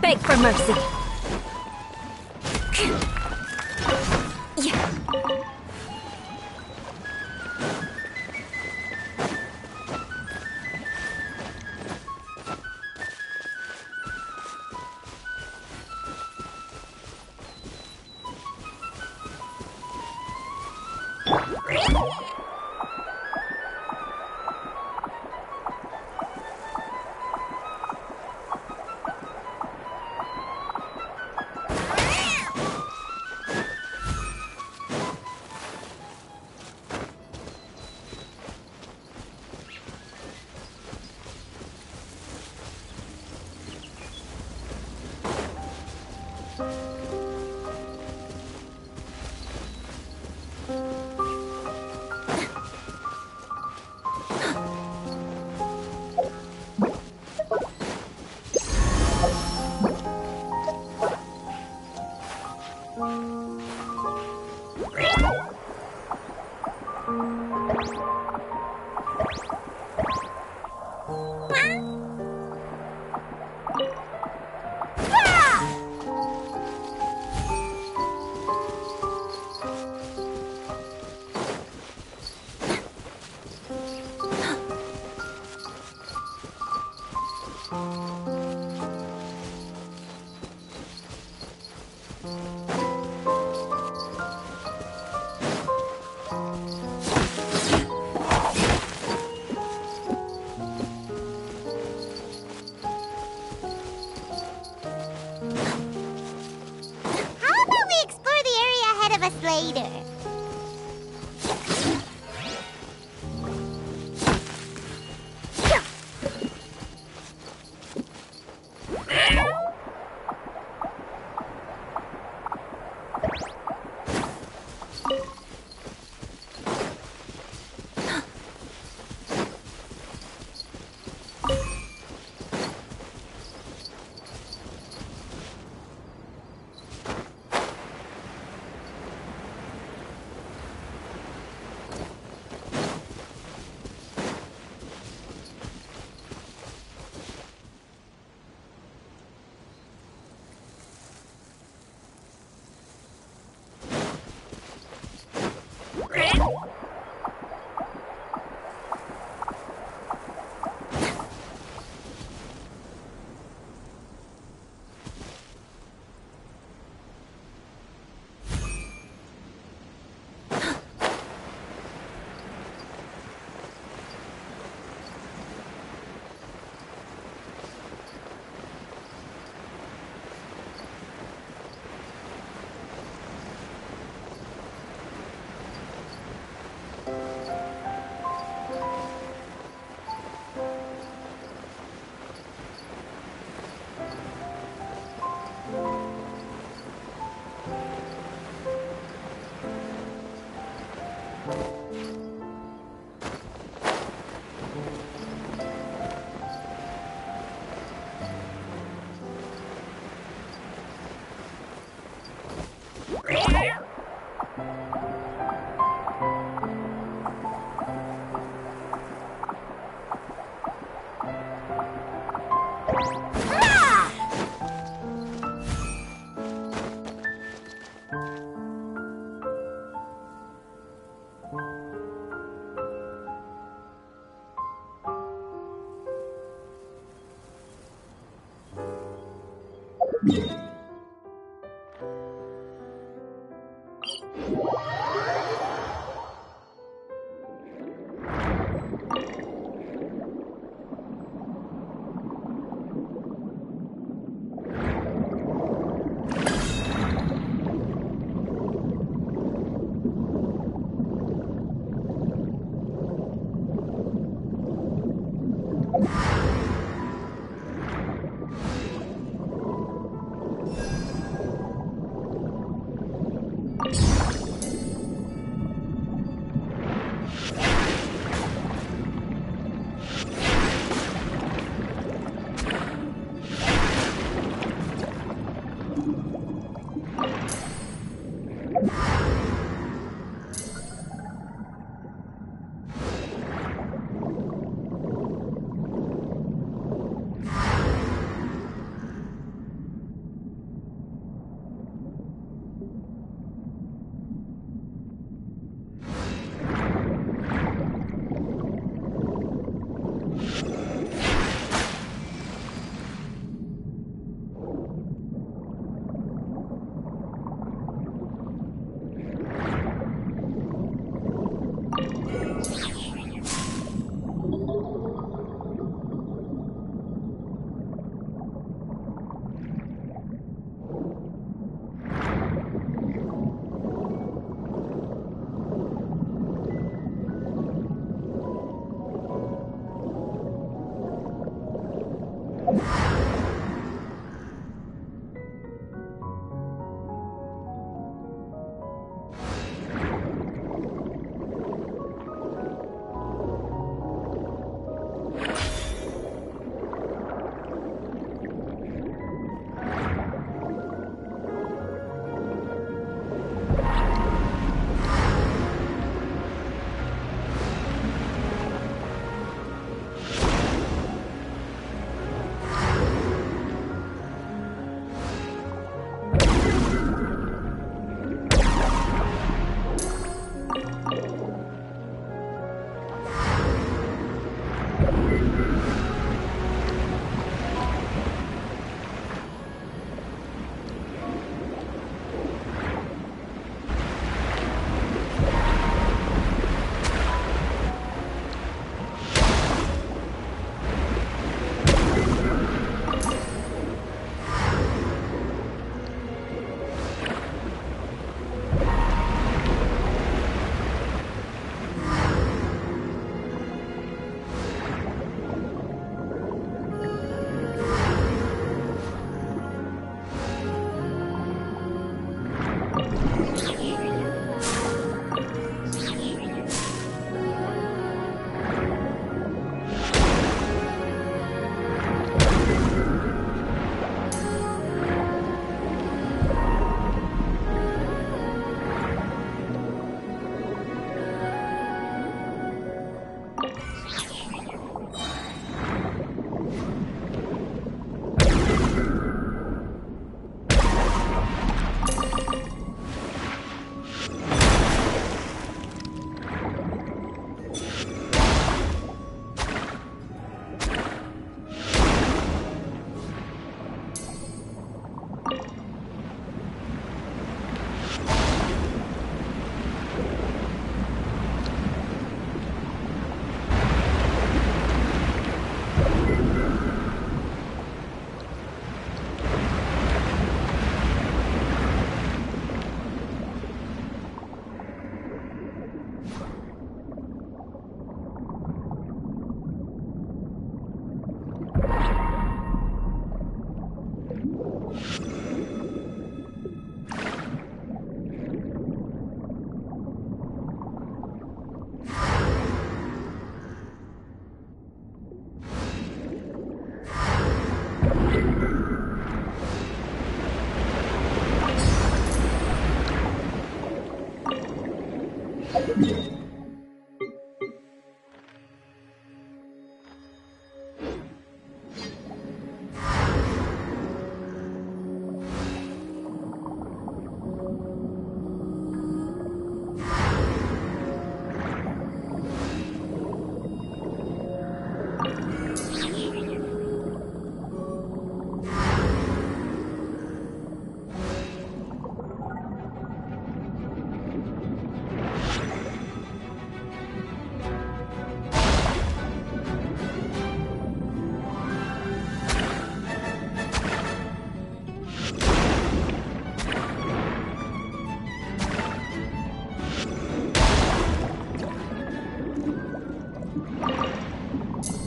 Beg for mercy. Yeah.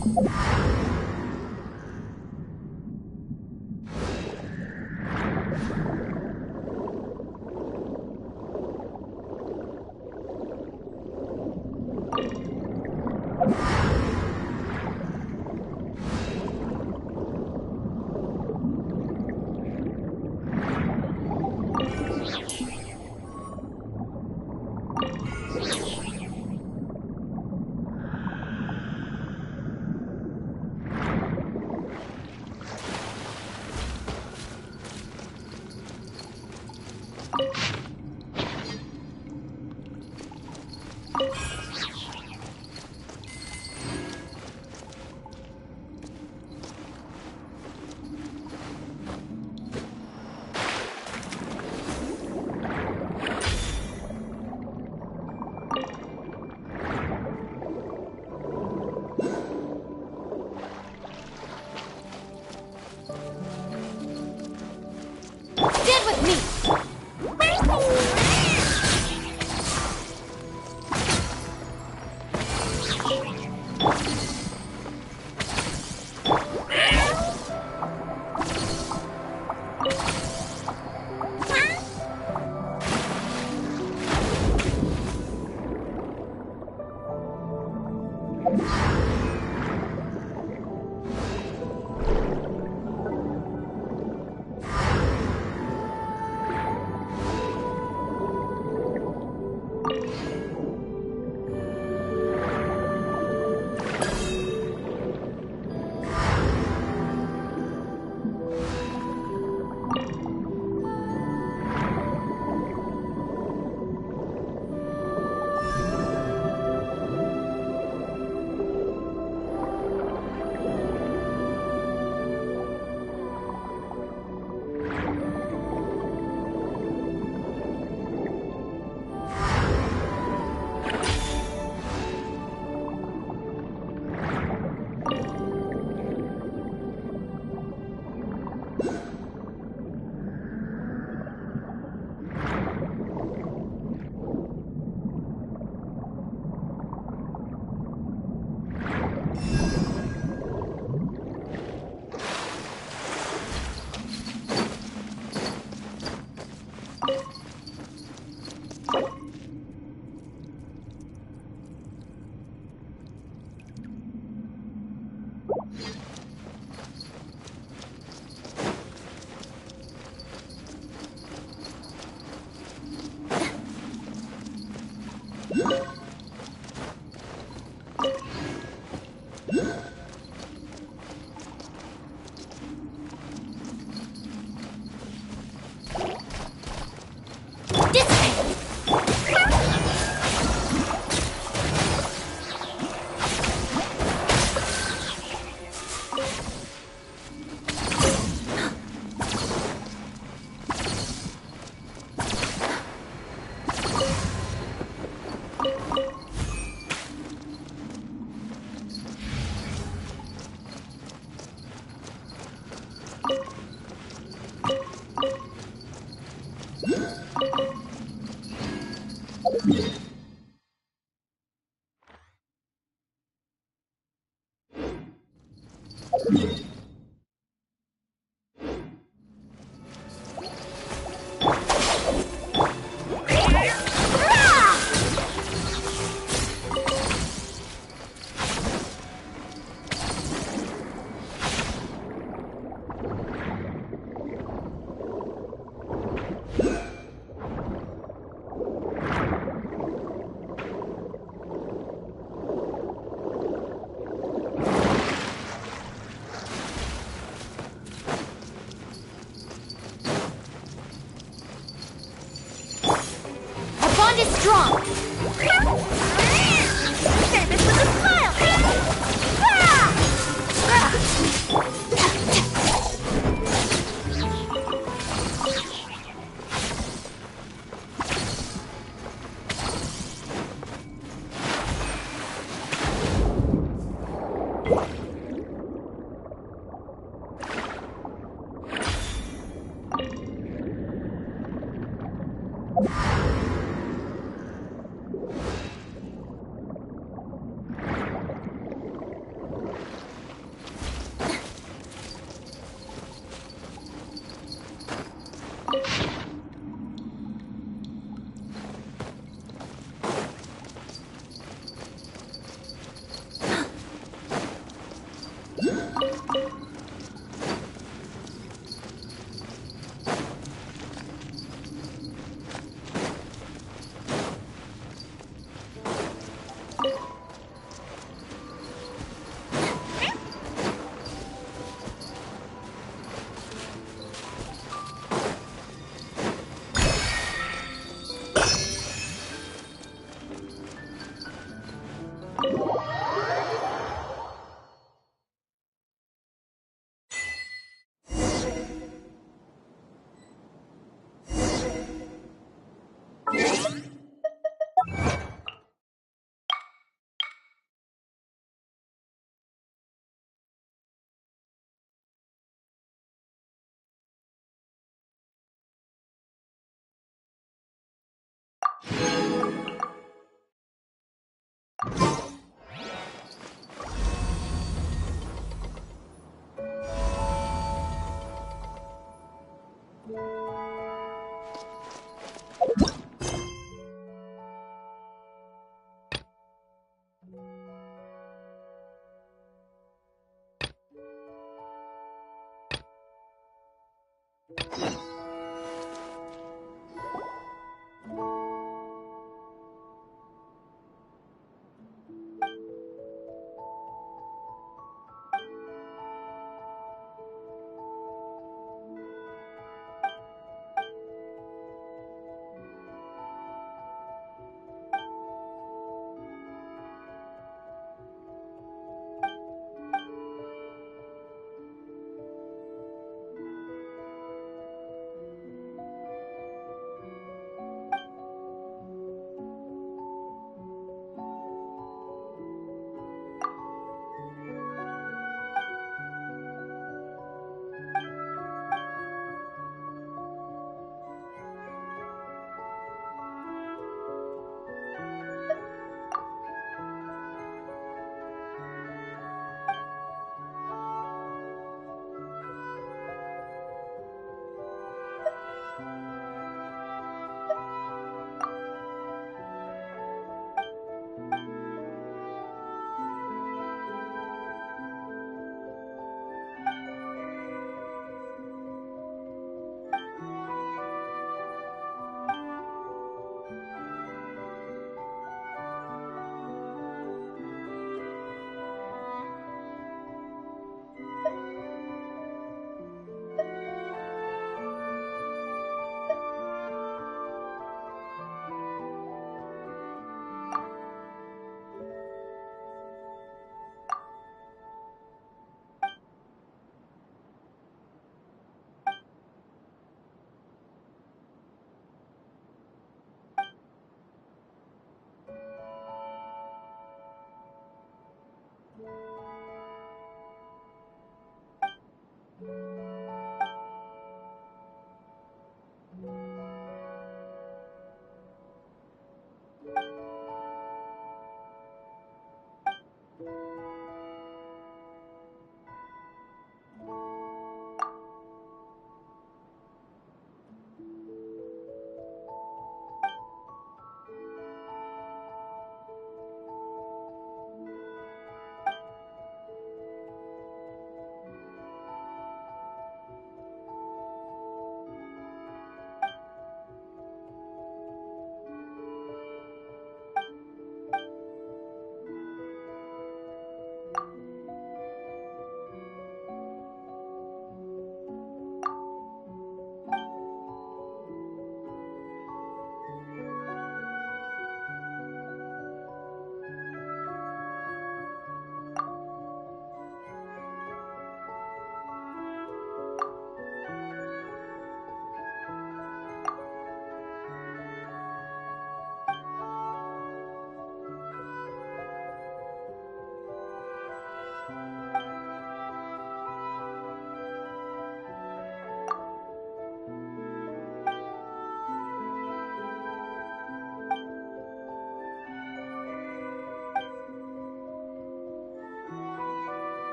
Stand with me!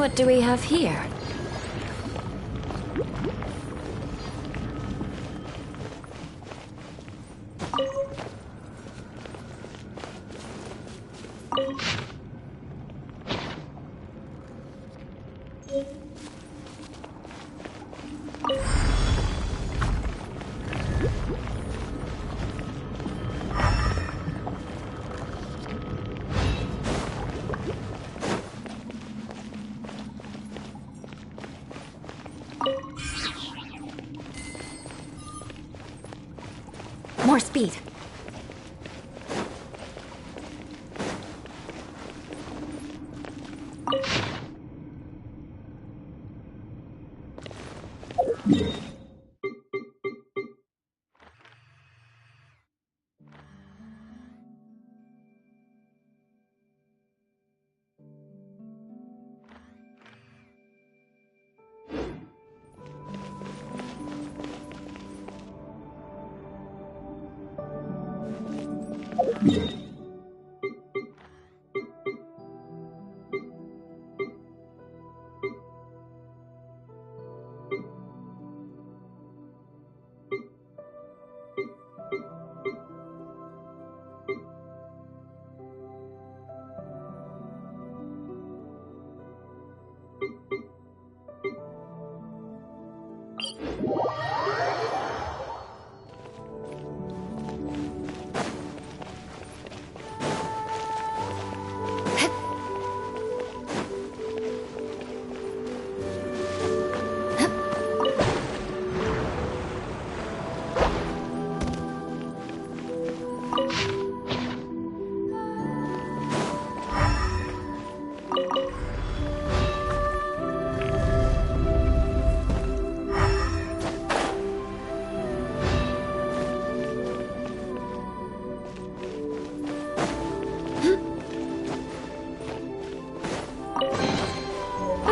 What do we have here? More speed.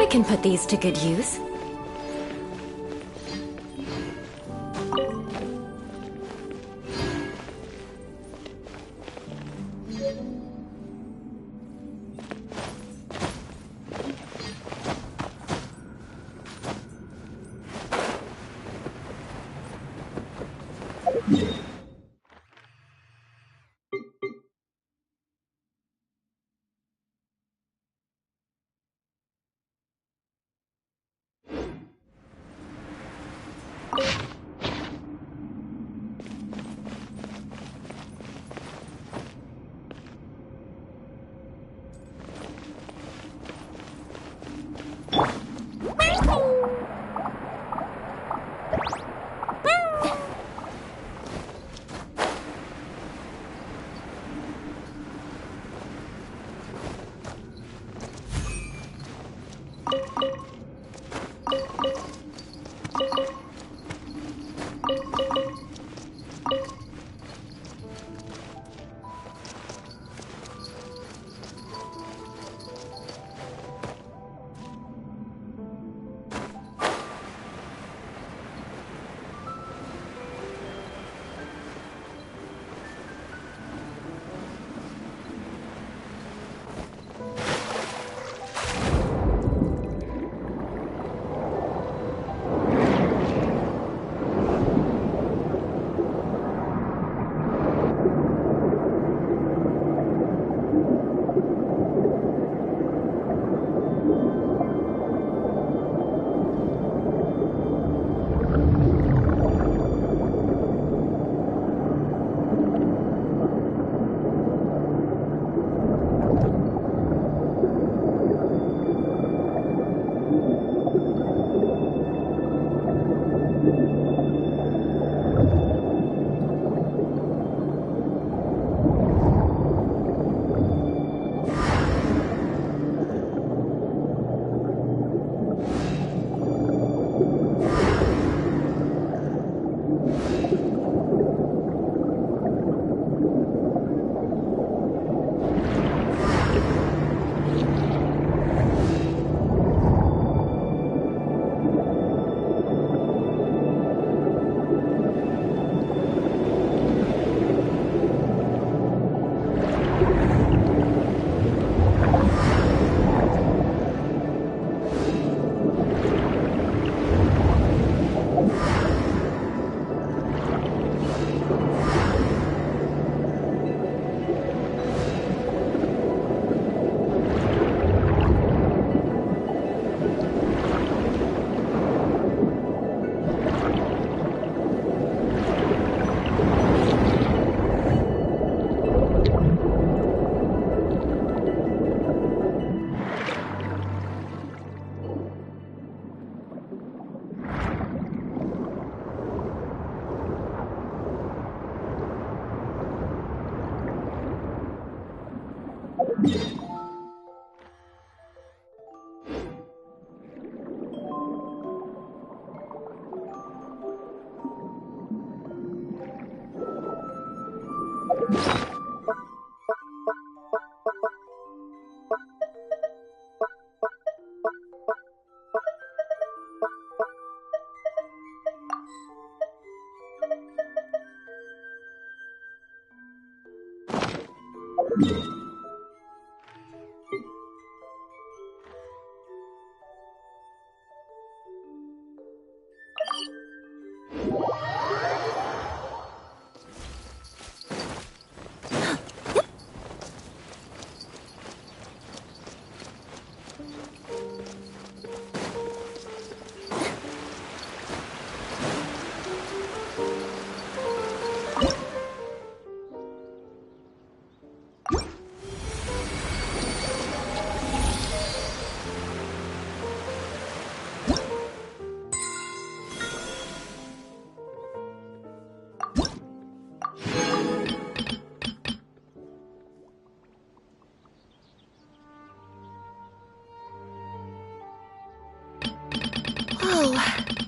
I can put these to good use.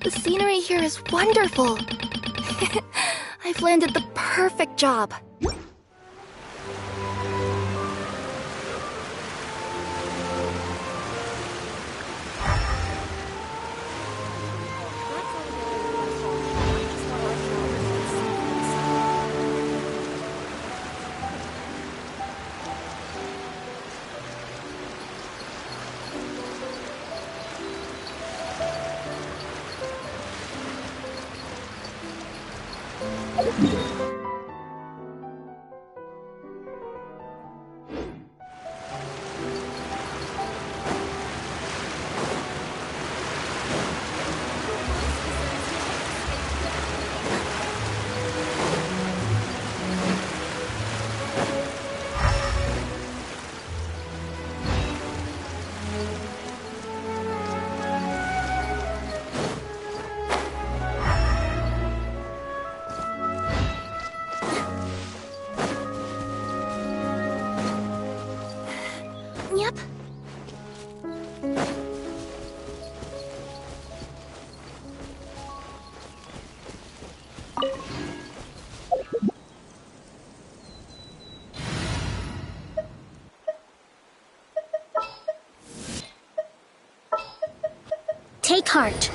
The scenery here is wonderful. I've landed the perfect job. Yep. Take heart.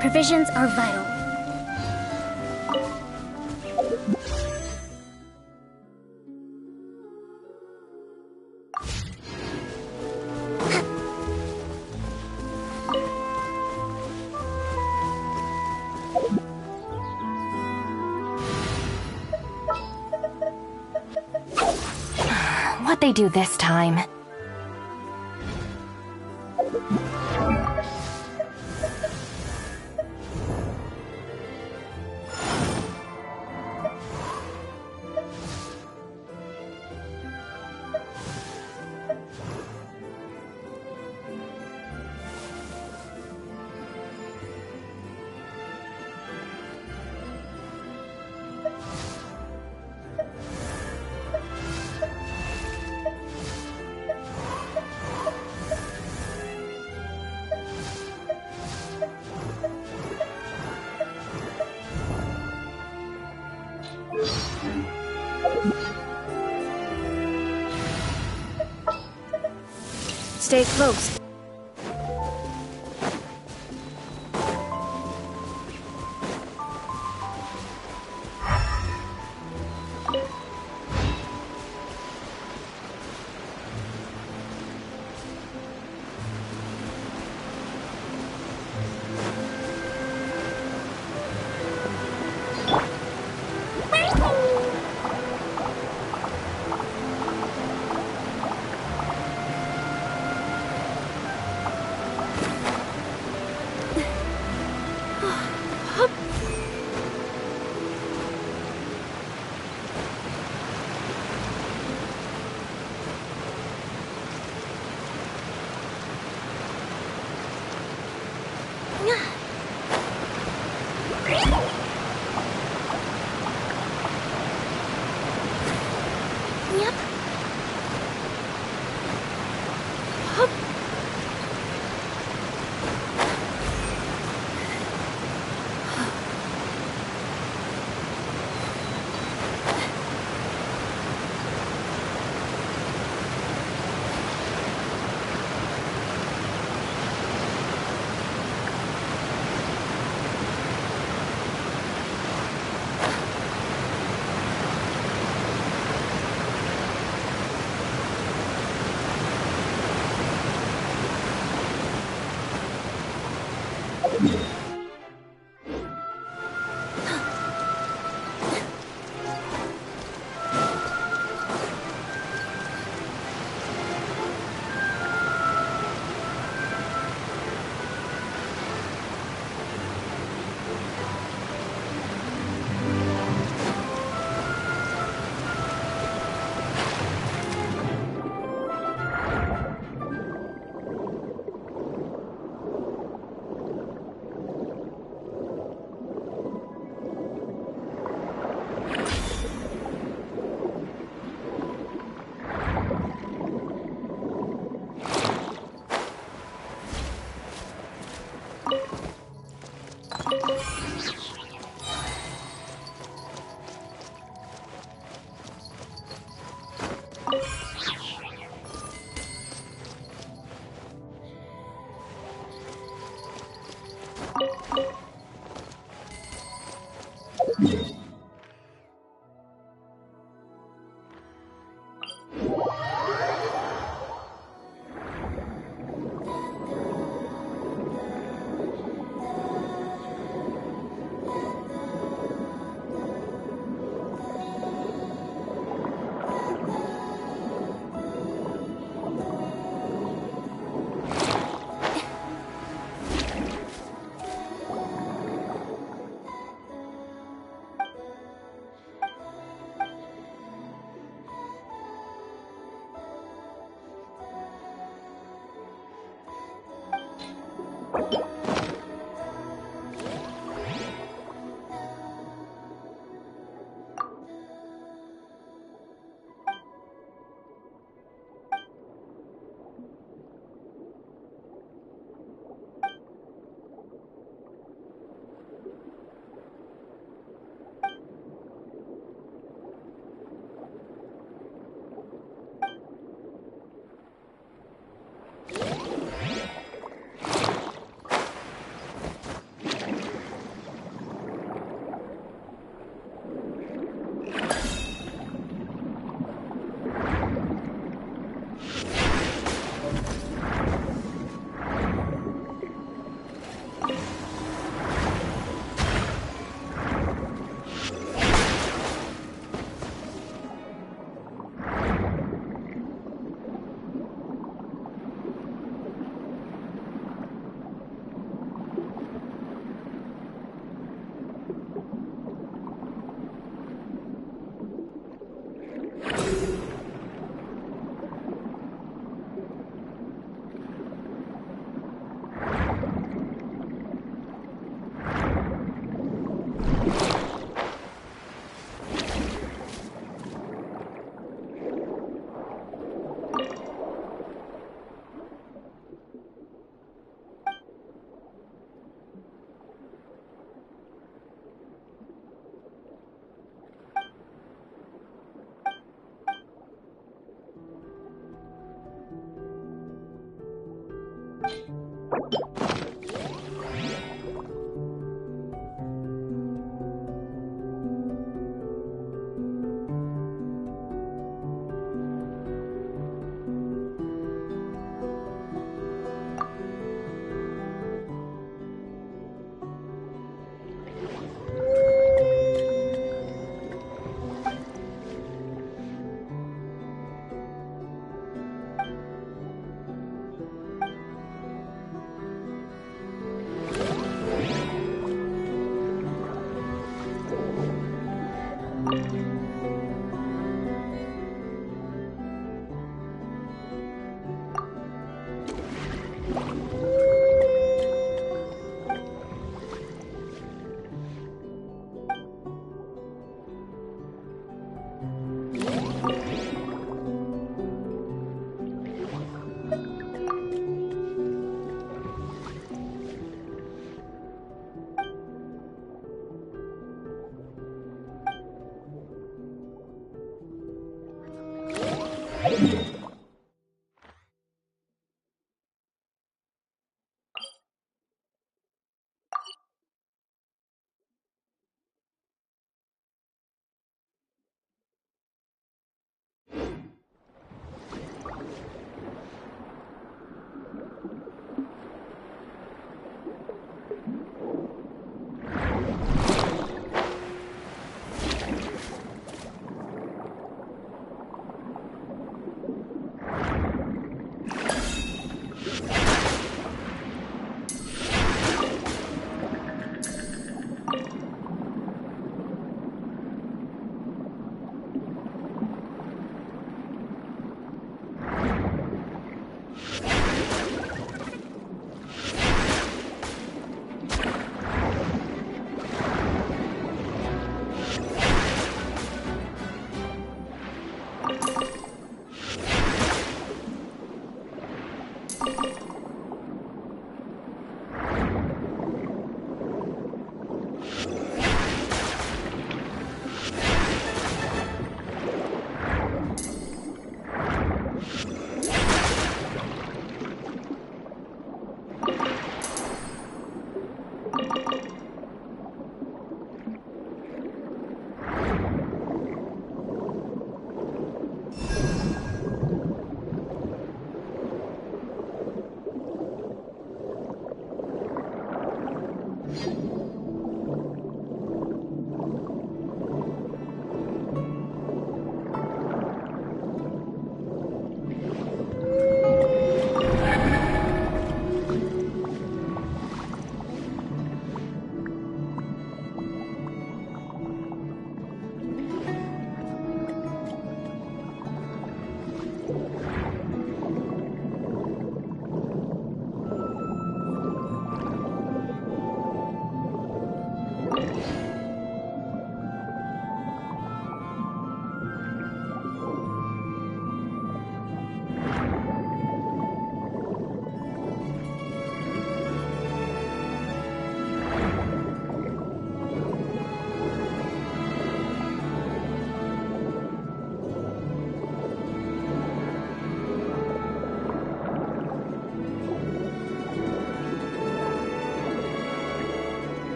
Provisions are vital. What'd they do this time? Stay close. Yep. Hup.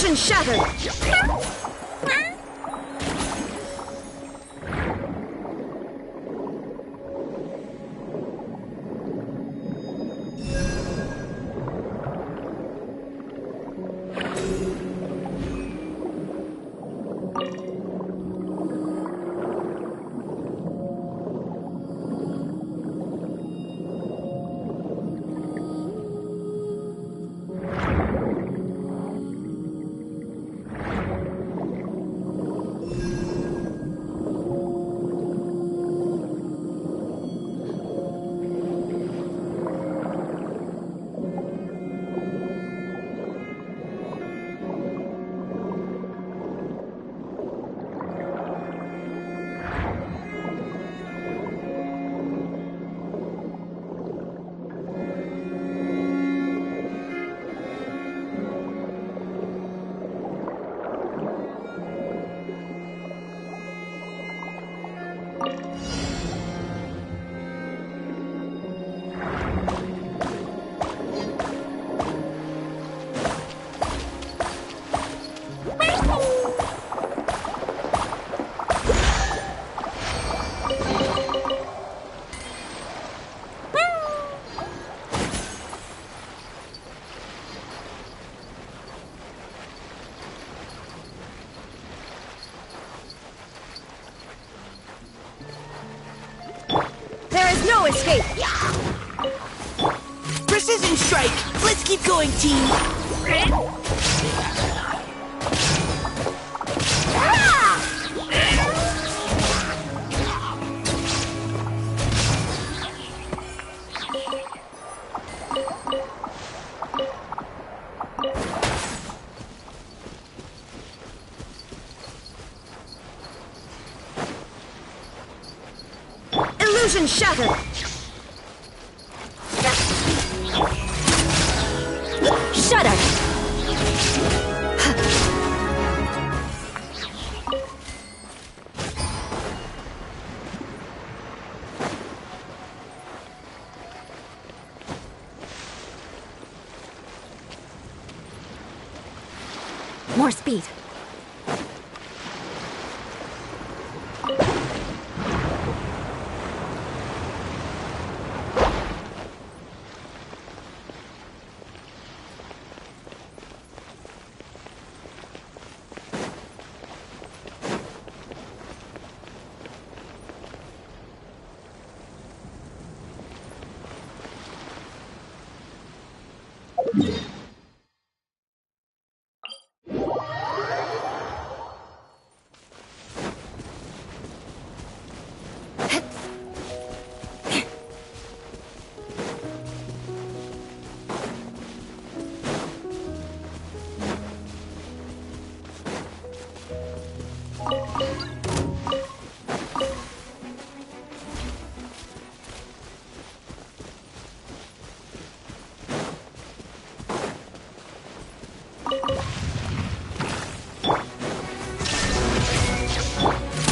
Illusion shattered! No escape! Precision strike! Let's keep going, team! Illusion shattered! Shudder! More speed.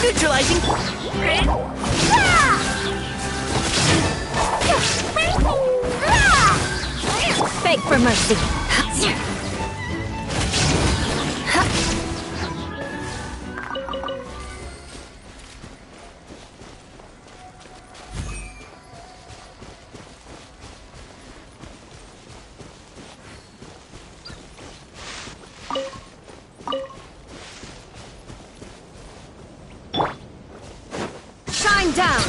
Neutralizing! Beg for mercy. Shine down!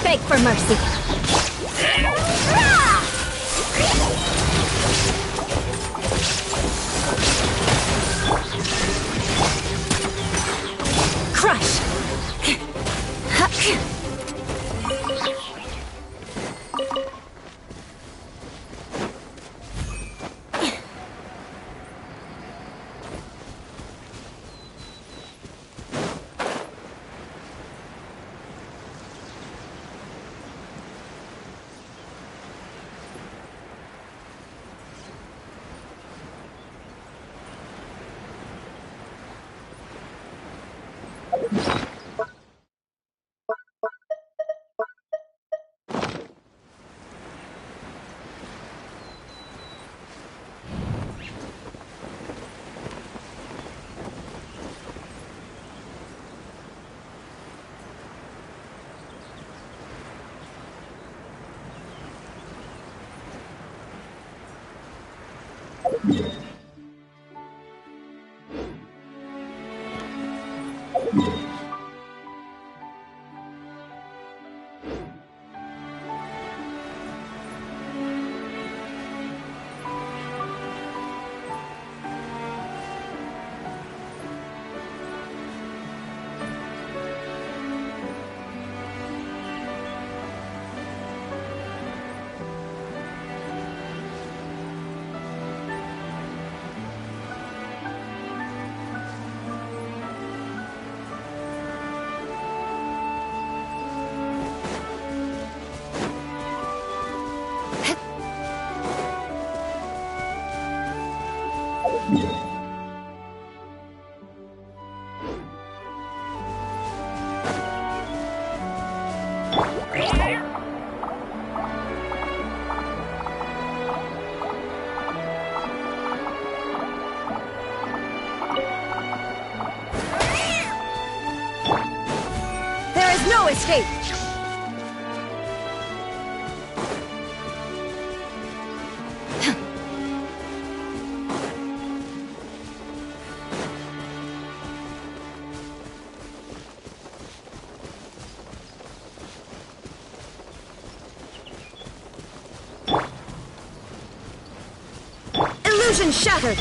beg for mercy. Crush! There is no escape! Illusion shattered!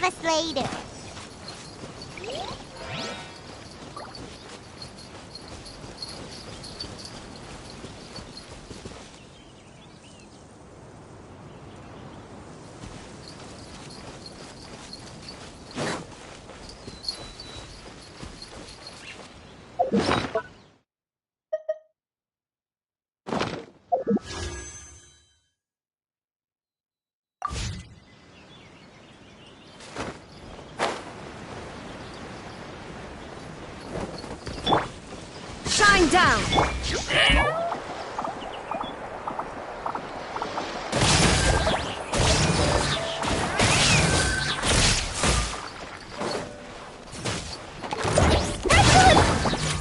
us later. Shine down!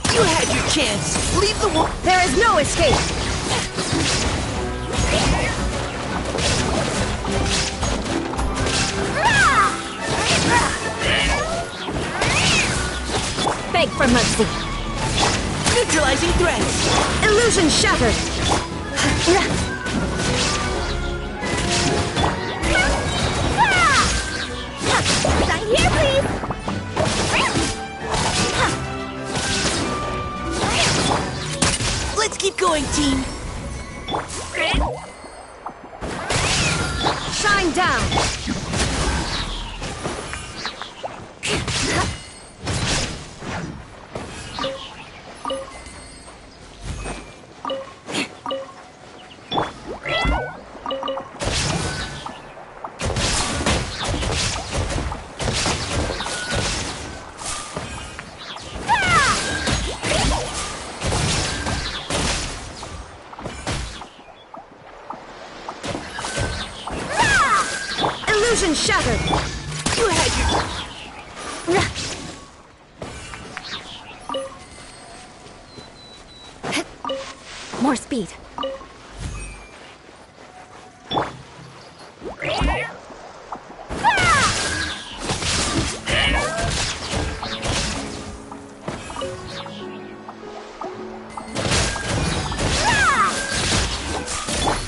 You had your chance. Leave the wo- There is no escape! Beg for mercy. Neutralizing threats. Illusion shattered. Sign here, please! Let's keep going, team. Shine down! Illusion shattered! You had your... More speed.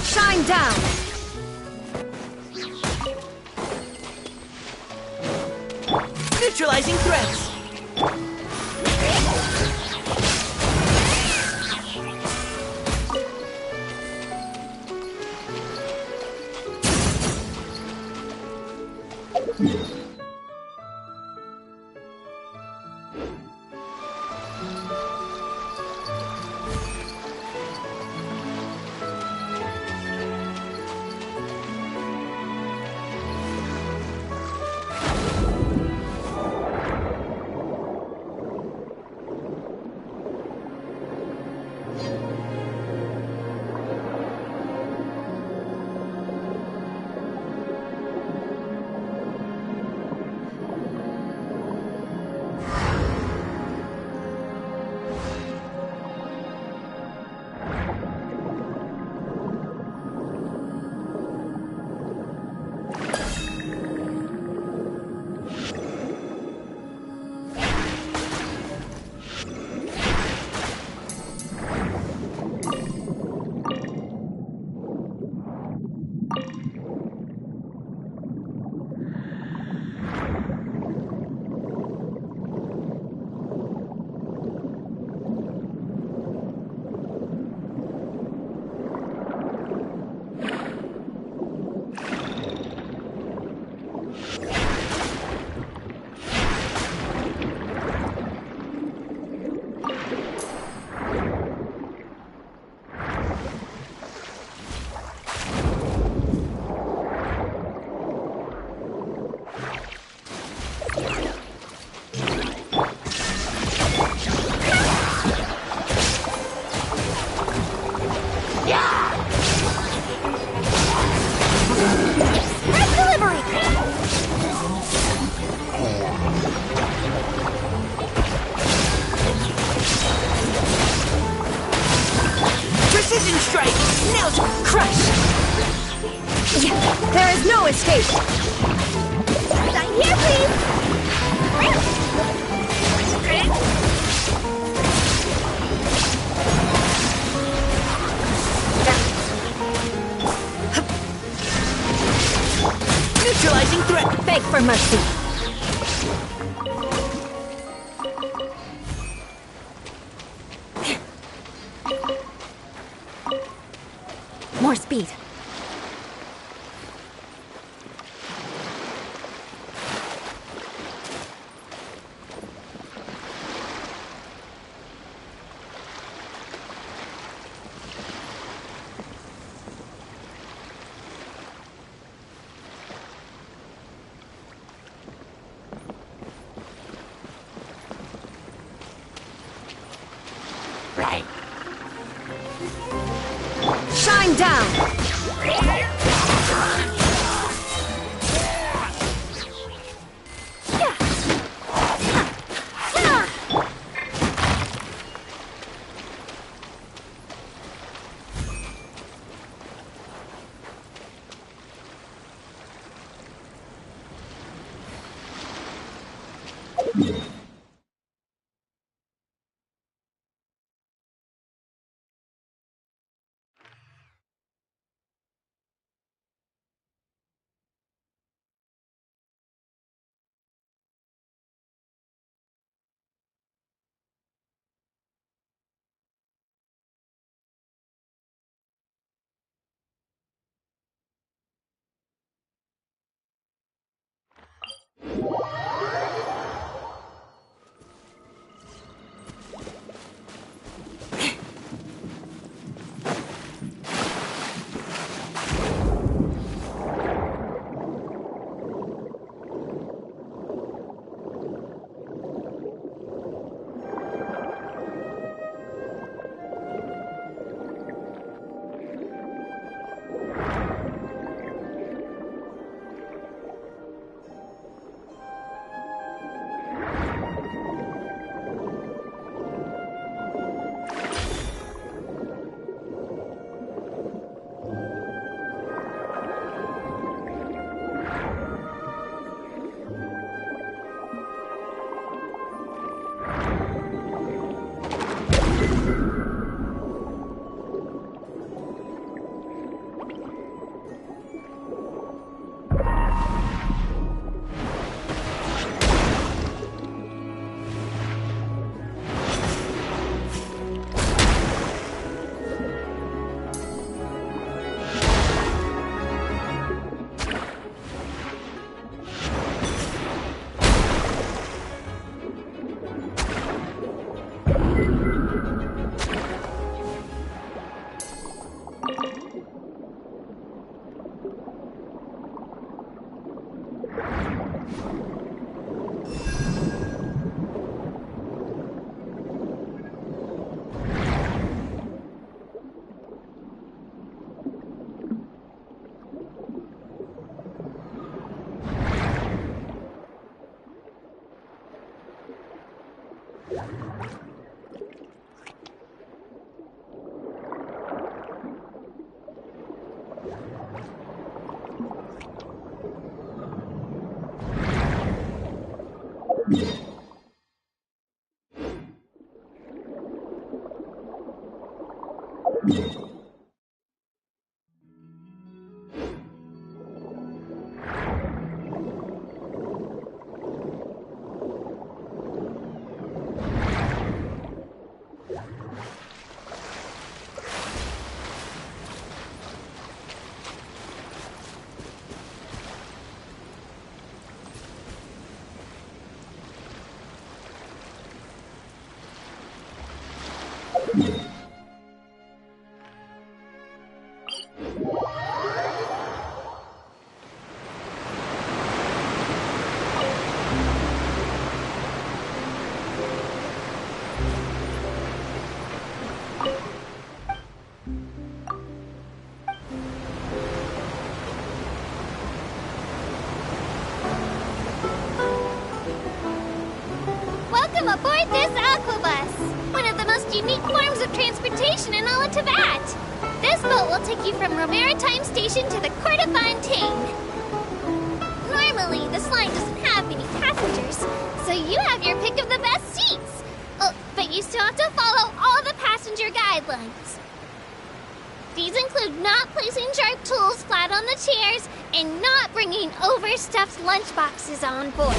Shine down! Neutralizing threats. Precision strike! Now to crush! There is no escape! Sign here, please! Neutralizing threat! Beg for mercy! More speed. Right. Shine down! Welcome aboard this aquabus, one of the most unique forms of transportation in all of Teyvat. This boat will take you from Romaritime Station to the Court of Fontaine. Normally, this line doesn't have many passengers, so you have your pick of the best seats. Oh, but you still have to follow all the passenger guidelines. These include not placing sharp tools flat on the chairs and not bringing overstuffed lunchboxes on board.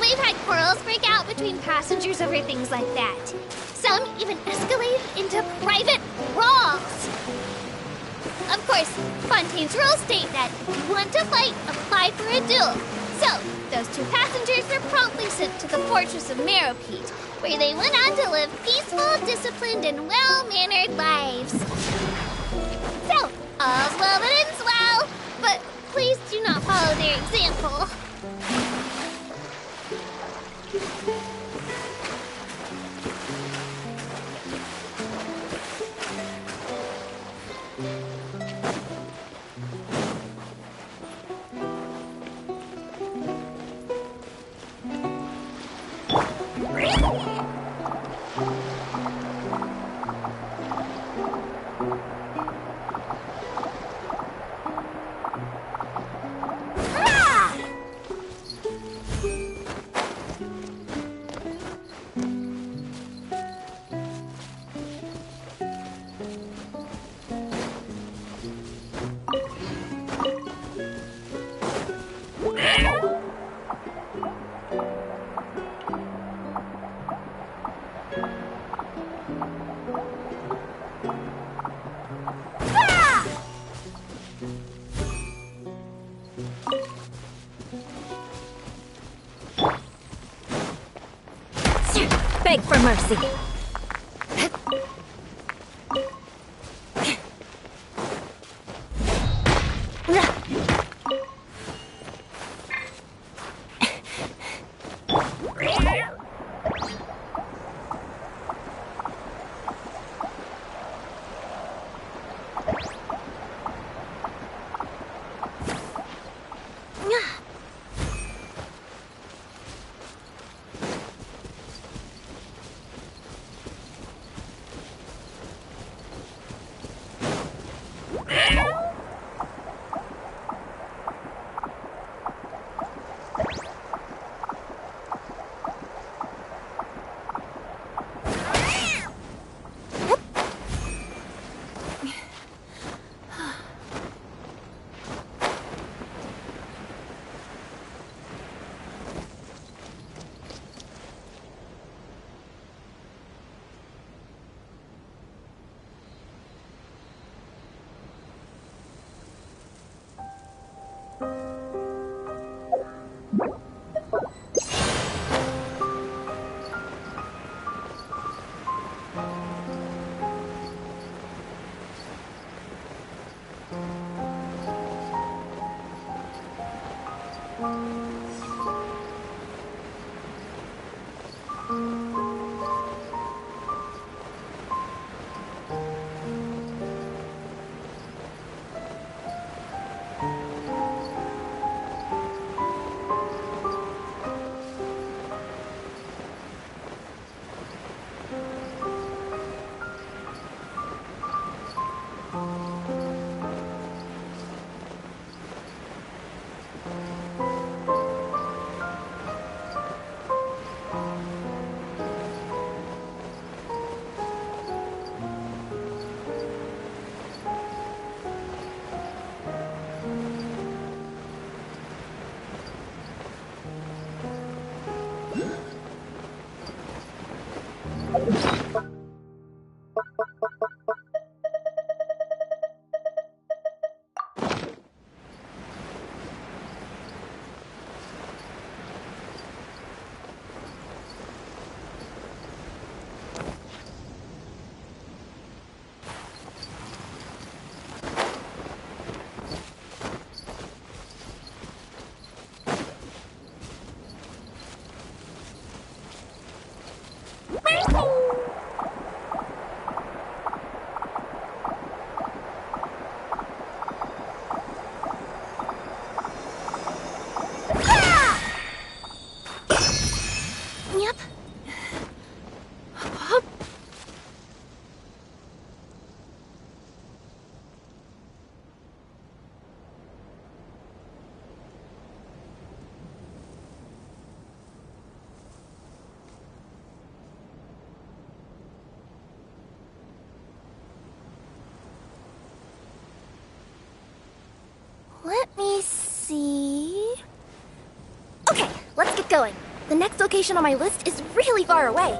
We've had quarrels break out between passengers over things like that. Some even escalated into private brawls. Of course, Fontaine's rules state that if you want to fight, apply for a duel. So, those two passengers were promptly sent to the fortress of Meropete, where they went on to live peaceful, disciplined, and well-mannered lives. So, all's well that ends well, but please do not follow their example. Beg for mercy. Let me see... Okay, let's get going. The next location on my list is really far away.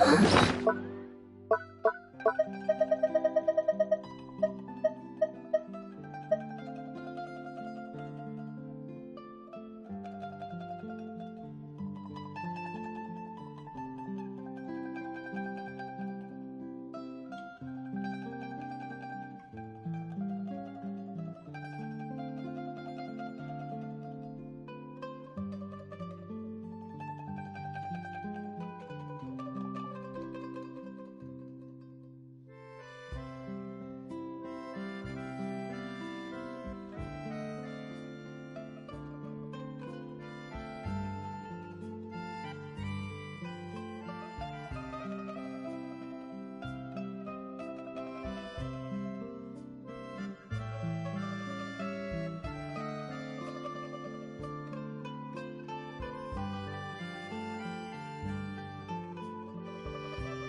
Huh?